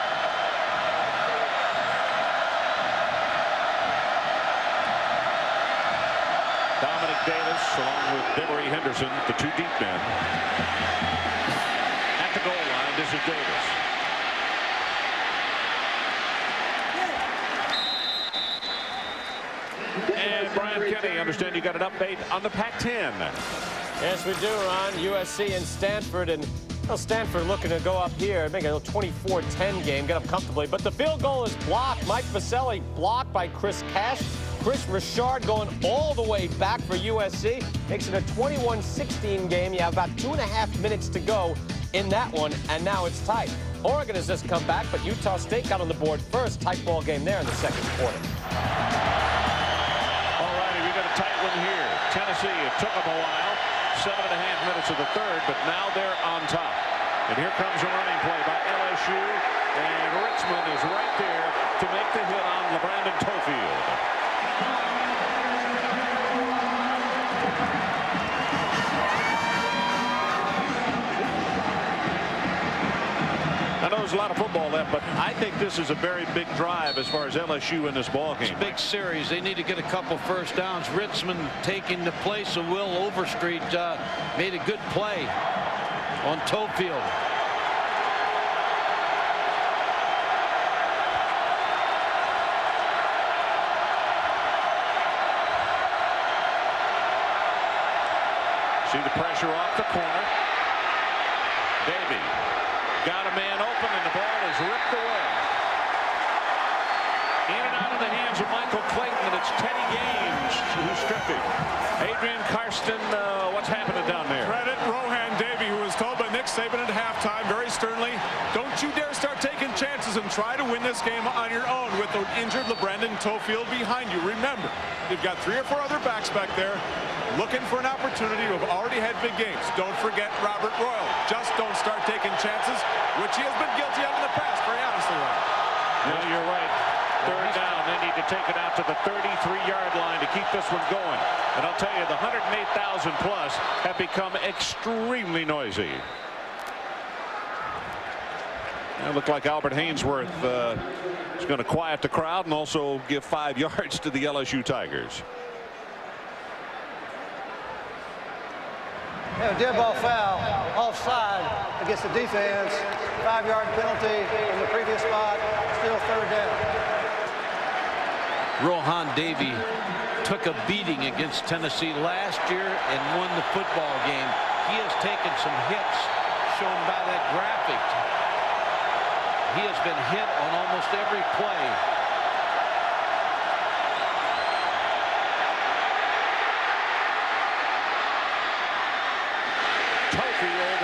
Dominic Davis, along with Demery Henderson, the 2 deep men. At the goal line, this is Davis. And Brian Kenny, I understand you got an update on the Pac-10. Yes, we do, Ron. USC and Stanford, and well, Stanford looking to go up here, make a 24-10 game, get up comfortably. But the field goal is blocked. Mike Vaselli blocked by Chris Cash. Chris Richard going all the way back for USC. Makes it a 21-16 game. You have about 2.5 minutes to go in that one, and now it's tight. Oregon has just come back, but Utah State got on the board first. Tight ball game there in the second quarter. All righty, we got a tight one here. Tennessee, it took them a while. 7.5 minutes of the third, but now they're on top. And here comes a running play by LSU, and Richmond is right there to make the hit on LeBrandon Tofield. I know there's a lot of football left, but I think this is a very big drive as far as LSU in this ball game. It's a big series. They need to get a couple first downs. Richmond taking the place of Will Overstreet made a good play on Tofield. See the pressure off the corner. Davey got a man open, and the ball is ripped away. In and out of the hands of Michael Clayton, and it's Teddy Gaines who stripped him. Adrian Karsten, what's happening down there? Credit Rohan Davey, who was told by Nick Saban at halftime very sternly, don't you dare start taking chances and try to win this game on your own with the injured LeBrandon Tofield behind you. Remember, you've got 3 or 4 other backs back there looking for an opportunity who have already had big games. Don't forget Robert Royal. Just don't start taking chances, which he has been guilty of in the past, very honestly. No, you're right. Third down. They need to take it out to the 33-yard line to keep this one going. And I'll tell you, the 108,000 plus have become extremely noisy. It looked like Albert Hainsworth is going to quiet the crowd and also give 5 yards to the LSU Tigers. A dead ball foul, offside against the defense, 5-yard penalty from the previous spot, still third down. Rohan Davey took a beating against Tennessee last year and won the football game. He has taken some hits shown by that graphic. He has been hit on almost every play. Tofield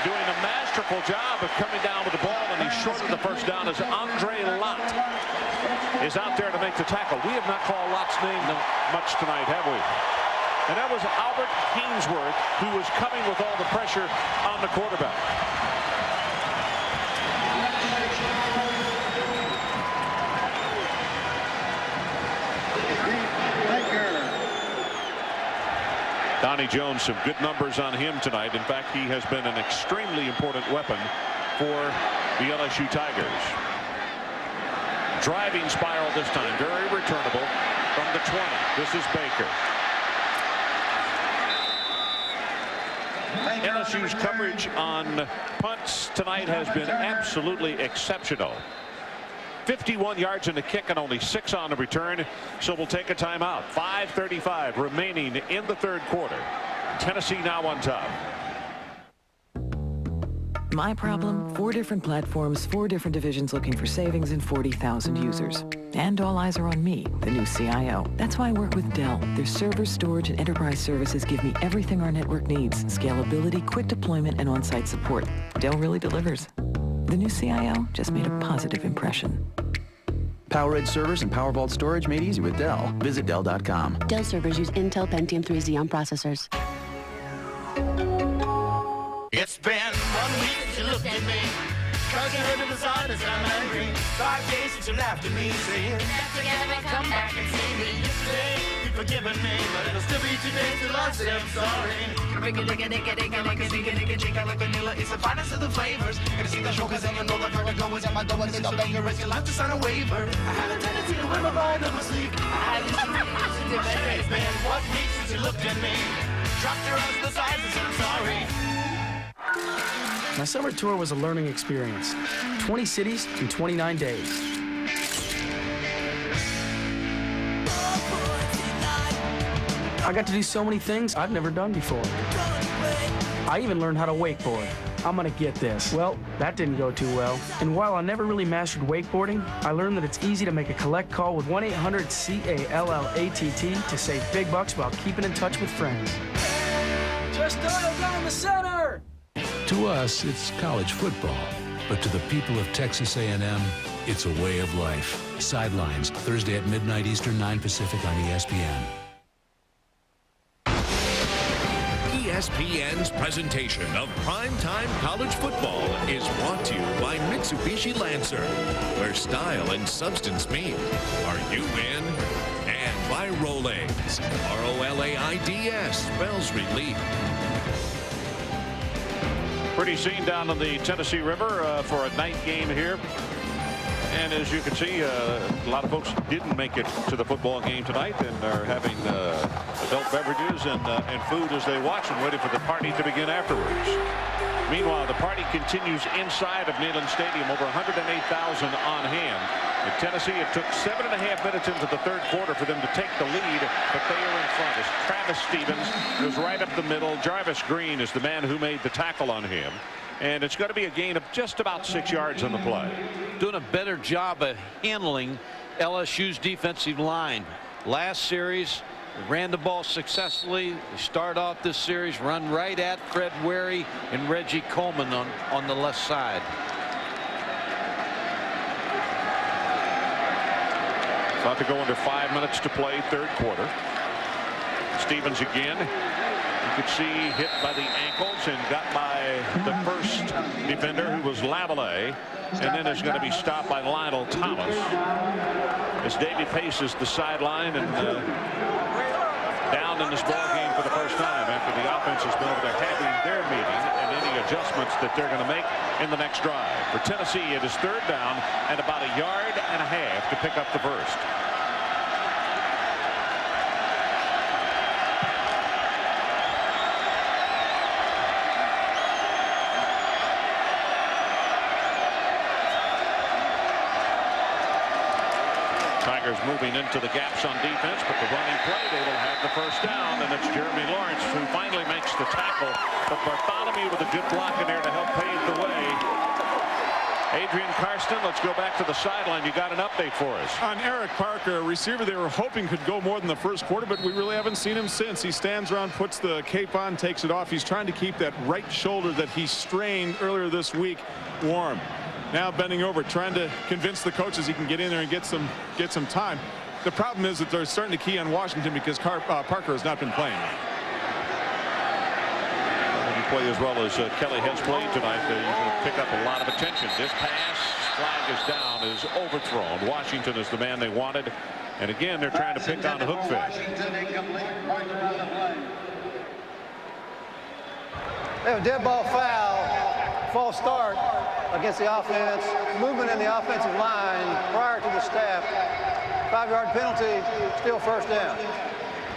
doing a masterful job of coming down with the ball, and he's short of the first down as Andre Lott is out there to make the tackle. We have not called Lott's name much tonight, have we? And that was Albert Hainsworth, who was coming with all the pressure on the quarterback. Donnie Jones, some good numbers on him tonight. In fact, he has been an extremely important weapon for the LSU Tigers. Driving spiral this time, very returnable from the 20. This is Baker. LSU's coverage on punts tonight has been absolutely exceptional. 51 yards in the kick and only 6 on the return, so we'll take a timeout. 5:35 remaining in the third quarter. Tennessee now on top. My problem, 4 different platforms, 4 different divisions looking for savings and 40,000 users. And all eyes are on me, the new CIO. That's why I work with Dell. Their server, storage, and enterprise services give me everything our network needs. Scalability, quick deployment, and on-site support. Dell really delivers. The new CIO just made a positive impression. PowerEdge servers and PowerVault storage made easy with Dell. Visit Dell.com. Dell servers use Intel Pentium 3 Xeon processors. It's been 1 week since you looked at me, 'cause you heard the designers I'm angry. 5 days since you laughed at me, saying, come back and see me. Yesterday, you've forgiven me, but it'll still be 2 days till I say I'm sorry. It's the finest of the flavors. Gonna see the show, 'cause then you know the vertigo is at my door. It's so dangerous, you'll have to sign a waiver. I have a tendency to wear my mind up my sleeve. I had these dreams. It's been 1 week since you looked at me, dropped your eyes to the sides and said I'm sorry. My summer tour was a learning experience. 20 cities in 29 days. I got to do so many things I've never done before. I even learned how to wakeboard. I'm gonna get this. Well, that didn't go too well. And while I never really mastered wakeboarding, I learned that it's easy to make a collect call with 1-800-CALLATT to save big bucks while keeping in touch with friends. Just dial down the center! To us, it's college football. But to the people of Texas A&M, it's a way of life. Sidelines, Thursday at midnight Eastern, 9 Pacific on ESPN. ESPN's presentation of primetime college football is brought to you by Mitsubishi Lancer, where style and substance meet. Are you in? And by Rolaids. R-O-L-A-I-D-S spells relief. Pretty scene down on the Tennessee River for a night game here. And as you can see, a lot of folks didn't make it to the football game tonight and are having adult beverages and food as they watch and waiting for the party to begin afterwards. Meanwhile, the party continues inside of Neyland Stadium, over 108,000 on hand. In Tennessee, it took 7.5 minutes into the third quarter for them to take the lead, but they are in front as Travis Stevens goes right up the middle. Jarvis Green is the man who made the tackle on him. And it's going to be a gain of just about 6 yards on the play. Doing a better job of handling LSU's defensive line. Last series, ran the ball successfully. They start off this series, run right at Fred Wary and Reggie Coleman on the left side. About to go under 5 minutes to play, third quarter. Stevens again. You could see hit by the ankles and got by the first defender, who was Lavallee, and then is going to be stopped by Lionel Thomas as Davey paces the sideline and down in this ball game for the first time after the offense has been over there having their meeting and any adjustments that they're going to make in the next drive. For Tennessee, it is third down and about 1.5 yards to pick up the first. Tigers moving into the gaps on defense, but the running play, they will have the first down, and it's Jeremy Lawrence who finally makes the tackle, but Bartholomew with a good block in there to help pave the way. Adrian Karsten, let's go back to the sideline. You got an update for us. On Eric Parker, a receiver they were hoping could go more than the first quarter, but we really haven't seen him since. He stands around, puts the cape on, takes it off. He's trying to keep that right shoulder that he strained earlier this week warm. Now bending over, trying to convince the coaches he can get in there and get some time. The problem is that they're starting to key on Washington because Parker has not been playing. When you play as well as Kelly has played tonight, you're going to pick up a lot of attention. This pass, flag is down, is overthrown. Washington is the man they wanted. And again, they're trying to pick on Hookfish. They have a dead ball foul, false start against the offense, movement in the offensive line prior to the snap. 5-yard penalty, still first down.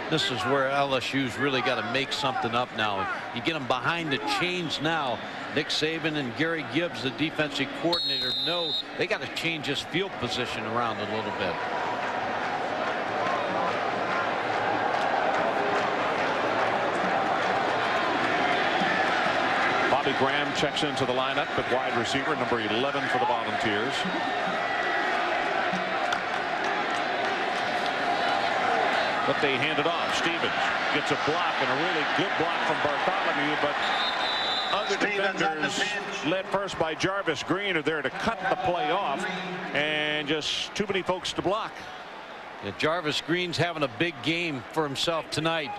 This is where LSU's really got to make something up now. You get them behind the chains now. Nick Saban and Gary Gibbs, the defensive coordinator, know they got to change his field position around a little bit. Bobby Graham checks into the lineup at wide receiver, number 11 for the Volunteers. But they hand it off. Stevens gets a block, and a really good block from Bartholomew, but other defenders, led first by Jarvis Green, are there to cut the play off, and just too many folks to block. Yeah, Jarvis Green's having a big game for himself tonight.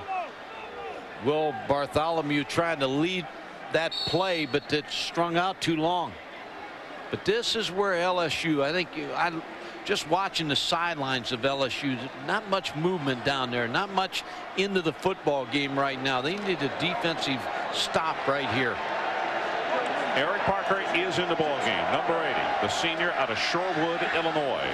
Will Bartholomew trying to lead that play, but it's strung out too long. But this is where LSU, I think, just watching the sidelines of LSU, not much movement down there, not much into the football game right now. They need a defensive stop right here. Eric Parker is in the ball game, number 80, the senior out of Shorewood, Illinois.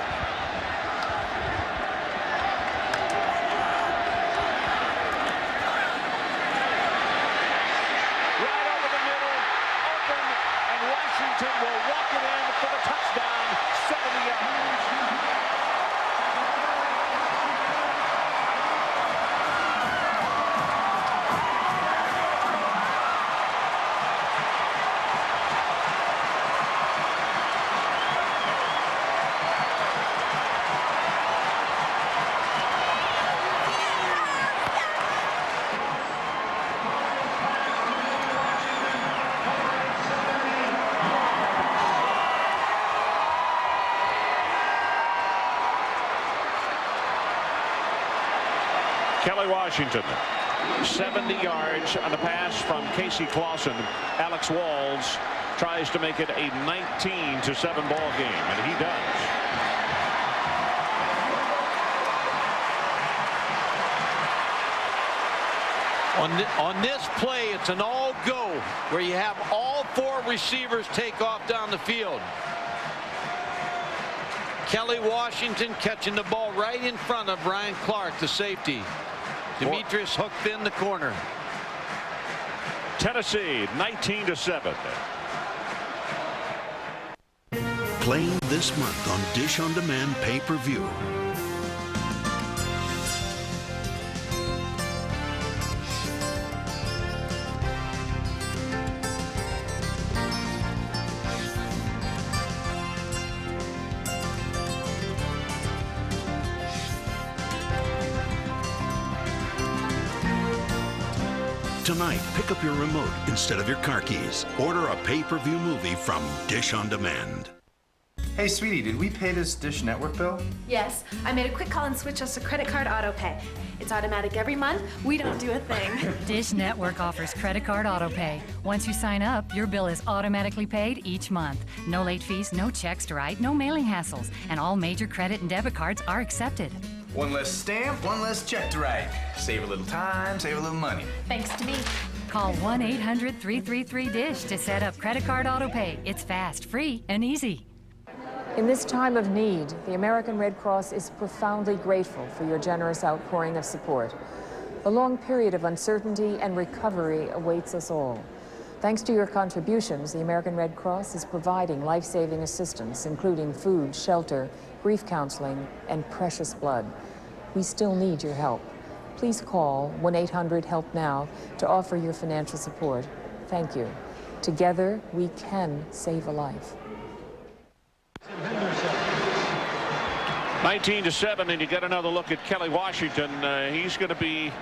Will walk it in for the touchdown, 70 yards. Kelly Washington, 70 yards on the pass from Casey Clausen. Alex Walls tries to make it a 19-7 ball game, and he does. On this play, it's an all-go where you have all 4 receivers take off down the field. Kelly Washington catching the ball right in front of Ryan Clark, the safety. Demetrius hooked in the corner. Tennessee 19-7. Playing this month on Dish on Demand pay-per-view. Tonight, pick up your remote instead of your car keys. Order a pay-per-view movie from Dish on Demand. Hey, sweetie, did we pay this Dish Network bill? Yes, I made a quick call and switched us to credit card auto pay. It's automatic every month. We don't do a thing. Dish Network offers credit card auto pay. Once you sign up, your bill is automatically paid each month. No late fees, no checks to write, no mailing hassles, and all major credit and debit cards are accepted. One less stamp, one less check to write. Save a little time, save a little money. Thanks to me. Call 1-800-333-DISH to set up credit card auto pay. It's fast, free, and easy. In this time of need, the American Red Cross is profoundly grateful for your generous outpouring of support. A long period of uncertainty and recovery awaits us all. Thanks to your contributions, the American Red Cross is providing life-saving assistance, including food, shelter, grief counseling, and precious blood. We still need your help. Please call 1-800-HELP-NOW to offer your financial support. Thank you. Together, we can save a life. 19-7, and you get another look at Kelly Washington. He's going to be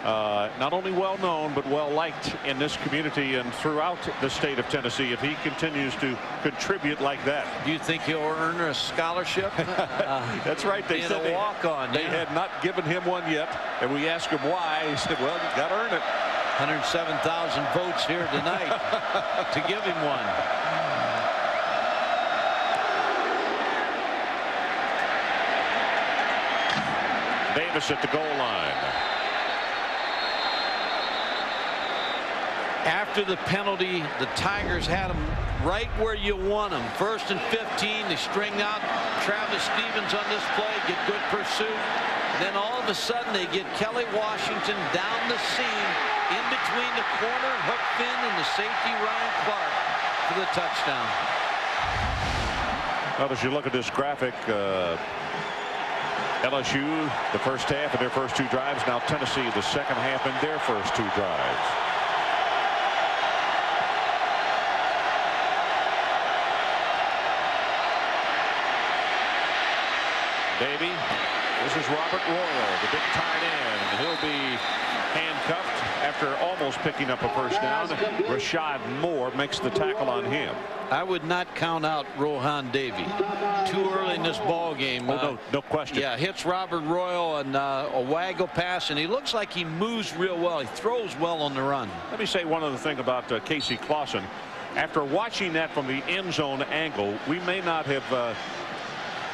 not only well known but well liked in this community and throughout the state of Tennessee if he continues to contribute like that. Do you think he'll earn a scholarship? That's right. They said a walk-on. They had not given him one yet, and we asked him why. He said, well, you got to earn it. 107,000 votes here tonight to give him one. Davis at the goal line. After the penalty, the Tigers had him right where you want him. 1st and 15. They string out Travis Stevens on this play, get good pursuit. Then all of a sudden they get Kelly Washington down the seam in between the corner, Hook Finn, and the safety Ryan Clark for the touchdown. Well, as you look at this graphic, LSU the first half of their first 2 drives. Now Tennessee the second half in their first 2 drives. Davey, this is Robert Royal, the big tight end. He'll be handcuffed after almost picking up a first down. Rashad Moore makes the tackle on him. I would not count out Rohan Davey. Too early in this ball game. No question. Yeah, hits Robert Royal and a waggle pass, and he looks like he moves real well. He throws well on the run. Let me say one other thing about Casey Clausen. After watching that from the end zone angle, we may not have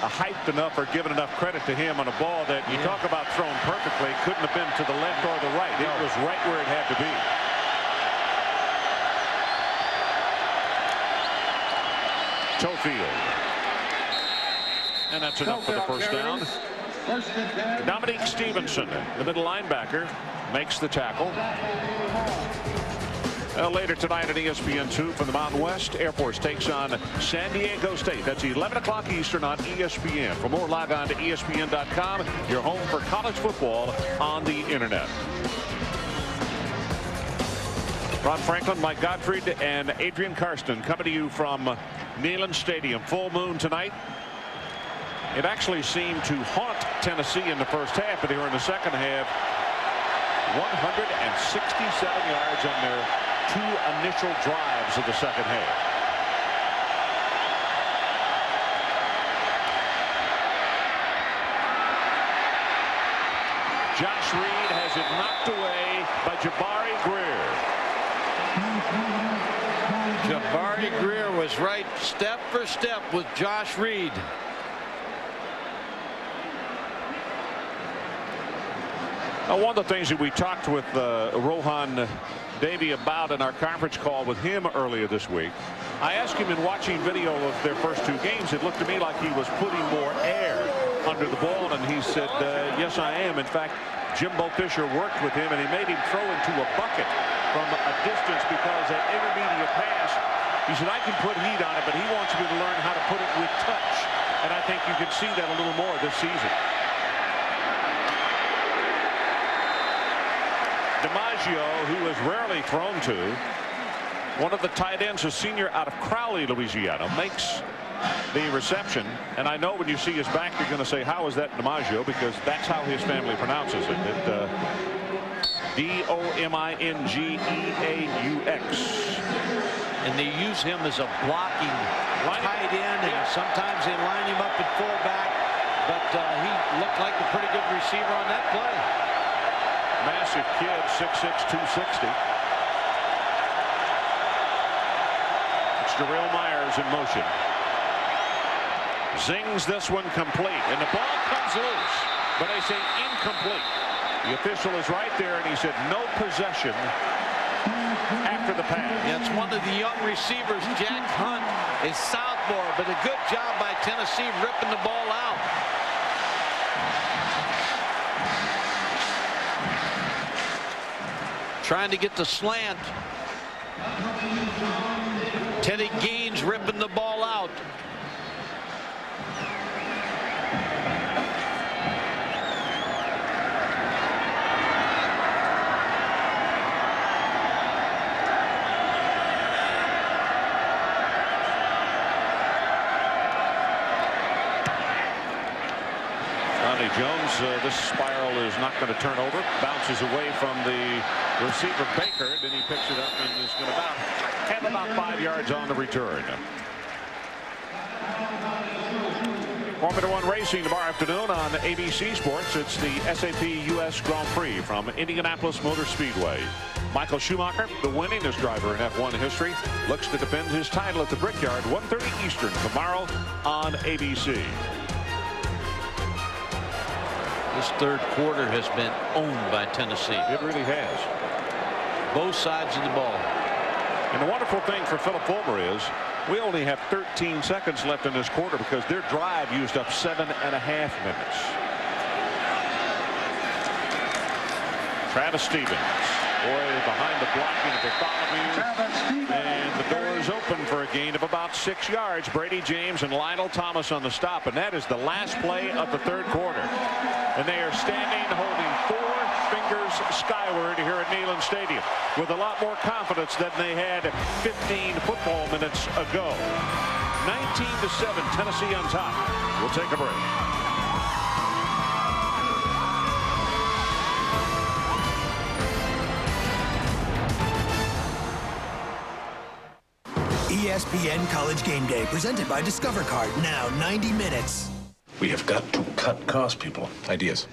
hyped enough or given enough credit to him on a ball that you talk about thrown perfectly. Couldn't have been to the left or the right. It was right where it had to be. Tofield. And that's enough for the first down. Dominique Stevenson, the middle linebacker, makes the tackle. Later tonight on ESPN2 from the Mountain West, Air Force takes on San Diego State. That's 11 o'clock Eastern on ESPN. For more, log on to ESPN.com, your home for college football on the internet. Ron Franklin, Mike Gottfried, and Adrian Karsten coming to you from Neyland Stadium. Full moon tonight. It actually seemed to haunt Tennessee in the first half, but here in the second half, 167 yards on their 2 initial drives of the second half. Josh Reed has it knocked away by Jabari Greer. Jabari Greer was right step for step with Josh Reed. Now, one of the things that we talked with Rohan Davey about in our conference call with him earlier this week, I asked him in watching video of their first two games, it looked to me like he was putting more air under the ball, and he said, yes, I am. In fact, Jimbo Fisher worked with him, and he made him throw into a bucket from a distance because that intermediate pass, he said, I can put heat on it, but he wants me to learn how to put it with touch. And I think you can see that a little more this season. DiMaggio, who is rarely thrown to, one of the tight ends, a senior out of Crowley, Louisiana, makes the reception. And I know when you see his back, you're going to say, how is that DiMaggio? Because that's how his family pronounces it. D-O-M-I-N-G-E-A-U-X. And they use him as a blocking tight end, and sometimes they line him up at fullback. But he looked like a pretty good receiver on that play. Massive kid, 6'6", 260. It's Darrell Myers in motion. Zings this one complete, and the ball comes loose, but they say incomplete. The official is right there, and he said no possession after the pass. Yeah, it's one of the young receivers, Jack Hunt, is sophomore, but a good job by Tennessee ripping the ball out. Trying to get the slant. Teddy Gaines ripping the ball out. Jones, this spiral is not going to turn over. Bounces away from the receiver Baker, then he picks it up and is going to have about 5 yards on the return. Formula One racing tomorrow afternoon on ABC Sports. It's the SAP US Grand Prix from Indianapolis Motor Speedway. Michael Schumacher, the winningest driver in F1 history, looks to defend his title at the Brickyard, 1:30 Eastern tomorrow on ABC. This third quarter has been owned by Tennessee. It really has. Both sides of the ball. And the wonderful thing for Philip Fulmer is we only have 13 seconds left in this quarter because their drive used up 7.5 minutes. Travis Stevens. Boy, behind the blocking of Bartholomew. And the door is open for a gain of about 6 yards. Brady James and Lionel Thomas on the stop. And that is the last play of the third quarter. And they are standing holding 4 fingers skyward here at Neyland Stadium with a lot more confidence than they had 15 football minutes ago. 19-7, Tennessee on top. We'll take a break. ESPN College Game Day, presented by Discover Card. Now 90 minutes. We have got to cut costs, people. Ideas?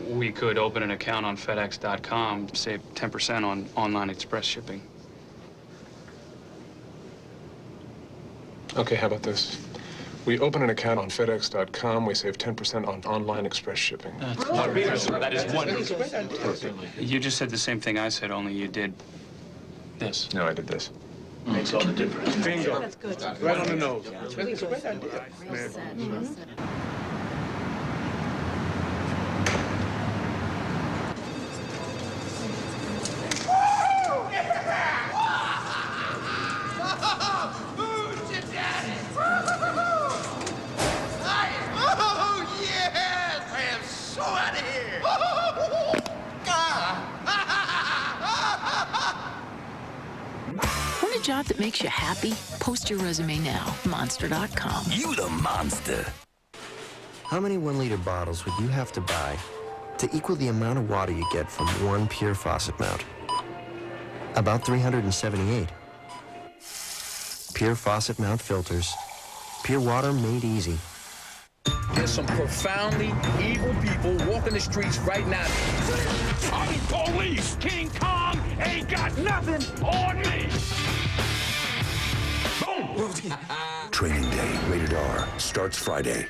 We could open an account on FedEx.com, save 10% on online express shipping. Okay, how about this? We open an account on FedEx.com, we save 10% on online express shipping. That is wonderful. You just said the same thing I said, only you did this. No, I did this. Makes all the difference. Bingo. That's good. Right on the nose. That's really good. Great idea. Want a job that makes you happy? Post your resume now. Monster.com. You the monster. How many 1-liter bottles would you have to buy to equal the amount of water you get from one pure faucet mount? About 378. Pure faucet mount filters. Pure water made easy. There's some profoundly evil people walking the streets right now. I'm police. King Kong ain't got nothing on me. Boom. Training Day, rated R, starts Friday.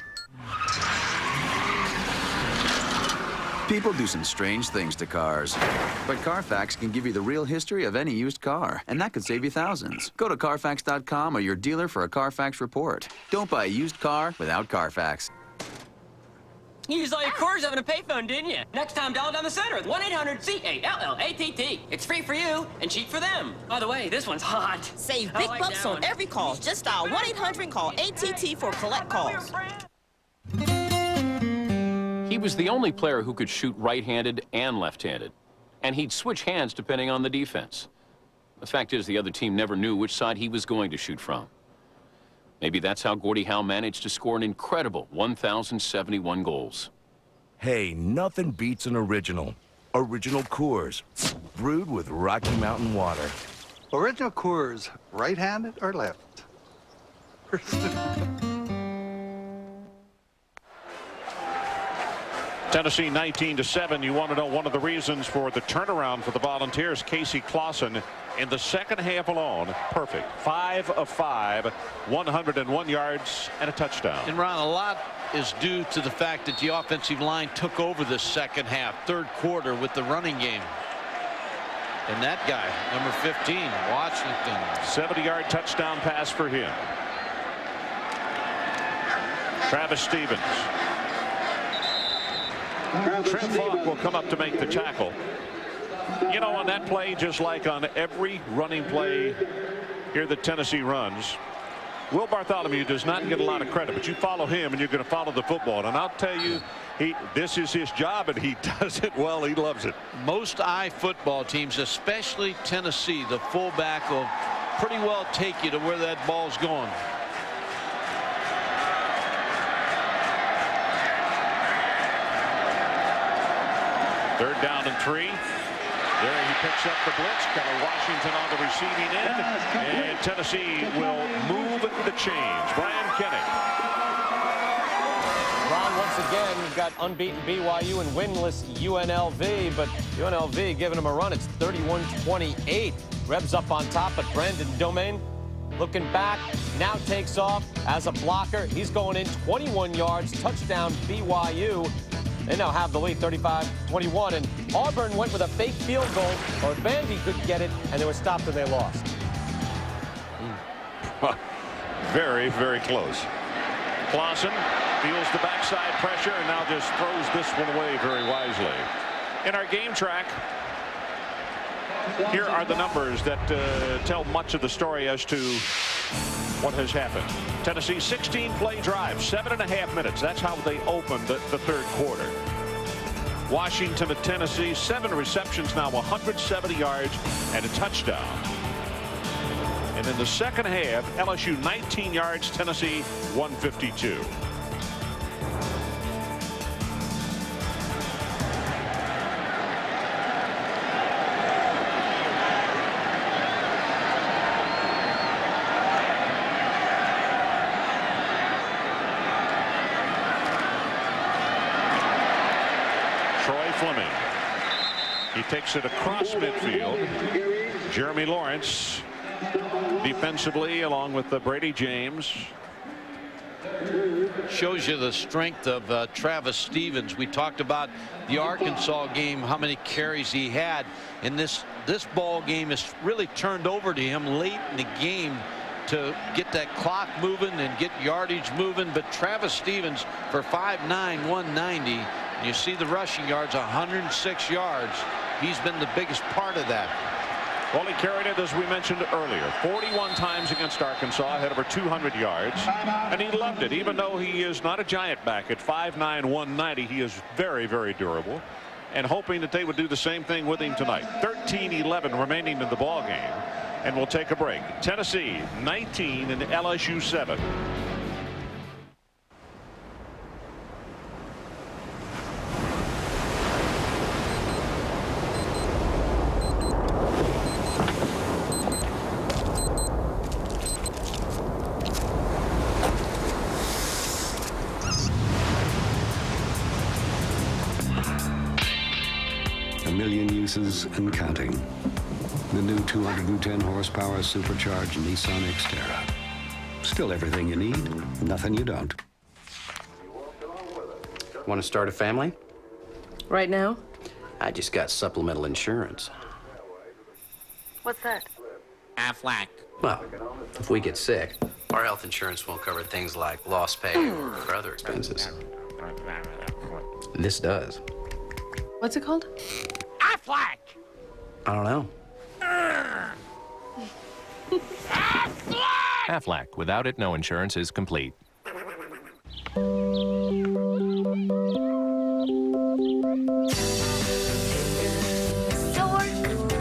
People do some strange things to cars. But Carfax can give you the real history of any used car, and that could save you thousands. Go to Carfax.com or your dealer for a Carfax report. Don't buy a used car without Carfax. You used all your quarters up in a payphone, didn't you? Next time, dial down the center with 1-800-CALLATT. It's free for you and cheap for them. By the way, this one's hot. Save big bucks on every call. Just dial 1-800-CALL-ATT for collect calls. He was the only player who could shoot right-handed and left-handed, and he'd switch hands depending on the defense. The fact is, the other team never knew which side he was going to shoot from. Maybe that's how Gordie Howe managed to score an incredible 1,071 goals. Hey, nothing beats an original. Original Coors, brewed with Rocky Mountain water. Original Coors, right-handed or left? Tennessee 19-7. You want to know one of the reasons for the turnaround for the Volunteers. Casey Clausen in the second half alone, perfect. 5 of 5, 101 yards and a touchdown. And Ron, a lot is due to the fact that the offensive line took over the second half, third quarter with the running game. And that guy, number 15, Washington. 70-yard touchdown pass for him. Travis Stevens. Trent Falk will come up to make the tackle. You know, on that play, just like on every running play here that Tennessee runs, Will Bartholomew does not get a lot of credit, but you follow him and you're going to follow the football. And I'll tell you, this is his job, and he does it well. He loves it. Most eye football teams, especially Tennessee, the fullback will pretty well take you to where that ball's going. Third down and 3. There he picks up the blitz. Keller Washington on the receiving end. And Tennessee will move the chains. Brian Kenny. Ron, once again, you've got unbeaten BYU and winless UNLV, but UNLV giving them a run. It's 31-28. Rebs up on top, but Brandon Domain looking back, now takes off as a blocker. He's going in 21 yards, touchdown BYU. They now have the lead 35-21, and Auburn went with a fake field goal, or Vandy could get it, and they were stopped and they lost. Very, very close. Clausen feels the backside pressure and now just throws this one away very wisely. In our game track, here are the numbers that tell much of the story as to what has happened. Tennessee 16-play drive, 7.5 minutes. That's how they opened the third quarter. Washington at Tennessee, 7 receptions now, 170 yards and a touchdown. And in the second half, LSU 19 yards, Tennessee 152. He takes it across midfield. Jeremy Lawrence defensively along with Brady James. Shows you the strength of Travis Stevens. We talked about the Arkansas game, how many carries he had. And this ball game is really turned over to him late in the game to get that clock moving and get yardage moving. But Travis Stevens for 5'9", 190. You see the rushing yards, 106 yards. He's been the biggest part of that. Well, he carried it, as we mentioned earlier, 41 times against Arkansas, had over 200 yards, and he loved it. Even though he is not a giant back at 5'9", 190, he is very, very durable, and hoping that they would do the same thing with him tonight. 13-11 remaining in the ball game, and we'll take a break. Tennessee 19 and LSU 7. million uses and counting. The new 210 horsepower supercharged Nissan Xterra. Still everything you need, nothing you don't. Want to start a family? Right now? I just got supplemental insurance. What's that? Aflac. Well, if we get sick, our health insurance won't cover things like lost pay or other expenses. This does. What's it called? Aflac! I don't know. Aflac. Without it, no insurance is complete.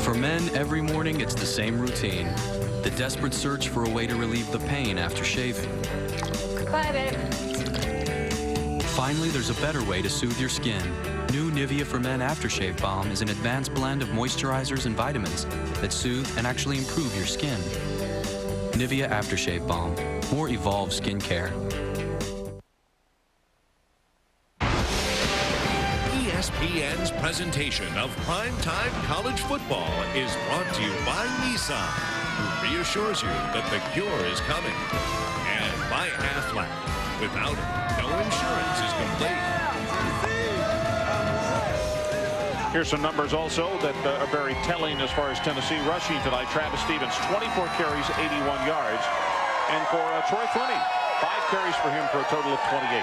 For men, every morning it's the same routine. The desperate search for a way to relieve the pain after shaving. Bye, babe. Finally, there's a better way to soothe your skin. New Nivea for Men Aftershave Balm is an advanced blend of moisturizers and vitamins that soothe and actually improve your skin. Nivea Aftershave Balm. More evolved skincare. ESPN's presentation of primetime college football is brought to you by Nissan, who reassures you that the cure is coming, and by Aflac. Without it, no insurance is complete. Here's some numbers also that are very telling as far as Tennessee rushing tonight. Travis Stevens, 24 carries, 81 yards. And for Troy Flunney, 5 carries for him for a total of 28.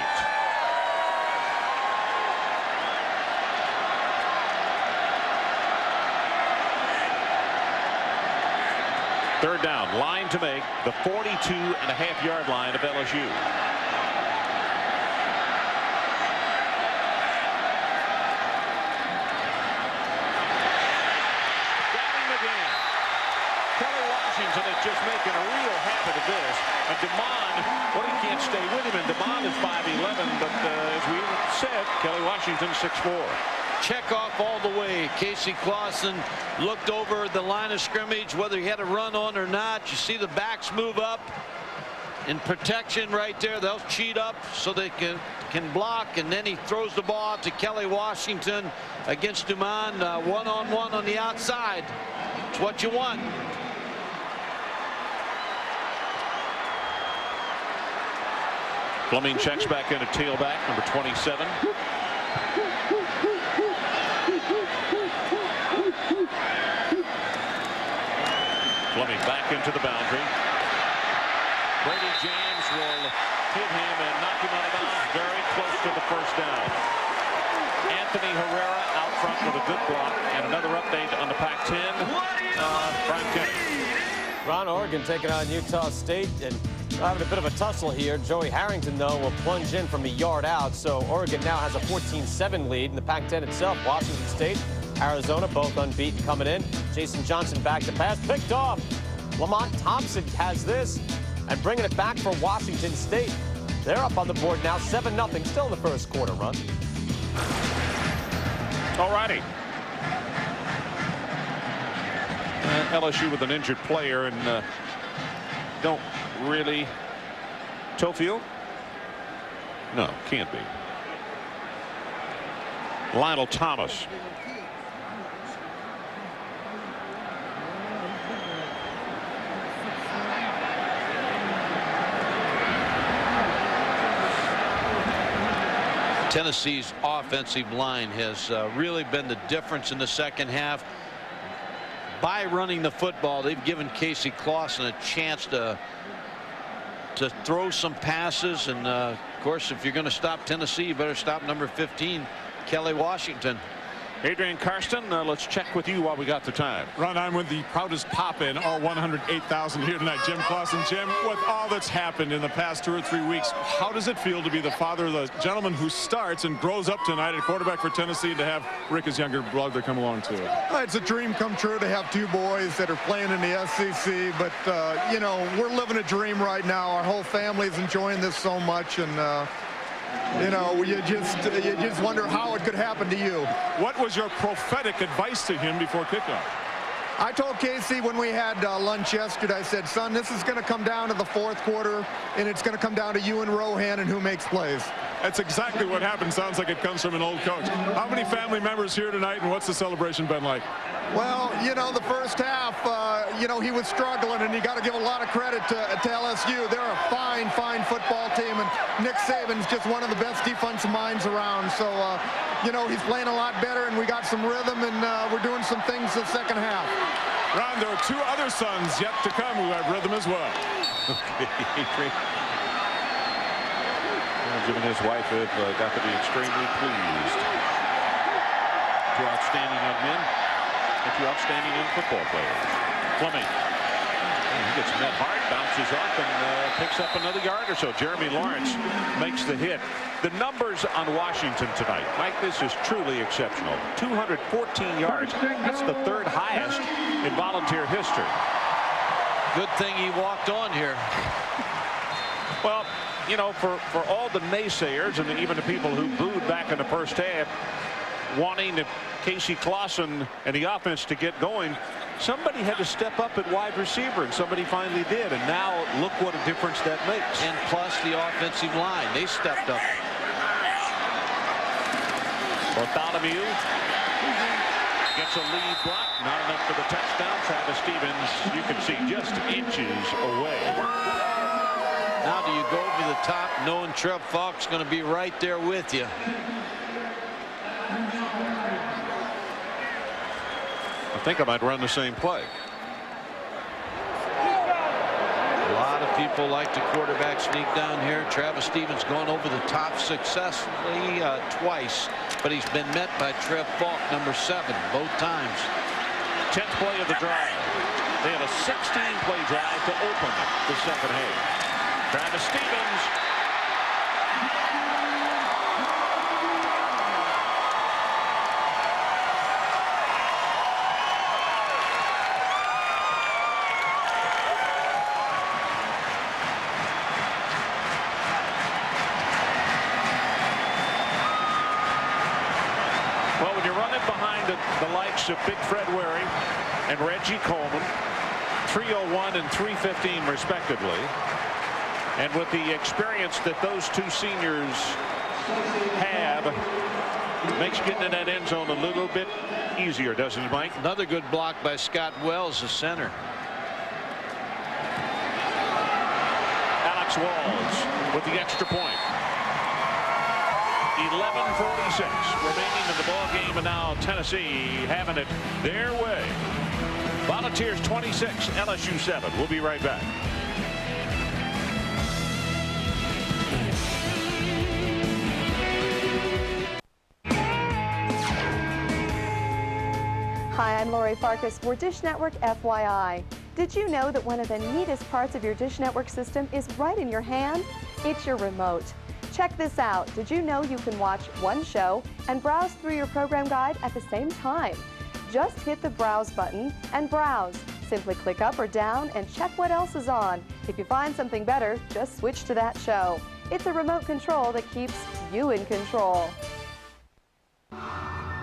Third down, line to make, the 42.5-yard line of LSU. Just making a real habit of this. And DeMond, well, he can't stay with him. And DeMond is 5'11", but as we said, Kelly Washington 6'4". Check off all the way. Casey Clausen looked over the line of scrimmage, whether he had a run on or not. You see the backs move up in protection right there. They'll cheat up so they can block, and then he throws the ball to Kelly Washington against DeMond, one-on-one on the outside. It's what you want. Fleming checks back in at tailback, number 27. Fleming back into the boundary. Brady James will hit him and knock him out of bounds very close to the first down. Anthony Herrera out front with a good block. And another update on the Pac-10. Brian Kennedy. Ron, Oregon taking on Utah State, and having a bit of a tussle here. Joey Harrington, though, will plunge in from a yard out. So Oregon now has a 14-7 lead in the Pac-10 itself. Washington State, Arizona, both unbeaten coming in. Jason Johnson back to pass, picked off. Lamont Thompson has this, and bringing it back for Washington State. They're up on the board now, 7-0, still in the first quarter, Ron. All righty. LSU with an injured player, and don't really. Tofield? No, can't be. Lionel Thomas. Tennessee's offensive line has really been the difference in the second half. By running the football, they've given Casey Clausen a chance to throw some passes. And, of course, if you're going to stop Tennessee, you better stop number 15, Kelly Washington. Adrian Karsten, let's check with you while we got the time. Ron, I'm with the proudest pop in all 108,000 here tonight, Jim Clausen. Jim, with all that's happened in the past 2 or 3 weeks, how does it feel to be the father of the gentleman who starts and grows up tonight at quarterback for Tennessee, to have Rick, his younger brother, come along too? It's a dream come true to have 2 boys that are playing in the SEC, but you know, we're living a dream right now. Our whole family is enjoying this so much, and you know, you just wonder how it could happen to you. What was your prophetic advice to him before kickoff? I told Casey when we had lunch yesterday, I said, son, this is going to come down to the 4th quarter, and it's going to come down to you and Rohan and who makes plays. That's exactly what happened. Sounds like it comes from an old coach. How many family members here tonight, and what's the celebration been like? Well, you know, the first half, you know, he was struggling, and you got to give a lot of credit to LSU. They're a fine, fine football team, and Nick Saban's just one of the best defensive minds around. So, you know, he's playing a lot better, and we got some rhythm, and we're doing some things the second half. Ron, there are two other sons yet to come who have rhythm as well. Jim and his wife have got to be extremely pleased. Two outstanding young men and two outstanding young football players. Fleming. He gets met hard, bounces up, and picks up another yard or so. Jeremy Lawrence makes the hit. The numbers on Washington tonight, Mike, this is truly exceptional. 214 yards. That's the third highest in volunteer history. Good thing he walked on here. Well, you know, for all the naysayers and even the people who booed back in the first half, wanting Casey Clausen and the offense to get going, somebody had to step up at wide receiver, and somebody finally did. And now look what a difference that makes. And plus the offensive line, they stepped up. Bartholomew gets a lead block, not enough for the touchdown. Travis Stevens, you can see, just inches away. Now do you go over the top knowing Trev Falk's going to be right there with you? I think I might run the same play. A lot of people like the quarterback sneak down here. Travis Stevens gone over the top successfully twice, but he's been met by Trev Falk, number 7, both times. 10th play of the drive. They have a 16-play drive to open the second half. Travis Stevens. Well, when you're running behind the likes of Big Fred Waring and Reggie Coleman, 301 and 315 respectively, and with the experience that those two seniors have, makes getting in that end zone a little bit easier, doesn't it, Mike? Another good block by Scott Wells, the center. Alex Walls with the extra point. 11:46 remaining in the ball game, and now Tennessee having it their way. Volunteers 26, LSU 7. We'll be right back. Hi, I'm Lori Farkas for Dish Network FYI. Did you know that one of the neatest parts of your Dish Network system is right in your hand? It's your remote. Check this out. Did you know you can watch one show and browse through your program guide at the same time? Just hit the Browse button and browse. Simply click up or down and check what else is on. If you find something better, just switch to that show. It's a remote control that keeps you in control.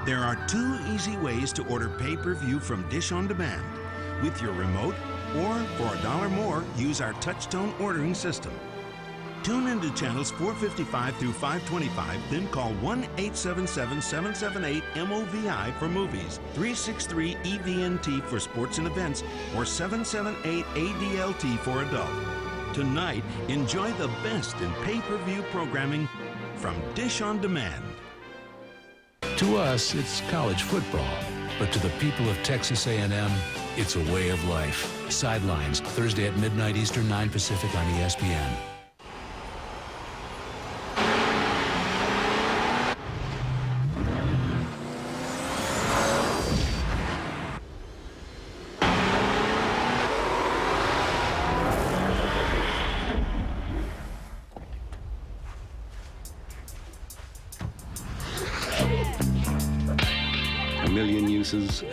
There are 2 easy ways to order pay-per-view from Dish On Demand. With your remote, or for $1 more, use our touch-tone ordering system. Tune into channels 455 through 525, then call 1-877-778-MOVI for movies, 363-EVNT for sports and events, or 778-ADLT for adult. Tonight, enjoy the best in pay-per-view programming from Dish On Demand. To us, it's college football, but to the people of Texas A&M, it's a way of life. Sidelines, Thursday at midnight Eastern, 9 Pacific on ESPN.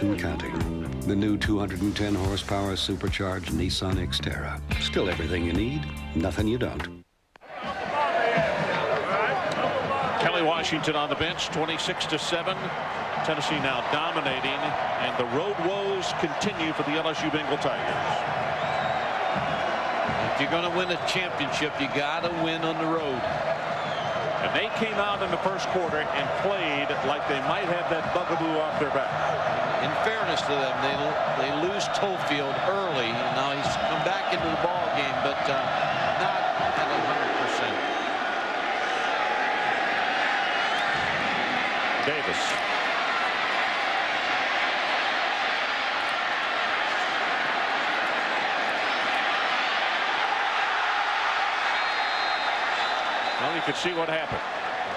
And counting. The new 210 horsepower supercharged Nissan Xterra. Still everything you need, nothing you don't. Kelly Washington on the bench, 26-7. Tennessee now dominating, and the road woes continue for the LSU Bengal Tigers. If you're going to win a championship, you got to win on the road. And And they came out in the first quarter and played like they might have that bugaboo off their back. In fairness to them, they lose Tofield early. Now he's come back into the ball game, but not at 100%. Davis. Well, you can see what happened.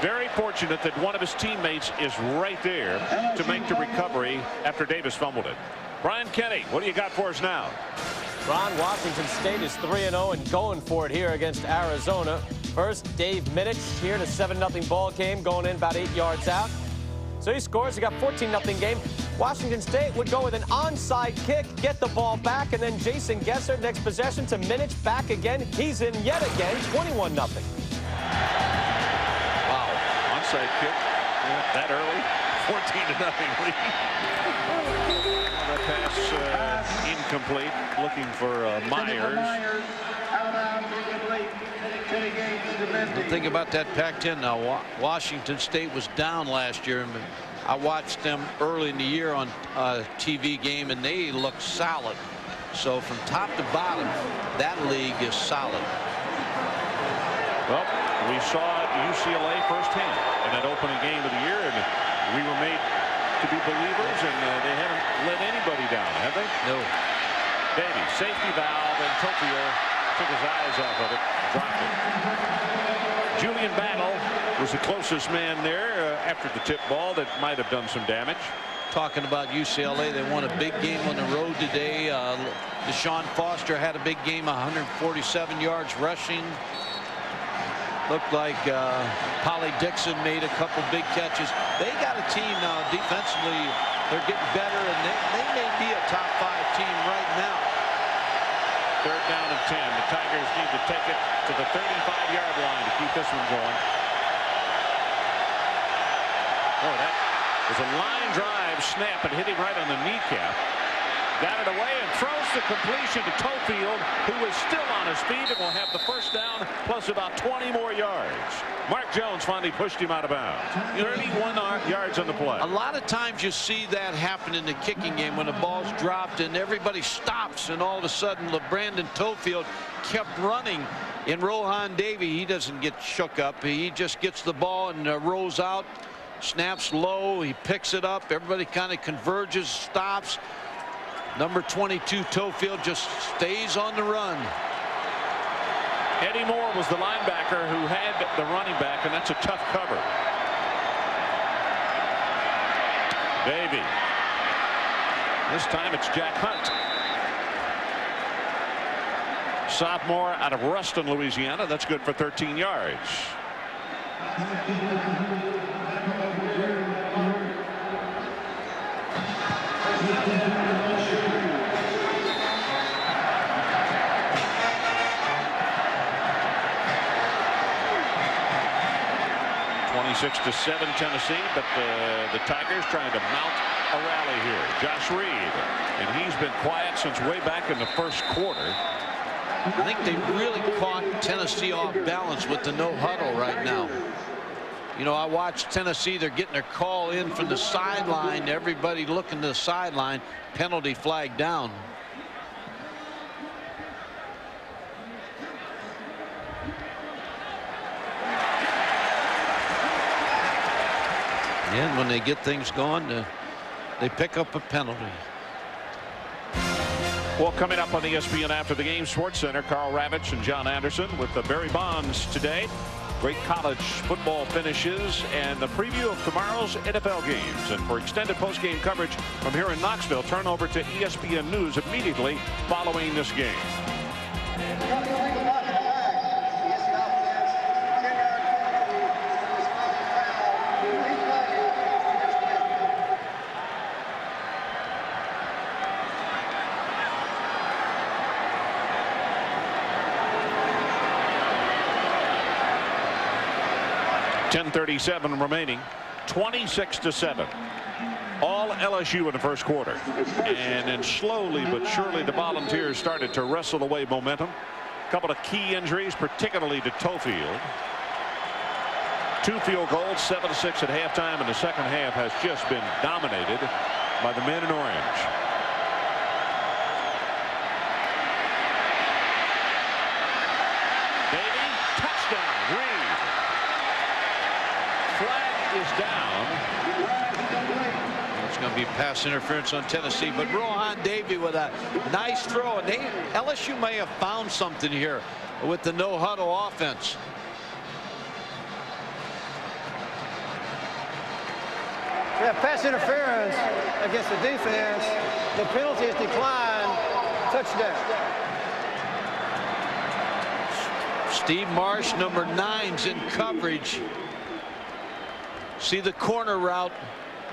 Very fortunate that one of his teammates is right there to make the recovery after Davis fumbled it. Brian Kenny, what do you got for us now? Ron, Washington State is 3-0 and going for it here against Arizona. First, Dave Minich here in a 7-0 ball game, going in about 8 yards out. So he scores. He got 14-0 game. Washington State would go with an onside kick, get the ball back, and then Jason Gesser next possession to Minich, back again. He's in yet again, 21-0. Wow, onside kick that early, 14-0 lead. The pass incomplete, looking for Myers. The thing about that Pac-10 now, Washington State was down last year. I watched them early in the year on a TV game, and they look solid. So from top to bottom, that league is solid. Well, we saw UCLA firsthand in that opening game of the year, and we were made to be believers, and they haven't let anybody down, have they? No. Davies, safety valve, and Tokyo took his eyes off of it, dropped it. Julian Battle was the closest man there after the tip ball that might have done some damage. Talking about UCLA, they won a big game on the road today. Deshaun Foster had a big game, 147 yards rushing. Looked like Polly Dixon made a couple big catches. They got a team now defensively. They're getting better, and they may be a top 5 team right now. Third down and 10. The Tigers need to take it to the 35-yard line to keep this one going. Oh, that was a line drive snap and hit him right on the kneecap. Got it away and throws the completion to Tofield, who is still on his feet and will have the first down plus about 20 more yards. Mark Jones finally pushed him out of bounds. 31 yards on the play. A lot of times you see that happen in the kicking game when the ball's dropped and everybody stops, and all of a sudden Brandon Tofield kept running. In Rohan Davey, he doesn't get shook up. He just gets the ball and rolls out, snaps low, he picks it up, everybody kind of converges, stops. Number 22 Tofield just stays on the run. Eddie Moore was the linebacker who had the running back, and that's a tough cover. Davey. This time it's Jack Hunt. Sophomore out of Ruston, Louisiana. That's good for 13 yards. Six to 7 Tennessee, but the Tigers trying to mount a rally here. Josh Reed, and he's been quiet since way back in the first quarter. I think they really caught Tennessee off balance with the no huddle right now. You know, I watched Tennessee. They're getting their call in from the sideline. Everybody looking to the sideline. Penalty flag down. And when they get things going, they pick up a penalty. Well, coming up on ESPN after the game, Sports Center, Carl Ravitch and John Anderson with Barry Bonds today. Great college football finishes and the preview of tomorrow's NFL games. And for extended post-game coverage from here in Knoxville, turn over to ESPN News immediately following this game. 10:37 remaining, 26-7. All LSU in the first quarter. And then slowly but surely the Volunteers started to wrestle away momentum. A couple of key injuries, particularly to Tofield. 2 field goals, 7-6 at halftime, and the second half has just been dominated by the men in orange. Davey, touchdown, Reed. Flag is down. It's going to be pass interference on Tennessee, but Rohan Davey with a nice throw. And LSU may have found something here with the no-huddle offense. Yeah, pass interference against the defense. The penalty is declined. Touchdown. Steve Marsh, number 9's in coverage. See the corner route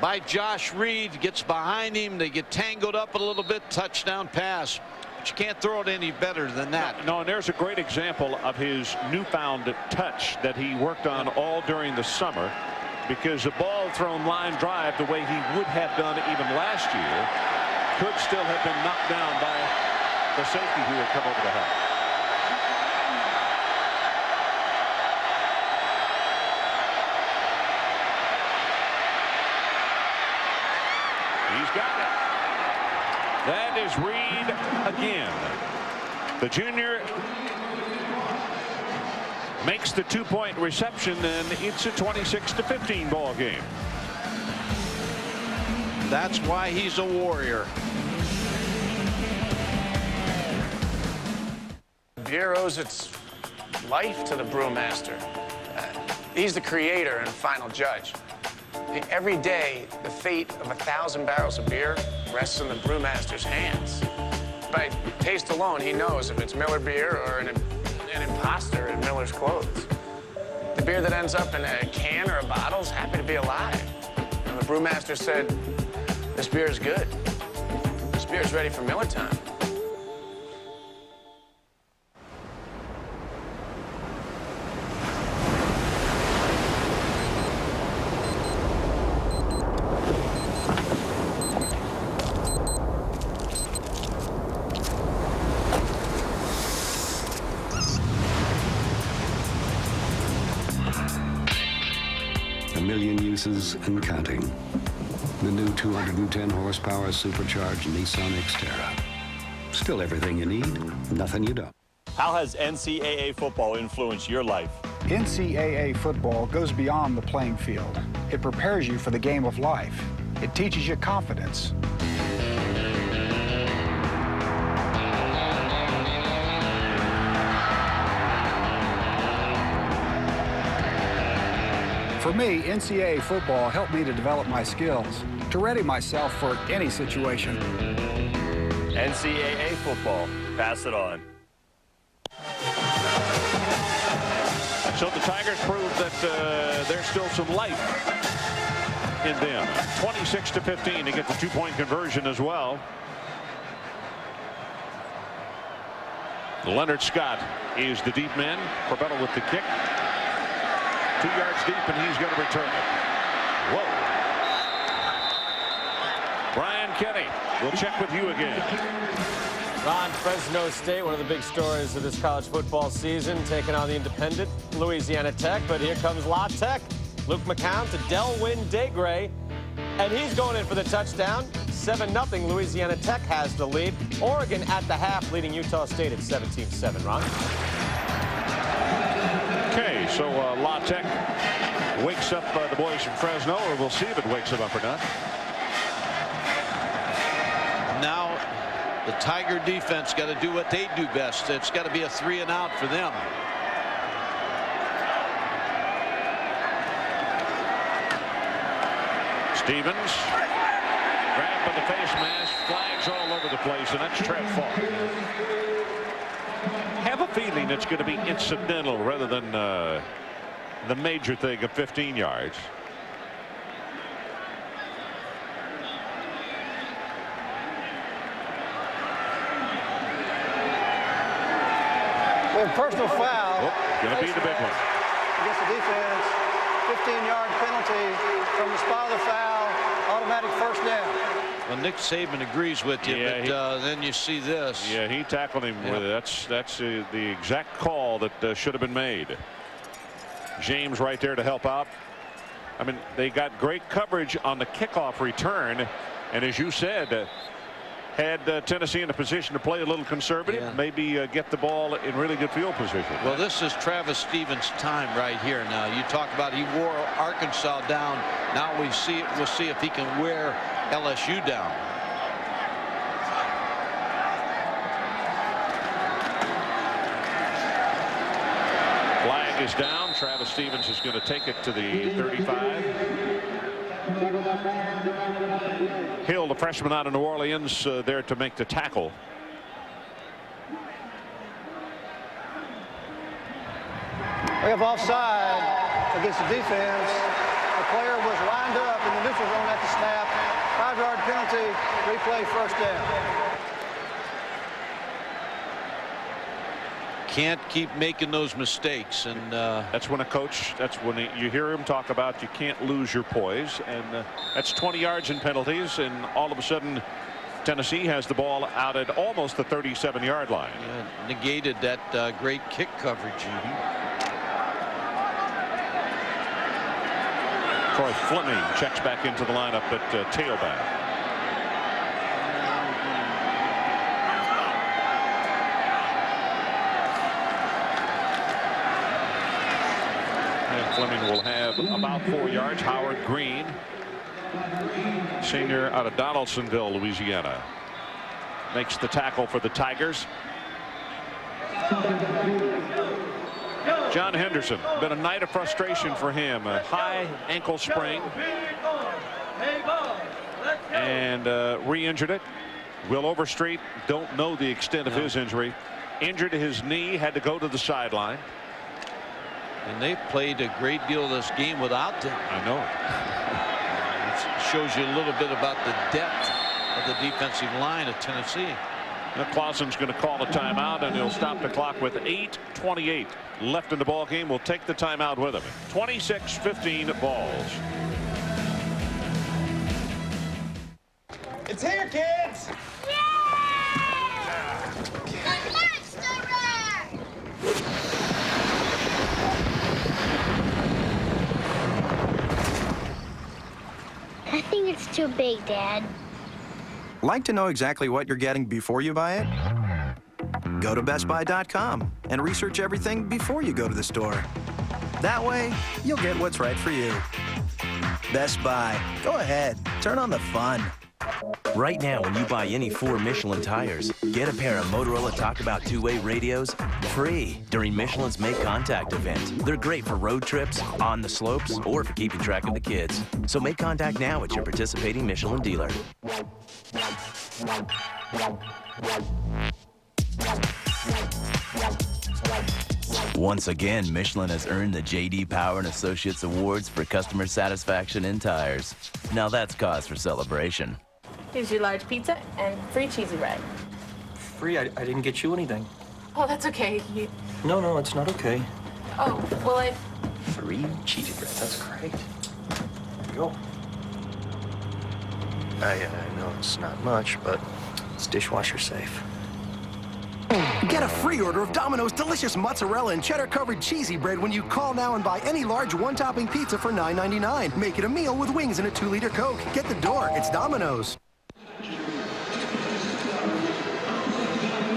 by Josh Reed. Gets behind him. They get tangled up a little bit. Touchdown pass. But you can't throw it any better than that. No, and there's a great example of his newfound touch that he worked on all during the summer, because the ball thrown line drive the way he would have done even last year could still have been knocked down by the safety who had come over the help. He's got it. That is Reed again. The junior makes the 2-point reception, and it's a 26-15 ball game. That's why he's a warrior. Beer owes its life to the brewmaster. He's the creator and final judge. Every day, the fate of 1,000 barrels of beer rests in the brewmaster's hands. By taste alone, he knows if it's Miller beer or an imposter in Miller's clothes. The beer that ends up in a can or a bottle is happy to be alive. And the brewmaster said, this beer is good. This beer is ready for Miller time. A million uses and counting. The new 210 horsepower supercharged Nissan Xterra. Still everything you need, nothing you don't. How has NCAA football influenced your life? NCAA football goes beyond the playing field. It prepares you for the game of life. It teaches you confidence. For me, NCAA football helped me to develop my skills, to ready myself for any situation. NCAA football, pass it on. So the Tigers prove that there's still some life in them. 26-15 to get the 2-point conversion as well. Leonard Scott is the deep man. Corbetta with the kick. 2 yards deep, and he's going to return it. Whoa. Brian Kenny, we'll check with you again. Ron, Fresno State, one of the big stories of this college football season, taking on the independent Louisiana Tech. But here comes La Tech. Luke McCown to Delwyn Degray, and he's going in for the touchdown. 7-0. Louisiana Tech has the lead. Oregon at the half, leading Utah State at 17-7. Ron. Okay, so La Tech wakes up the boys from Fresno, or we'll see if it wakes them up or not. Now the Tiger defense got to do what they do best. It's got to be a 3-and-out for them. Stevens grabbed by the face mask, flags all over the place, and that's Trev Falk. Have a feeling it's going to be incidental rather than the major thing of 15 yards. We have personal foul. Going to be the big one. Against the defense. 15-yard penalty from the spot of the foul. Automatic first down. Well, Nick Saban agrees with you, Yeah, but then you see this. Yeah, he tackled him with it. That's the exact call that should have been made. James right there to help out. I mean, they got great coverage on the kickoff return, and as you said, had Tennessee in a position to play a little conservative, maybe get the ball in really good field position. Well, this is Travis Stevens' time right here. Now, you talk about he wore Arkansas down. Now we'll see if he can wear LSU down. Flag is down. Travis Stevens is going to take it to the 35. Hill, the freshman out of New Orleans, there to make the tackle. We have offside against the defense. The player was lined up in the neutral zone at the snap. 5-yard penalty. Replay, first down. Can't keep making those mistakes, and that's when a coach, that's when you hear him talk about you can't lose your poise, and that's 20 yards in penalties, and all of a sudden Tennessee has the ball out at almost the 37-yard line. Negated that great kick coverage. Troy Fleming checks back into the lineup at tailback. Fleming will have about 4 yards. Howard Green, senior out of Donaldsonville, Louisiana, makes the tackle for the Tigers. John Henderson, been a night of frustration for him. A high ankle sprain and re-injured it. Will Overstreet, don't know the extent of his injury. Injured his knee, had to go to the sideline. And they played a great deal of this game without them. I know it. Shows you a little bit about the depth of the defensive line of Tennessee. Now Clausen's going to call a timeout, and he'll stop the clock with 8:28 left in the ball game. We'll take the timeout with him. 26-15 balls. It's here, kids. I think it's too big, Dad. Like to know exactly what you're getting before you buy it? Go to BestBuy.com and research everything before you go to the store. That way, you'll get what's right for you. Best Buy. Go ahead. Turn on the fun. Right now, when you buy any 4 Michelin tires, get a pair of Motorola Talkabout two-way radios free during Michelin's Make Contact event. They're great for road trips, on the slopes, or for keeping track of the kids. So make contact now at your participating Michelin dealer. Once again, Michelin has earned the J.D. Power and Associates Awards for customer satisfaction in tires. Now that's cause for celebration. Here's your large pizza and free cheesy bread. Free? I didn't get you anything. Oh, that's okay. No, it's not okay. Oh, well, Free cheesy bread. That's great. Here you go. I know it's not much, but it's dishwasher safe. Get a free order of Domino's delicious mozzarella and cheddar covered cheesy bread when you call now and buy any large one-topping pizza for $9.99. Make it a meal with wings and a 2-liter Coke. Get the door. It's Domino's.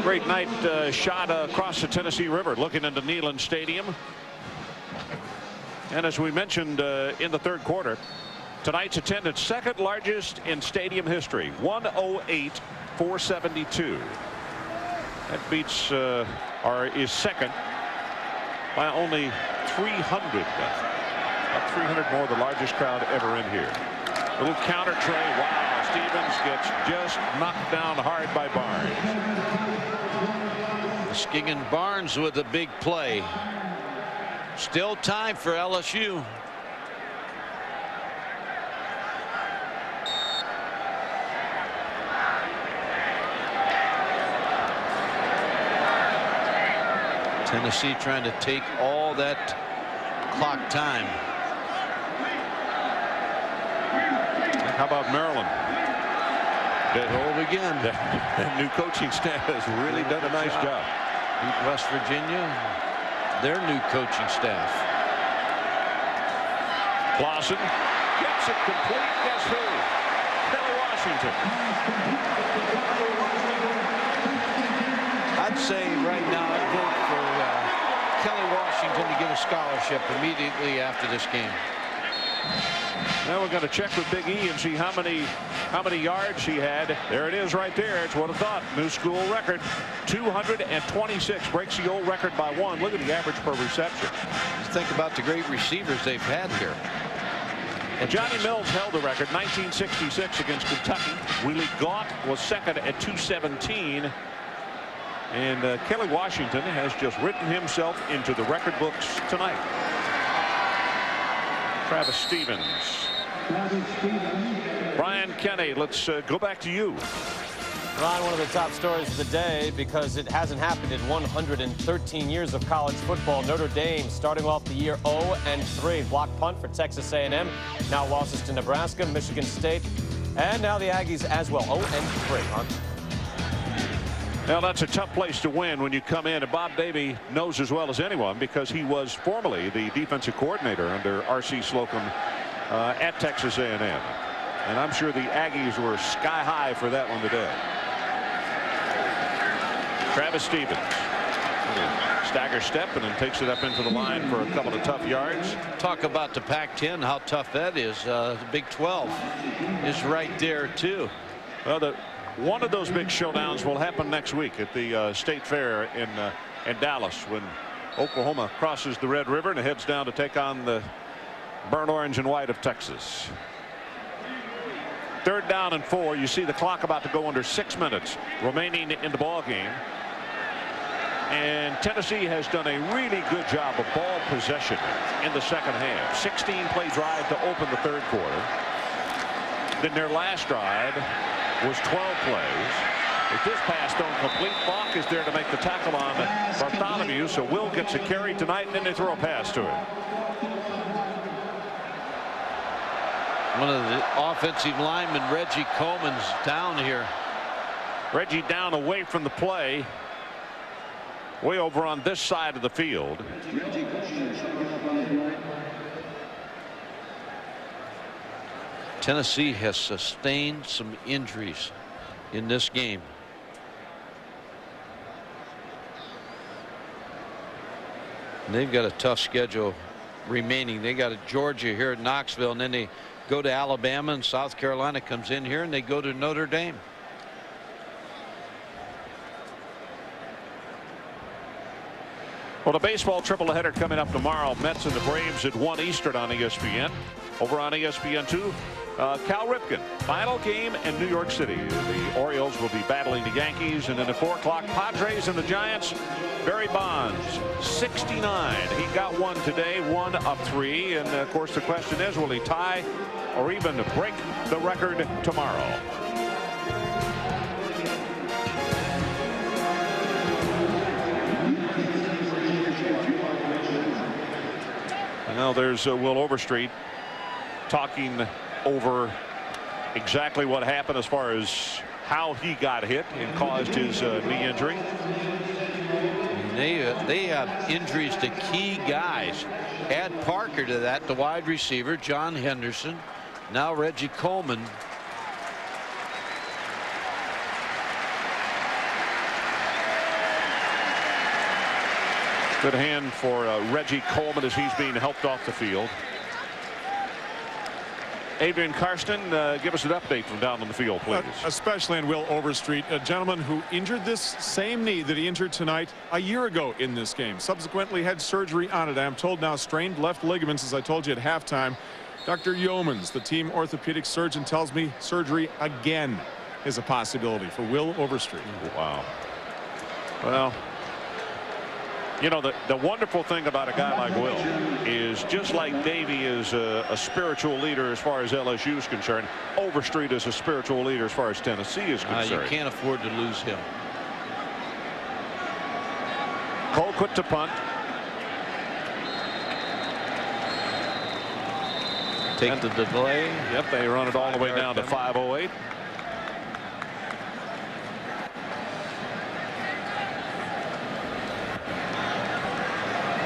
Great night shot across the Tennessee River, looking into Neyland Stadium. And as we mentioned in the third quarter, tonight's attendance second largest in stadium history, 108,472. That beats is second by only 300. About 300 more, the largest crowd ever in here. A little counter tray. Wow, Stevens gets just knocked down hard by Barnes. Skiggan Barnes with a big play. Still time for LSU. Tennessee trying to take all that clock time. How about Maryland? Hold again. The new coaching staff has really done a nice job. Beat West Virginia, their new coaching staff. Clausen gets it complete. Guess who? Kelly Washington. I'd say right now I'd vote for Kelly Washington to get a scholarship immediately after this game. Now we're going to check with Big E and see how many yards he had. There it is right there. It's what I thought. New school record. 226 breaks the old record by 1. Look at the average per reception. Just think about the great receivers they've had here. And Johnny Mills held the record 1966 against Kentucky. Willie Gaunt was second at 217. And Kelly Washington has just written himself into the record books tonight. Travis Stevens. Brian Kenny, let's go back to you. Ron, one of the top stories of the day because it hasn't happened in 113 years of college football. Notre Dame starting off the year 0-3. Block punt for Texas A&M. Now losses to Nebraska, Michigan State, and now the Aggies as well. 0-3. Ron. Now that's a tough place to win when you come in, and Bob Davie knows as well as anyone because he was formerly the defensive coordinator under R.C. Slocum at Texas A&M. And I'm sure the Aggies were sky high for that one today. Travis Stevens. Stagger step and then takes it up into the line for a couple of tough yards. Talk about the Pac-10, how tough that is. The Big 12 is right there too. Well, one of those big showdowns will happen next week at the State Fair in Dallas when Oklahoma crosses the Red River and heads down to take on the burnt orange and white of Texas. 3rd down and 4. You see the clock about to go under 6 minutes remaining in the ball game. And Tennessee has done a really good job of ball possession in the second half. 16-play drive to open the 3rd quarter. Then their last drive was 12 plays. If this pass don't complete, Falk is there to make the tackle on Bartholomew. So Will gets a carry tonight, and then they throw a pass to him. One of the offensive linemen, Reggie Coleman's down here. Reggie down away from the play. Way over on this side of the field. Tennessee has sustained some injuries in this game. And they've got a tough schedule remaining. They got a Georgia here at Knoxville, and then they go to Alabama, and South Carolina comes in here, and they go to Notre Dame. Well, the baseball tripleheader coming up tomorrow. Mets and the Braves at 1 Eastern on ESPN. Over on ESPN2, Cal Ripken, final game in New York City. The Orioles will be battling the Yankees, and then at 4 o'clock, Padres and the Giants. Barry Bonds, 69. He got one today, 1 of 3. And of course, the question is, will he tie or even break the record tomorrow? Now there's Will Overstreet talking over exactly what happened as far as how he got hit and caused his knee injury. They have injuries to key guys. Add Parker to that, the wide receiver, John Henderson. Now Reggie Coleman. Good hand for Reggie Coleman as he's being helped off the field. Adrian Karsten, give us an update from down on the field, please. Especially on Will Overstreet, a gentleman who injured this same knee that he injured tonight a year ago in this game. Subsequently had surgery on it. I'm told now strained left ligaments, as I told you at halftime. Dr. Yeomans, the team orthopedic surgeon, tells me surgery again is a possibility for Will Overstreet. Wow. Well, you know, the wonderful thing about a guy like Will is just like Davey is a spiritual leader as far as LSU is concerned, Overstreet is a spiritual leader as far as Tennessee is concerned. You can't afford to lose him. Colquitt to punt. Take the delay. Yep, they run it all the way down to 5:08.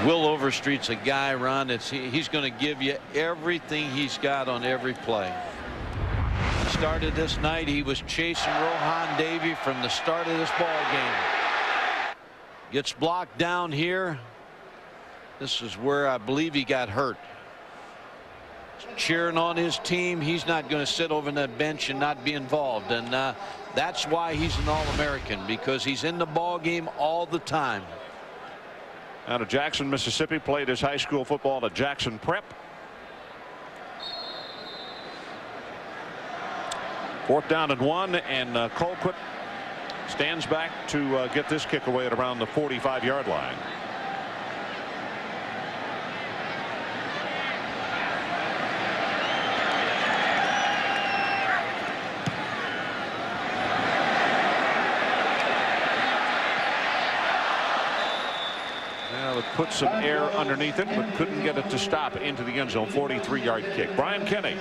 Will Overstreet's a guy, Ron, he's going to give you everything he's got on every play. He started this night. He was chasing Rohan Davey from the start of this ball game. Gets blocked down here. This is where I believe he got hurt. Cheering on his team. He's not going to sit over on that bench and not be involved. And that's why he's an All-American, because he's in the ball game all the time. Out of Jackson, Mississippi, played his high school football at Jackson Prep. 4th down and 1, and Colquitt stands back to get this kick away at around the 45-yard line. Put some air underneath it, but couldn't get it to stop into the end zone. 43-yard kick. Brian Kenny.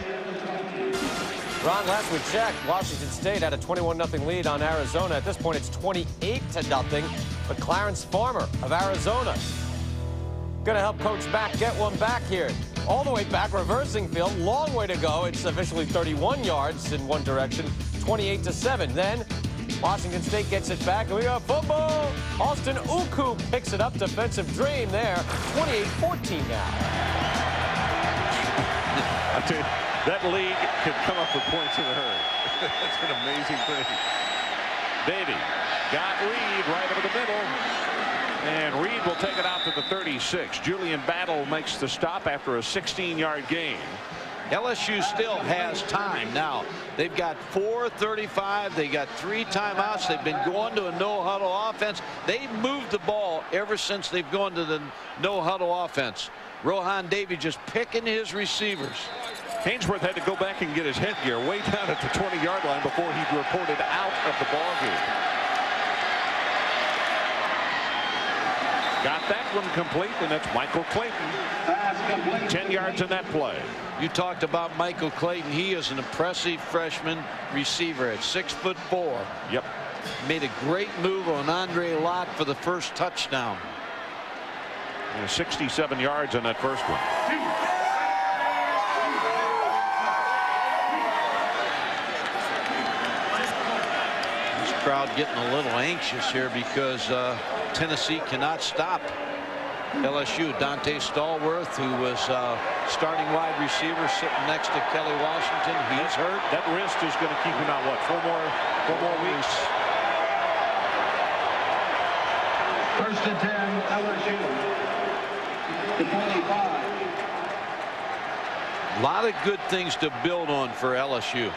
Ron, last we checked, Washington State had a 21-0 lead on Arizona. At this point, it's 28-0. But Clarence Farmer of Arizona going to help Coach Mack get one back here. All the way back, reversing field. Long way to go. It's officially 31 yards in one direction. 28-7. Then Washington State gets it back, and we got football. Austin Uku picks it up. Defensive dream there. 28-14 now. I tell you, that league could come up with points in a hurry. That's an amazing thing. Davey got Reed right over the middle. And Reed will take it out to the 36. Julian Battle makes the stop after a 16-yard gain. LSU still has time. Now, they've got 4:35. They got 3 timeouts. They've been going to a no-huddle offense. They've moved the ball ever since they've gone to the no-huddle offense. Rohan Davey just picking his receivers. Hainsworth had to go back and get his headgear way down at the 20-yard line before he reported out of the ball game. Got that one complete, and that's Michael Clayton. 10 yards in that play. You talked about Michael Clayton. He is an impressive freshman receiver at 6'4". Yep. Made a great move on Andre Lott for the first touchdown. 67 yards on that first one. This crowd getting a little anxious here because Tennessee cannot stop LSU. Dante Stallworth, who was starting wide receiver, sitting next to Kelly Washington. He's hurt. That wrist is going to keep him out, what, 4 more weeks? 1st and 10, LSU. The 25. A lot of good things to build on for LSU.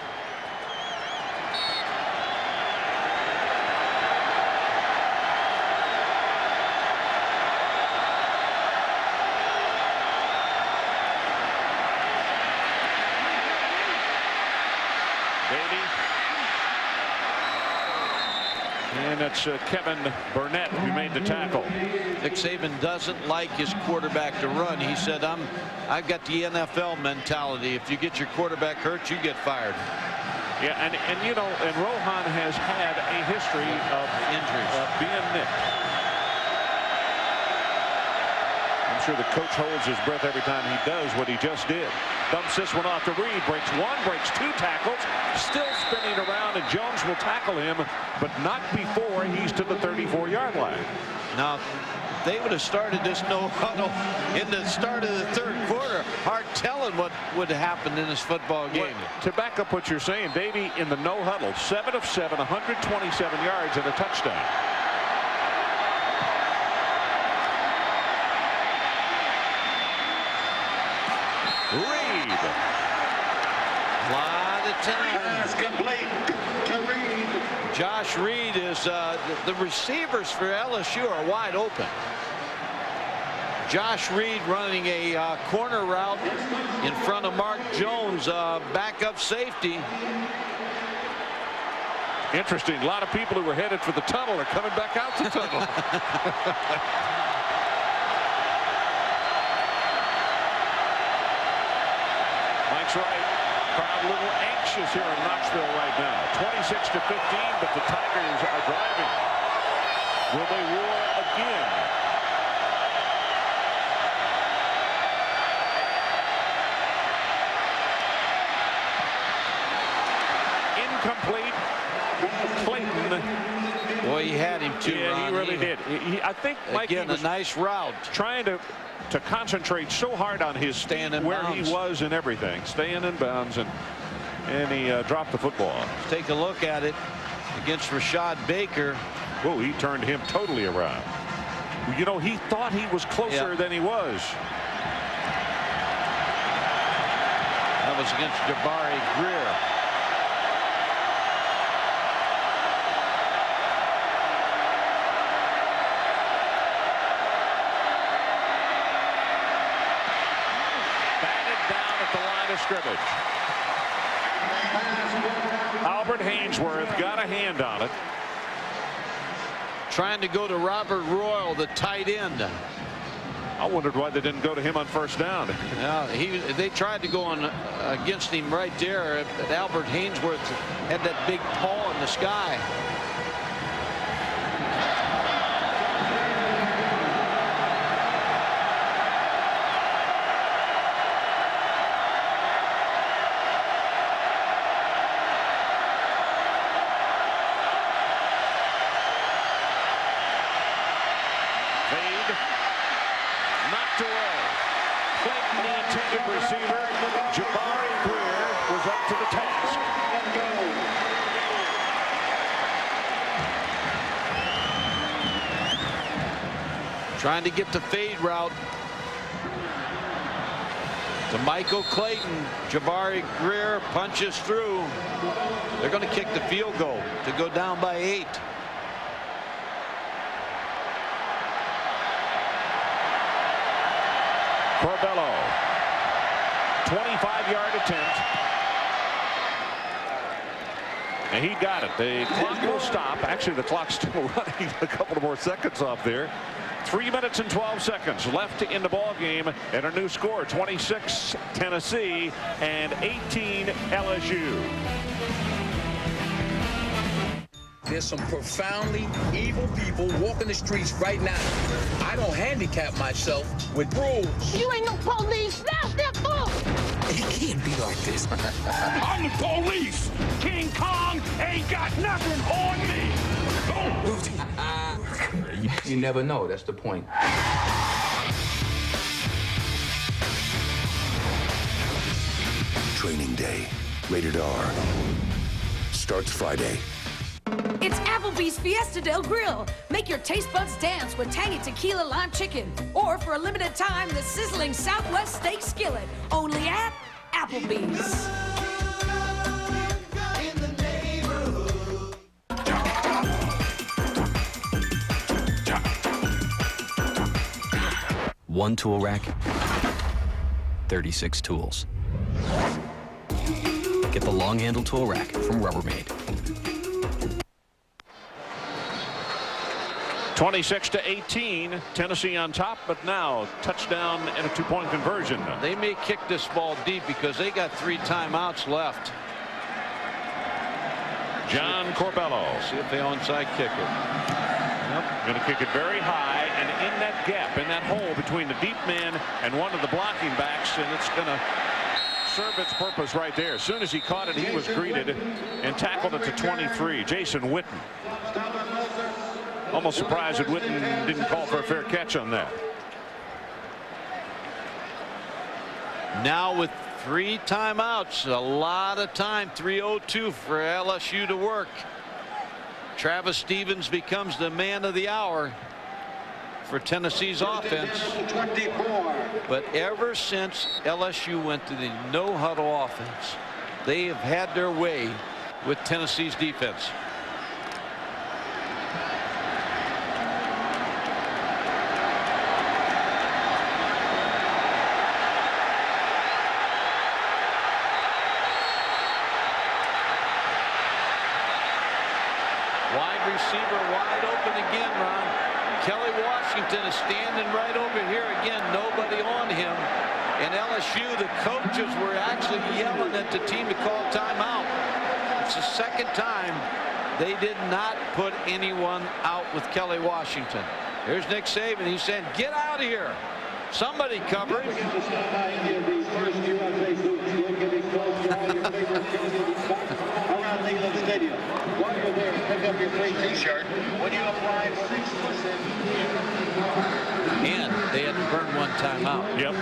And it's Kevin Burnett who made the tackle. Nick Saban doesn't like his quarterback to run. He said, I've got the NFL mentality. If you get your quarterback hurt, you get fired. Yeah, and you know, and Rohan has had a history of injuries, being nicked. I'm sure the coach holds his breath every time he does what he just did. Dumps this one off to Reed, breaks 1, breaks 2 tackles, still spinning around, and Jones will tackle him, but not before he's to the 34-yard line. Now, they would have started this no-huddle in the start of the 3rd quarter. Hard telling what would have happened in this football game. Well, to back up what you're saying, Davey in the no-huddle, 7 of 7, 127 yards and a touchdown. Reed. A lot of time. Josh Reed is the receivers for LSU are wide open. Josh Reed running a corner route in front of Mark Jones, backup safety. Interesting. A lot of people who were headed for the tunnel are coming back out the tunnel. Mike's right. Crowd a little anxious here in Knoxville right now. 26-15, but the Tigers are driving. Will they roar again? incomplete. Clayton. Boy, he had him too. Yeah, Ron. he really did. I think Mikey again, was a nice route. Trying to concentrate so hard on his staying in where bounds. he was and everything, staying in bounds, and he dropped the football. Let's take a look at it against Rashad Baker. Whoa, he turned him totally around. You know, he thought he was closer than he was. That was against Jabari Greer. Batted down at the line of scrimmage. Albert Hainsworth got a hand on it. Trying to go to Robert Royal, the tight end. I wondered why they didn't go to him on first down. They tried to go on against him right there, but Albert Hainsworth had that big paw in the sky. Knocked away. Clayton, the intended receiver. Jabari Greer was up to the task. Trying to get the fade route to Michael Clayton. Jabari Greer punches through. They're going to kick the field goal to go down by 8. Corbello, 25-yard attempt. And he got it. The clock will stop. Actually, the clock's still running. A couple more seconds off there. 3 minutes and 12 seconds left in the ball game, and a new score: 26 Tennessee and 18 LSU. There's some profoundly evil people walking the streets right now. I don't handicap myself with rules. You ain't no police. Snap that book. It can't be like this. I'm the police. King Kong ain't got nothing on me. You never know. That's the point. Training Day. Rated R. Starts Friday. It's Applebee's Fiesta del Grill. Make your taste buds dance with tangy tequila lime chicken. Or for a limited time, the sizzling Southwest steak skillet. Only at Applebee's. One tool rack, 36 tools. Get the long handle tool rack from Rubbermaid. 26-18, Tennessee on top, but now touchdown and a 2-point conversion. They may kick this ball deep because they got 3 timeouts left. John Corbello. See if they onside kick it. Yep. Going to kick it very high, and in that gap, in that hole between the deep man and one of the blocking backs, and it's going to serve its purpose right there. As soon as he caught it, he was greeted and tackled it to 23. Jason Witten. Almost surprised that Witten didn't call for a fair catch on that. Now with 3 timeouts, a lot of time, 3:02 for LSU to work. Travis Stevens becomes the man of the hour for Tennessee's offense. But ever since LSU went to the no-huddle offense, they have had their way with Tennessee's defense. Receiver wide open again, Ron. Kelly Washington is standing right over here again. Nobody on him. And LSU, the coaches were actually yelling at the team to call timeout. It's the second time they did not put anyone out with Kelly Washington. Here's Nick Saban. He's saying, get out of here. Somebody cover him. burn one timeout. Yep.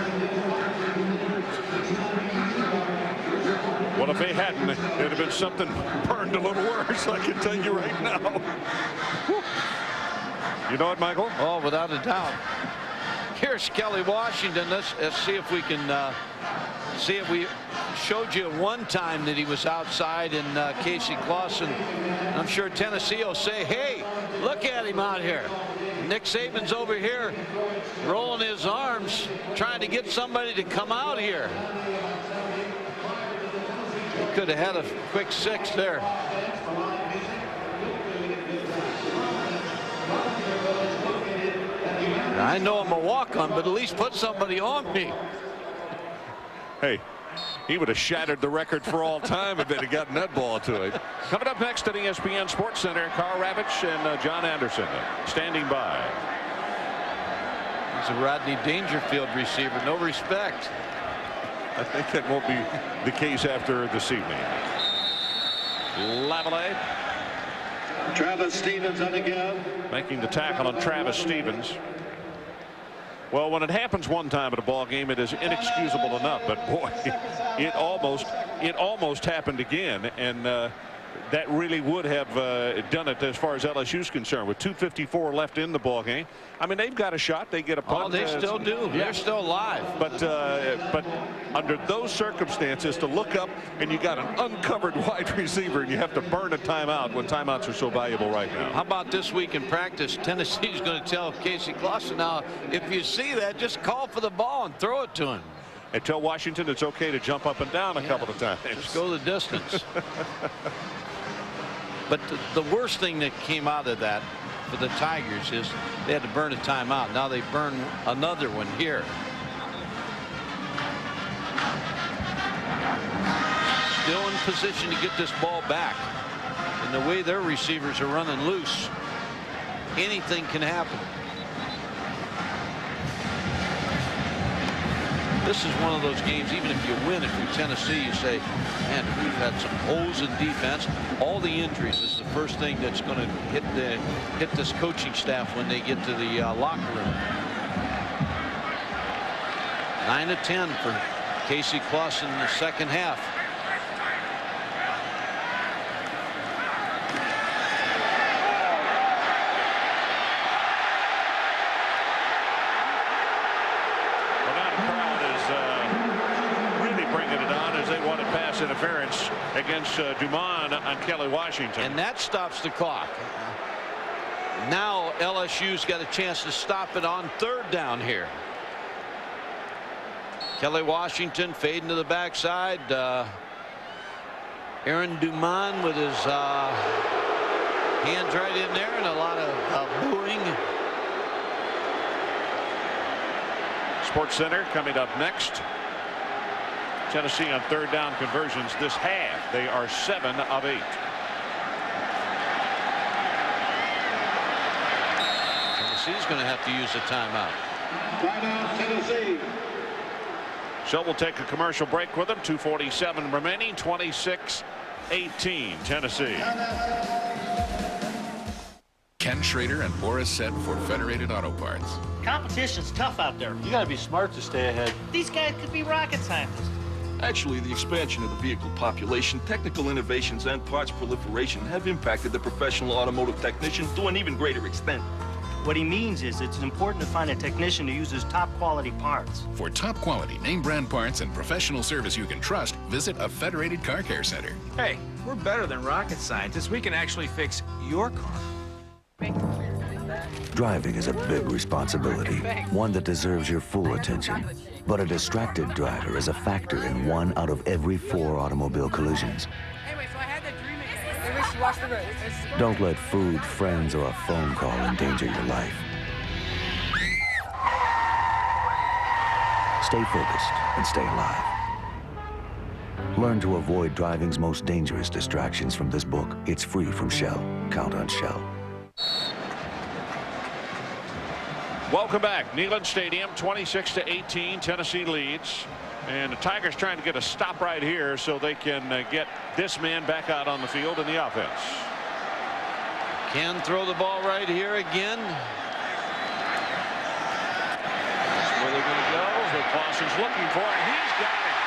Well, if they hadn't, it'd have been something burned a little worse, I can tell you right now. You know it, Michael? Oh, without a doubt. Here's Kelly Washington. Let's see if we can see if we showed you one time that he was outside in Casey Clausen. I'm sure Tennessee will say, hey, look at him out here. Nick Saban's over here rolling his arms, trying to get somebody to come out here. He could have had a quick 6 there. I know I'm a walk-on, but at least put somebody on me. Hey, he would have shattered the record for all time if it had gotten that ball to it. Coming up next at ESPN Sports Center, Carl Ravitch and John Anderson standing by. He's a Rodney Dangerfield receiver. No respect. I think that won't be the case after this evening. Lavallee. Travis Stevens on again. Making the tackle on Travis Stevens. Well, when it happens one time at a ball game, it is inexcusable enough. But boy, it almost happened again, and that really would have done it as far as LSU is concerned. With 2:54 left in the ball game, I mean, they've got a shot. They get a punt. Oh, they still do. Yeah. They're still alive. But under those circumstances, to look up and you got an uncovered wide receiver and you have to burn a timeout when timeouts are so valuable right now. How about this week in practice? Tennessee's going to tell Casey Clausen, now, if you see that, just call for the ball and throw it to him. And tell Washington it's okay to jump up and down a couple of times. Just go the distance. But the worst thing that came out of that for the Tigers is they had to burn a timeout. Now they burn another one here. Still in position to get this ball back. And the way their receivers are running loose, anything can happen. This is one of those games, even if you win it from Tennessee, you say, man, we've had some holes in defense. All the injuries is the first thing that's going to hit this coaching staff when they get to the locker room. 9-10 for Casey Clausen in the second half. Interference against Dumont on Kelly Washington. And that stops the clock. Now LSU's got a chance to stop it on 3rd down here. Kelly Washington fading to the backside. Aaron Dumont with his hands right in there and a lot of booing. Sports Center coming up next. Tennessee on 3rd down conversions this half. They are 7 of 8. Tennessee's going to have to use a timeout. Timeout, Tennessee. So we'll take a commercial break with them. 2:47 remaining. 26-18 Tennessee. Ken Schrader and Boris Set for Federated Auto Parts. Competition's tough out there. You got to be smart to stay ahead. These guys could be rocket scientists. Actually, the expansion of the vehicle population, technical innovations, and parts proliferation have impacted the professional automotive technician to an even greater extent. What he means is it's important to find a technician who uses top quality parts. For top quality, name brand parts and professional service you can trust, visit a Federated Car Care Center. Hey, we're better than rocket scientists. We can actually fix your car. Driving is a big responsibility, one that deserves your full attention. But a distracted driver is a factor in 1 out of every 4 automobile collisions. Don't let food, friends, or a phone call endanger your life. Stay focused and stay alive. Learn to avoid driving's most dangerous distractions from this book. It's free from Shell. Count on Shell. Welcome back. Neyland Stadium, 26-18. Tennessee leads. And the Tigers trying to get a stop right here so they can get this man back out on the field in the offense. Can throw the ball right here again. That's where Clausen's looking for it. He's got it.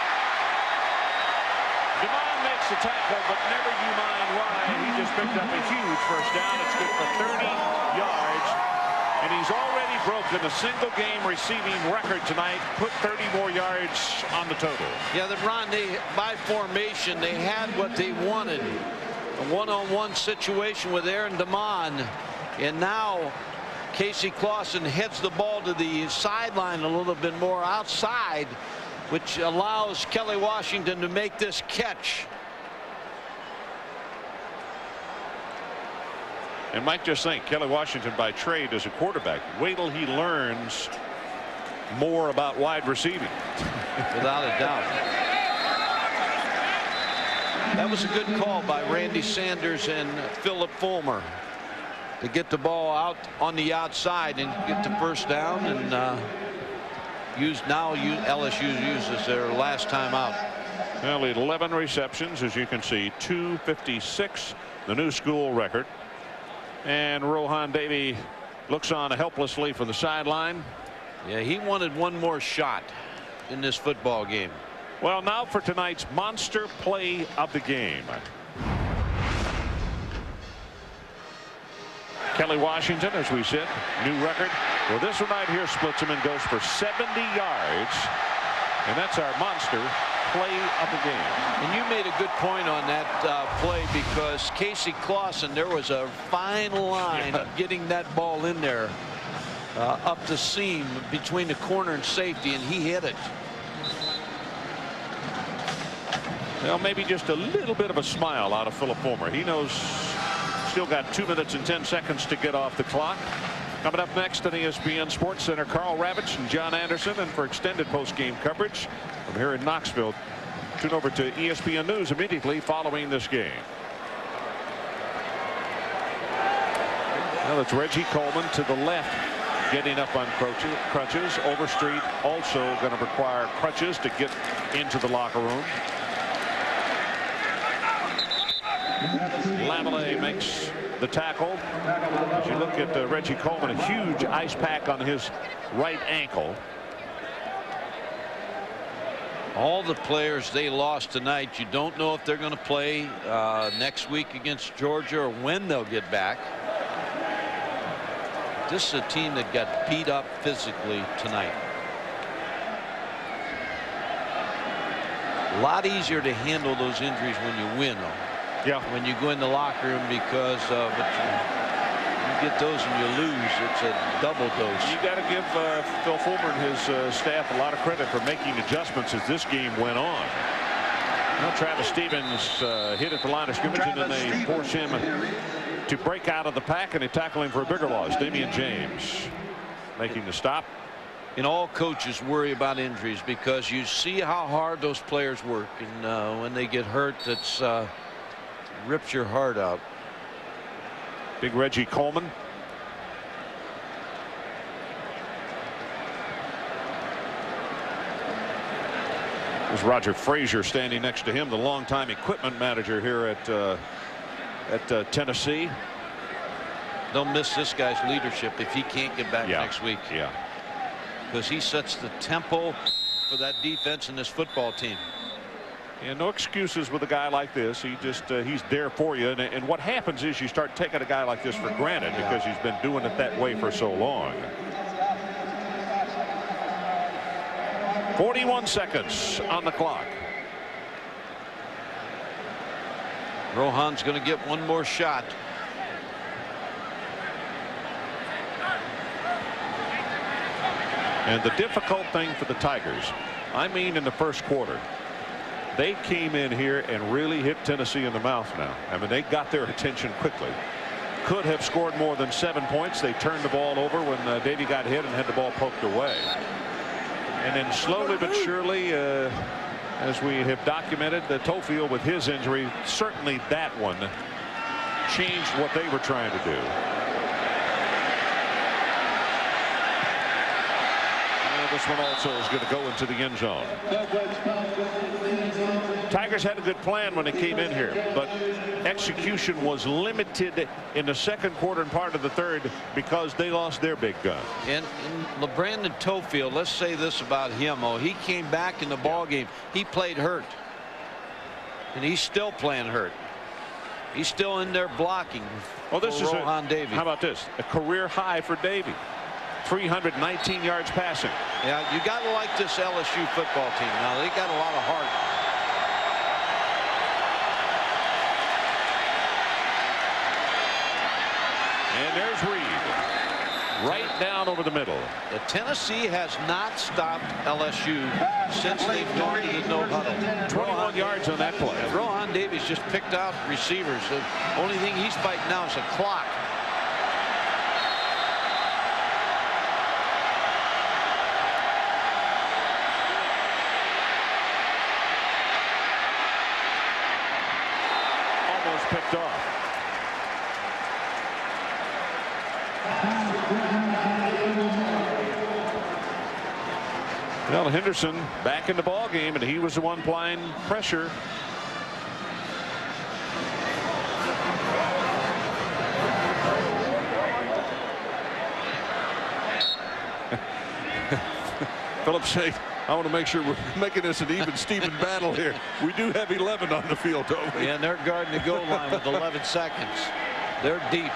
Demond makes the tackle, but never you mind why. He just picked up a huge first down. It's good for 30 yards. And he's already broken a single-game receiving record tonight. Put 30 more yards on the total. Yeah, Ron, by formation, they had what they wanted. A one-on-one situation with Aaron Demond. And now Casey Clausen heads the ball to the sideline a little bit more outside, which allows Kelly Washington to make this catch. And Mike, just think, Kelly Washington by trade as a quarterback. Wait till he learns more about wide receiving. Without a doubt. That was a good call by Randy Sanders and Philip Fulmer to get the ball out on the outside and get the first down, and LSU uses their last time out. Well, 11 receptions, as you can see, 256, the new school record. And Rohan Davey looks on helplessly for the sideline. Yeah, he wanted one more shot in this football game. Well, now for tonight's monster play of the game. Kelly Washington, as we said, new record. Well, this one right here splits him and goes for 70 yards. And that's our monster play of the game. And you made a good point on that play, because Casey Clausen, there was a fine line of getting that ball in there up the seam between the corner and safety, and he hit it. Well, maybe just a little bit of a smile out of Philip Fulmer. He knows still got 2 minutes and 10 seconds to get off the clock. Coming up next on ESPN Sports Center, Carl Ravitch and John Anderson. And for extended post-game coverage from here in Knoxville, tune over to ESPN News immediately following this game. Well, it's Reggie Coleman to the left, getting up on crutches. Overstreet also going to require crutches to get into the locker room. Lavallee makes the tackle. As you look at Reggie Coleman, a huge ice pack on his right ankle. All the players they lost tonight, you don't know if they're going to play next week against Georgia or when they'll get back. This is a team that got beat up physically tonight. A lot easier to handle those injuries when you win, though. Yeah. When you go in the locker room, because of it, you get those and you lose. It's a double dose. You got to give Phil Fulmer and his staff a lot of credit for making adjustments as this game went on. Well, Travis Stevens hit at the line of scrimmage, and then they force him to break out of the pack, and they tackle him for a bigger loss. Damian James making the stop. And all coaches worry about injuries, because you see how hard those players work, and when they get hurt, it's rips your heart out. Big Reggie Coleman. There's Roger Frazier standing next to him, the longtime equipment manager here at Tennessee. Don't miss this guy's leadership if he can't get back next week. Yeah. Because he sets the tempo for that defense and this football team. And no excuses with a guy like this. He just he's there for you. And what happens is you start taking a guy like this for granted, because he's been doing it that way for so long. 41 seconds on the clock. Rohan's going to get one more shot. And the difficult thing for the Tigers, I mean, in the first quarter, they came in here and really hit Tennessee in the mouth now. I mean, they got their attention quickly. Could have scored more than 7 points. They turned the ball over when Davey got hit and had the ball poked away. And then slowly but surely, as we have documented, the Tofield with his injury, certainly that one changed what they were trying to do. And this one also is going to go into the end zone. Tigers had a good plan when they came in here, but execution was limited in the second quarter and part of the third because they lost their big gun. And LeBrandon Tofield, let's say this about him. Oh, he came back in the ball game. He played hurt, and he's still playing hurt. He's still in there blocking. Well, this is Rohan Davey. How about this? A career high for Davey. 319 yards passing. Yeah, you got to like this LSU football team. Now, they got a lot of heart. And there's Reed. Right down over the middle. The Tennessee has not stopped LSU since they've gone to the no huddle. 21 yards on that play. Rohan Davies just picked out receivers. The only thing he's fighting now is a clock. Almost picked off. Well, Henderson back in the ball game, and he was the one applying pressure. Phillips saying, I want to make sure we're making this an even Steven battle here. We do have 11 on the field, don't we? Yeah, and they're guarding the goal line with 11 seconds. They're deep.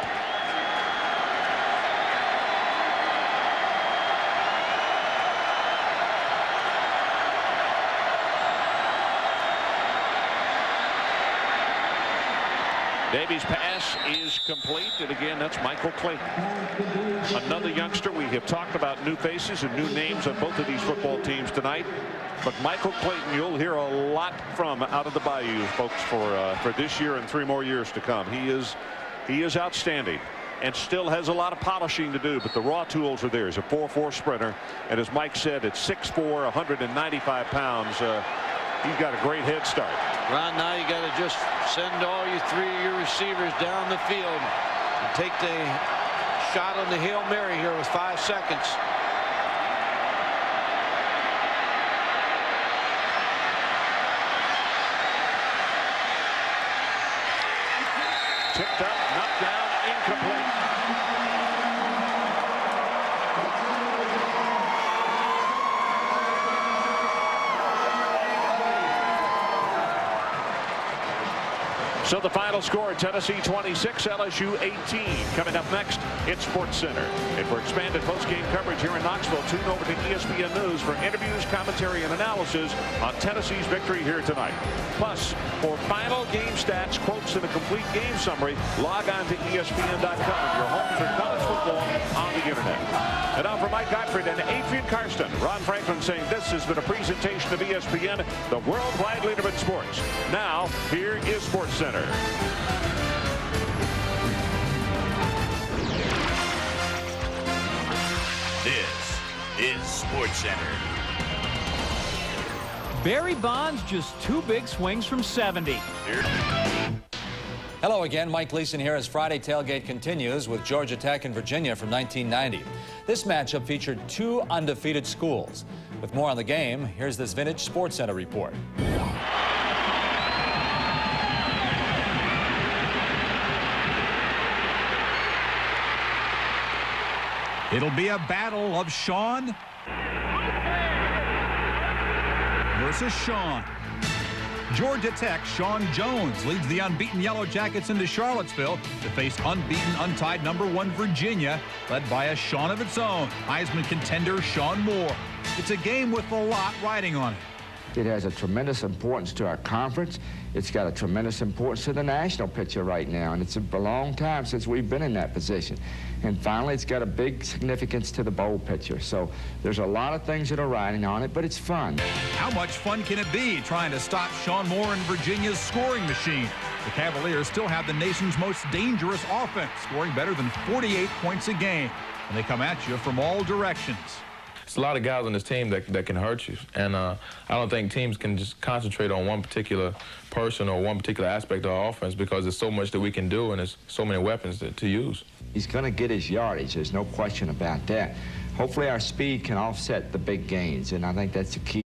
Davies' pass is complete, and again, that's Michael Clayton. Another youngster. We have talked about new faces and new names on both of these football teams tonight. But Michael Clayton, you'll hear a lot from out of the Bayou, folks, for this year and 3 more years to come. He is outstanding and still has a lot of polishing to do, but the raw tools are there. He's a 4.4 sprinter, and as Mike said, at 6'4", 195 pounds, he's got a great head start. Ron, now you got to just send all your 3 of your receivers down the field and take the shot on the Hail Mary here with 5 seconds. Tipped up, knocked down, incomplete. So the final score, Tennessee 26, LSU 18. Coming up next, it's Sports Center. And for expanded post-game coverage here in Knoxville, tune over to ESPN News for interviews, commentary, and analysis on Tennessee's victory here tonight. Plus, for final game stats, quotes, and a complete game summary, log on to ESPN.com, your home for college football on the internet. And now for Mike Gottfried and Adrian Karsten, Ron Franklin saying this has been a presentation of ESPN, the worldwide leader in sports. Now, here is Sports Center. This is Sports Center. Barry Bonds just 2 big swings from 70. Hello again, Mike Gleason here as Friday Tailgate continues with Georgia Tech and Virginia from 1990. This matchup featured 2 undefeated schools. With more on the game, here's this vintage Sports Center report. It'll be a battle of Sean versus Sean. Georgia Tech, Sean Jones leads the unbeaten Yellow Jackets into Charlottesville to face unbeaten, untied #1 Virginia, led by a Sean of its own, Heisman contender Sean Moore. It's a game with a lot riding on it. It has a tremendous importance to our conference. It's got a tremendous importance to the national picture right now, and it's a long time since we've been in that position. And finally, it's got a big significance to the bowl picture. So there's a lot of things that are riding on it, but it's fun. How much fun can it be trying to stop Sean Moore and Virginia's scoring machine? The Cavaliers still have the nation's most dangerous offense, scoring better than 48 points a game, and they come at you from all directions. There's a lot of guys on this team that can hurt you, and I don't think teams can just concentrate on one particular person or one particular aspect of our offense because there's so much that we can do and there's so many weapons to use. He's going to get his yardage. There's no question about that. Hopefully our speed can offset the big gains, and I think that's the key.